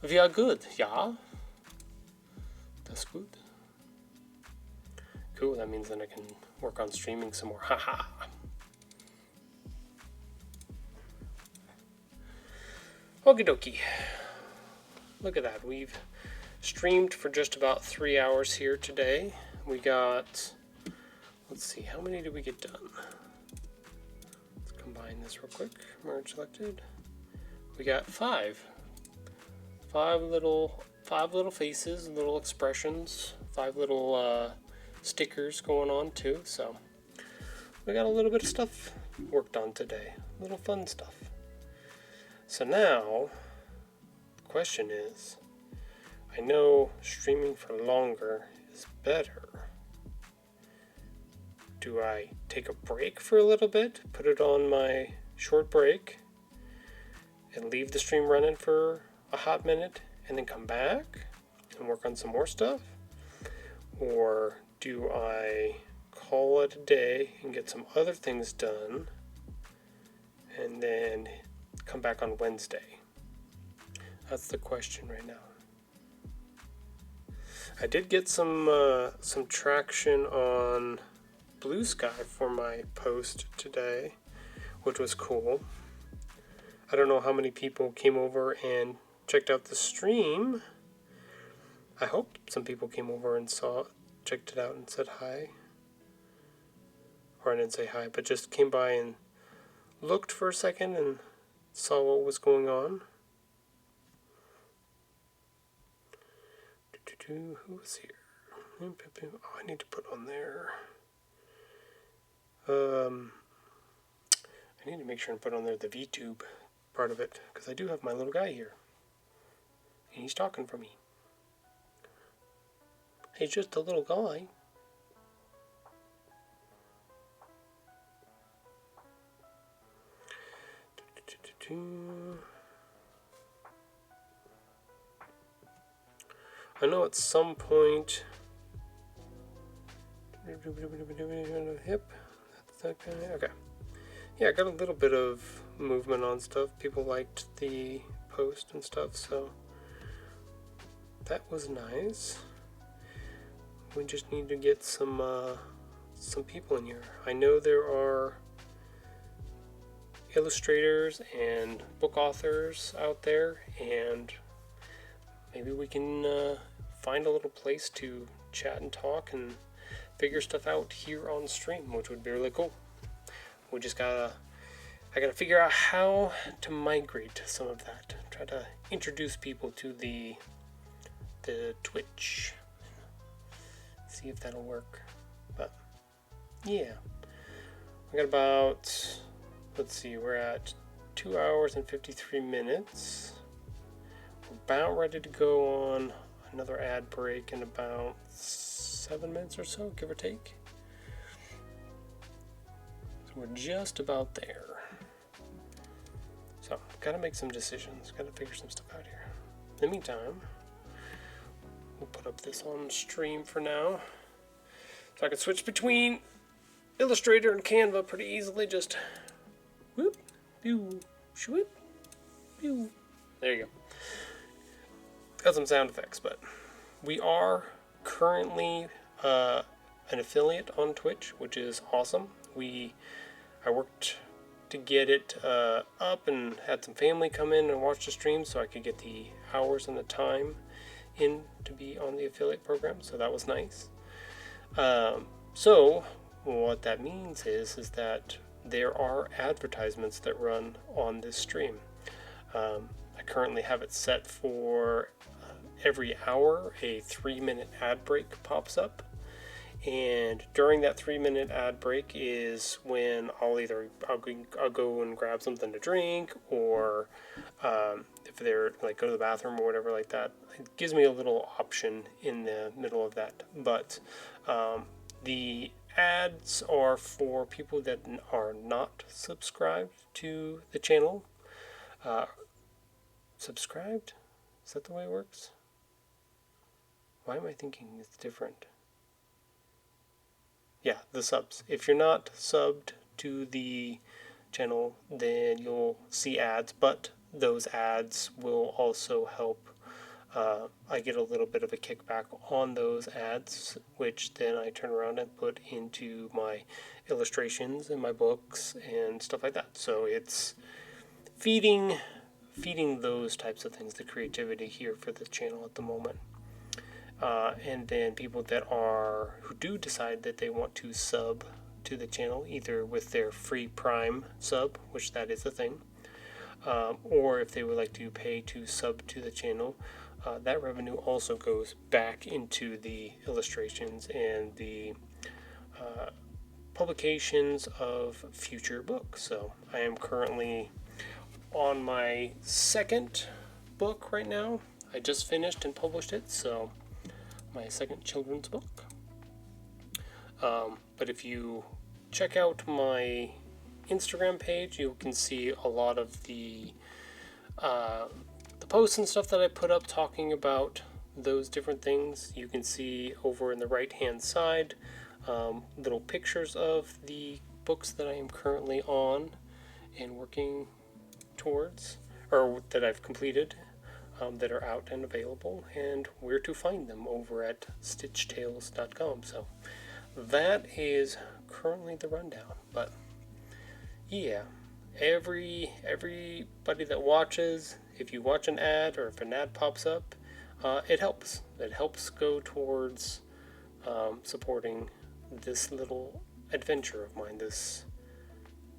We are good, yeah? That's good. Cool, that means then I can work on streaming some more. Haha. Okie dokie. Look at that. We've streamed for just about 3 hours here today. We got, let's see, how many did we get done? Let's combine this real quick. Merge selected. We got 5. 5 little faces, little expressions, 5 little stickers going on too. So we got a little bit of stuff worked on today. A little fun stuff. So now, the question is, I know streaming for longer is better. Do I take a break for a little bit, put it on my short break, and leave the stream running for a hot minute, and then come back and work on some more stuff? Or do I call it a day and get some other things done, and then come back on Wednesday? That's the question right now. I did get some traction on Blue Sky for my post today, which was cool. I don't know how many people came over and checked out the stream. I hope some people came over and checked it out and said hi. Or I didn't say hi, but just came by and looked for a second and saw what was going on. Who was here? Oh, I need to put on there. I need to make sure and put on there the VTube part of it, because I do have my little guy here. And he's talking for me. He's just a little guy. I know at some point. Hip. Okay. Yeah, I got a little bit of movement on stuff. People liked the post and stuff, so that was nice. We just need to get some people in here. I know there are illustrators and book authors out there, and maybe we can find a little place to chat and talk and figure stuff out here on stream, which would be really cool. I gotta figure out how to migrate some of that. Try to introduce people to the Twitch. See if that'll work. But yeah, we got about, let's see, we're at 2 hours and 53 minutes. We're about ready to go on another ad break in about 7 minutes or so, give or take. So we're just about there. So, gotta make some decisions, gotta figure some stuff out here. In the meantime, we'll put up this on stream for now. So I can switch between Illustrator and Canva pretty easily, just whoop, pew, shwoop, pew. There you go. Got some sound effects, but we are currently an affiliate on Twitch, which is awesome. I worked to get it up and had some family come in and watch the stream so I could get the hours and the time in to be on the affiliate program, so that was nice. So what that means is that there are advertisements that run on this stream. I currently have it set for every hour a 3-minute ad break pops up, and during that 3-minute ad break is when I'll go and grab something to drink, or if they're like go to the bathroom or whatever like that. It gives me a little option in the middle of that. But the ads are for people that are not subscribed to the channel. Subscribed? Is that the way it works? Why am I thinking it's different? Yeah, the subs. If you're not subbed to the channel, then you'll see ads, but those ads will also help I get a little bit of a kickback on those ads, which then I turn around and put into my illustrations and my books and stuff like that. So it's feeding those types of things, the creativity here for the channel at the moment. And then people who do decide that they want to sub to the channel, either with their free Prime sub, which that is a thing, or if they would like to pay to sub to the channel, that revenue also goes back into the illustrations and the publications of future books. So I am currently on my second book right now. I just finished and published it, so my second children's book. But if you check out my Instagram page, you can see a lot of the posts and stuff that I put up talking about those different things. You can see over in the right hand side little pictures of the books that I am currently on and working towards, or that I've completed, that are out and available, and where to find them over at stitchtales.com. So that is currently the rundown. But yeah, everybody that watches, if you watch an ad or if an ad pops up, it helps. It helps go towards supporting this little adventure of mine, this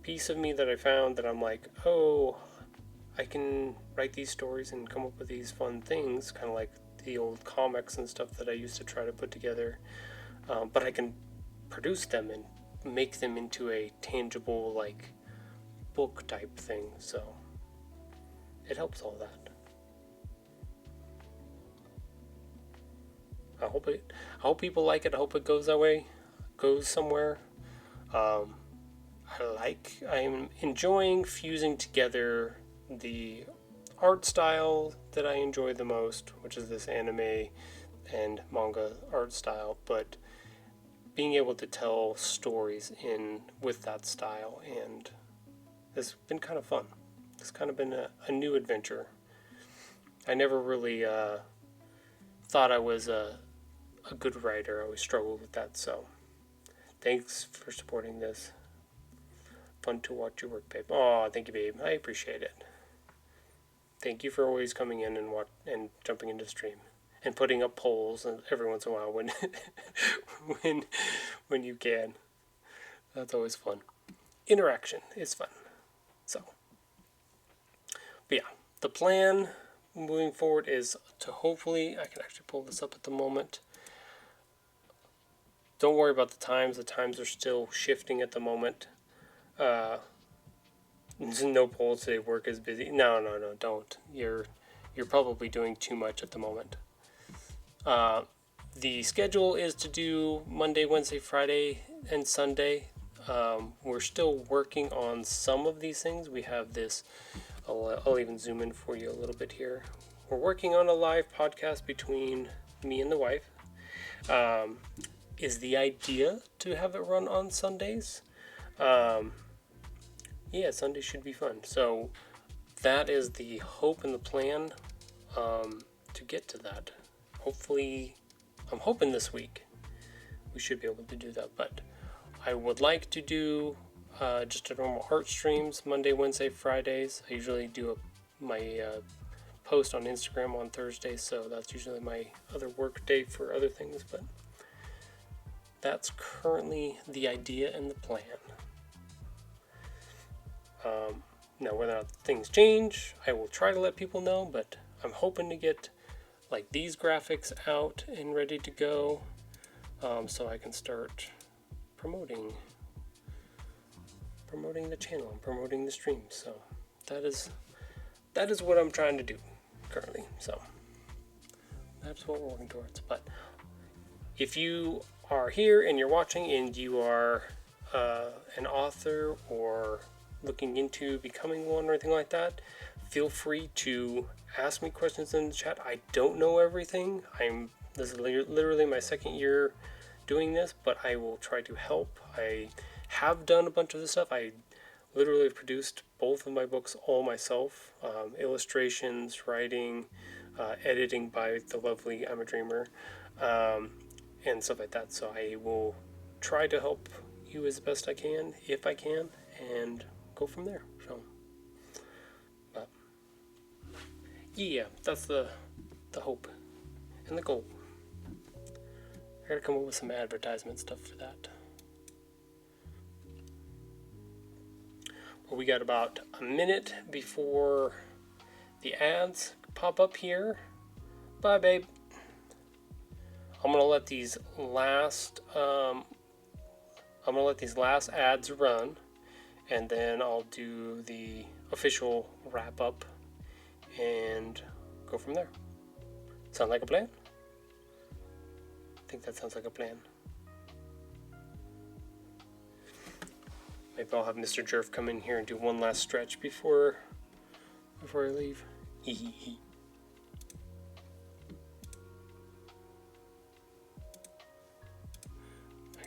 piece of me that I found that I'm like, oh, I can write these stories and come up with these fun things, kind of like the old comics and stuff that I used to try to put together, but I can produce them and make them into a tangible, like, book type thing. So it helps all that. I hope people like it. I hope it goes that way, goes somewhere. I am enjoying fusing together the art style that I enjoy the most, which is this anime and manga art style, but being able to tell stories with that style, and it's been kind of fun. It's kind of been a new adventure. I never really thought I was a good writer. I always struggled with that, so thanks for supporting this. Fun to watch your work, babe. Oh, thank you, babe. I appreciate it. Thank you for always coming in and jumping into the stream and putting up polls every once in a while when you can. That's always fun. Interaction is fun. So, but yeah, the plan moving forward is to hopefully, I can actually pull this up at the moment. Don't worry about the times. The times are still shifting at the moment. No polls today. Work is busy. No, don't. You're probably doing too much at the moment. The schedule is to do Monday, Wednesday, Friday, and Sunday. We're still working on some of these things. We have this. I'll even zoom in for you a little bit here. We're working on a live podcast between me and the wife. Is the idea to have it run on Sundays? Yeah, Sunday should be fun. So that is the hope and the plan to get to that. Hopefully, I'm hoping this week we should be able to do that. But I would like to do just a normal art streams Monday, Wednesday, Fridays. I usually do my post on Instagram on Thursdays, so that's usually my other work day for other things. But that's currently the idea and the plan. Now, whether or not things change, I will try to let people know, but I'm hoping to get like these graphics out and ready to go, so I can start promoting the channel and promoting the stream. So that is what I'm trying to do currently. So that's what we're working towards. But if you are here and you're watching and you are an author or looking into becoming one or anything like that, feel free to ask me questions in the chat. I don't know everything. This is literally my second year doing this, but I will try to help. I have done a bunch of this stuff. I literally produced both of my books all myself. Illustrations, writing, editing by the lovely I'm a Dreamer, and stuff like that. So I will try to help you as best I can, if I can, and go from there. So, but yeah, that's the hope and the goal. I gotta come up with some advertisement stuff for that. Well, we got about a minute before the ads pop up here. Bye, babe. I'm gonna let these last ads run, and then I'll do the official wrap up and go from there. Sound like a plan? I think that sounds like a plan. Maybe I'll have Mr. Jerf come in here and do one last stretch before I leave. I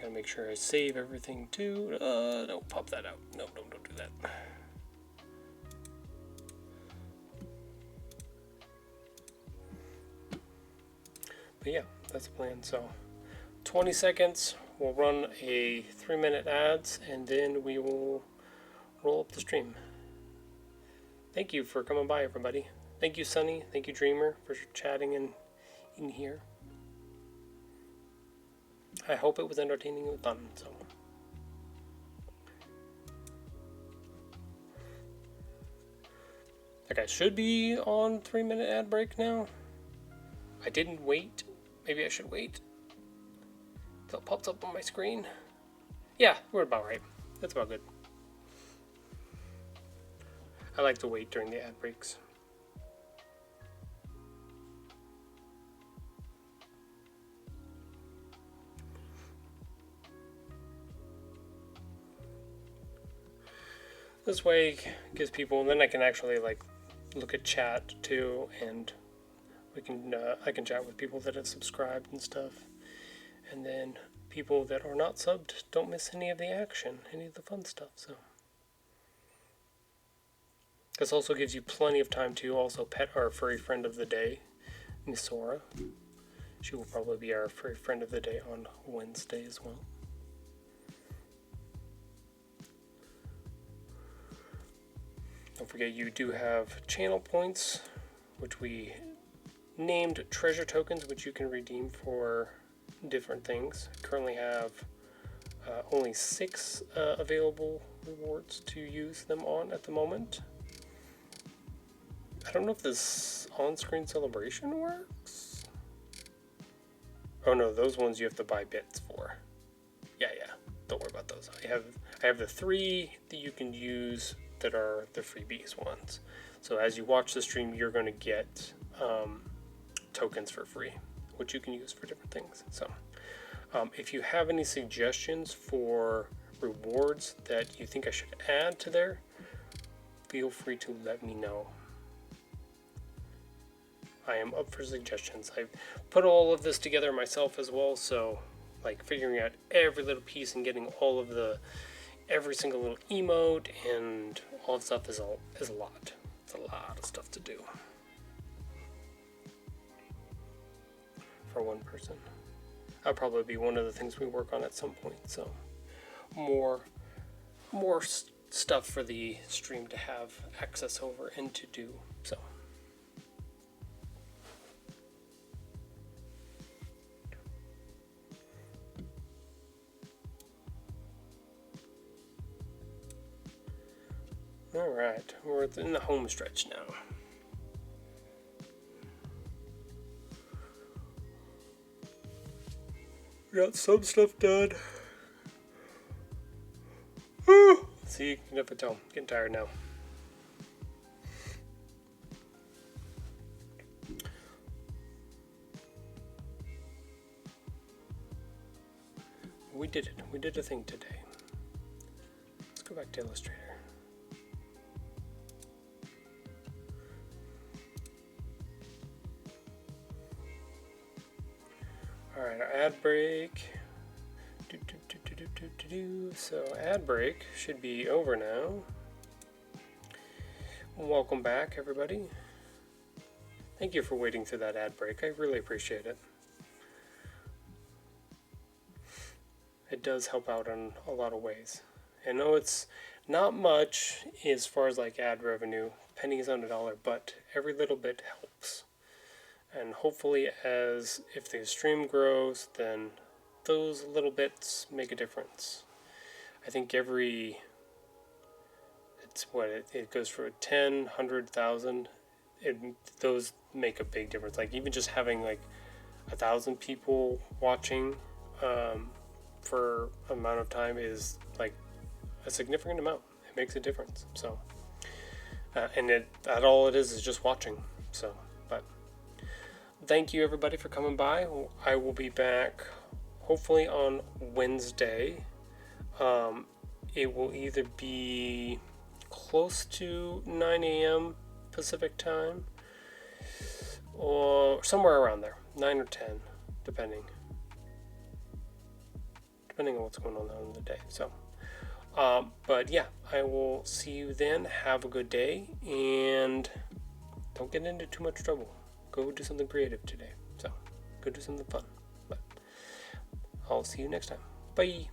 gotta make sure I save everything too. No, pop that out. No, don't do that. But yeah, that's the plan. So 20 seconds, we'll run a 3-minute ads, and then we will roll up the stream. Thank you for coming by, everybody. Thank you, Sunny. Thank you, Dreamer, for chatting in here. I hope it was entertaining and fun. So, like, I should be on 3-minute ad break now. I didn't wait. Maybe I should wait until it pops up on my screen. Yeah, we're about right. That's about good. I like to wait during the ad breaks. This way gives people, and then I can actually like look at chat too, and we can I can chat with people that have subscribed and stuff, and then people that are not subbed don't miss any of the action, any of the fun stuff. So this also gives you plenty of time to also pet our furry friend of the day, Nisora. She will probably be our furry friend of the day on Wednesday as well. Don't forget, you do have channel points, which we named treasure tokens, which you can redeem for different things. Currently have only 6 available rewards to use them on at the moment. I don't know if this on-screen celebration works. Oh no, those ones you have to buy bits for. Yeah, don't worry about those. I have the 3 that you can use that are the freebies ones. So as you watch the stream, you're going to get tokens for free, which you can use for different things. So if you have any suggestions for rewards that you think I should add to there, feel free to let me know. I am up for suggestions. I've put all of this together myself as well, so like figuring out every little piece and getting all of every single little emote and all that stuff is a lot. It's a lot of stuff to do for one person. That'll probably be one of the things we work on at some point. So more stuff for the stream to have access over and to do. So all right, we're in the home stretch now. We got some stuff done. See, you can never tell. I'm getting tired now. We did it. We did a thing today. Let's go back to Illustrator. Alright, our ad break. So ad break should be over now. Welcome back, everybody. Thank you for waiting through that ad break. I really appreciate it. It does help out in a lot of ways. I know it's not much as far as like ad revenue, pennies on a dollar, but every little bit helps. And hopefully, as if the stream grows, then those little bits make a difference. I think it goes for 10, 100,000. Those make a big difference. Like even just having like 1,000 people watching for amount of time is like a significant amount. It makes a difference. So, that all it is just watching. So, but thank you everybody for coming by. I will be back hopefully on Wednesday. It will either be close to 9 a.m. Pacific time or somewhere around there, 9 or 10, depending on what's going on in the day. So, but yeah, I will see you then. Have a good day, and don't get into too much trouble. Go do something creative today. So, go do something fun. But I'll see you next time. Bye.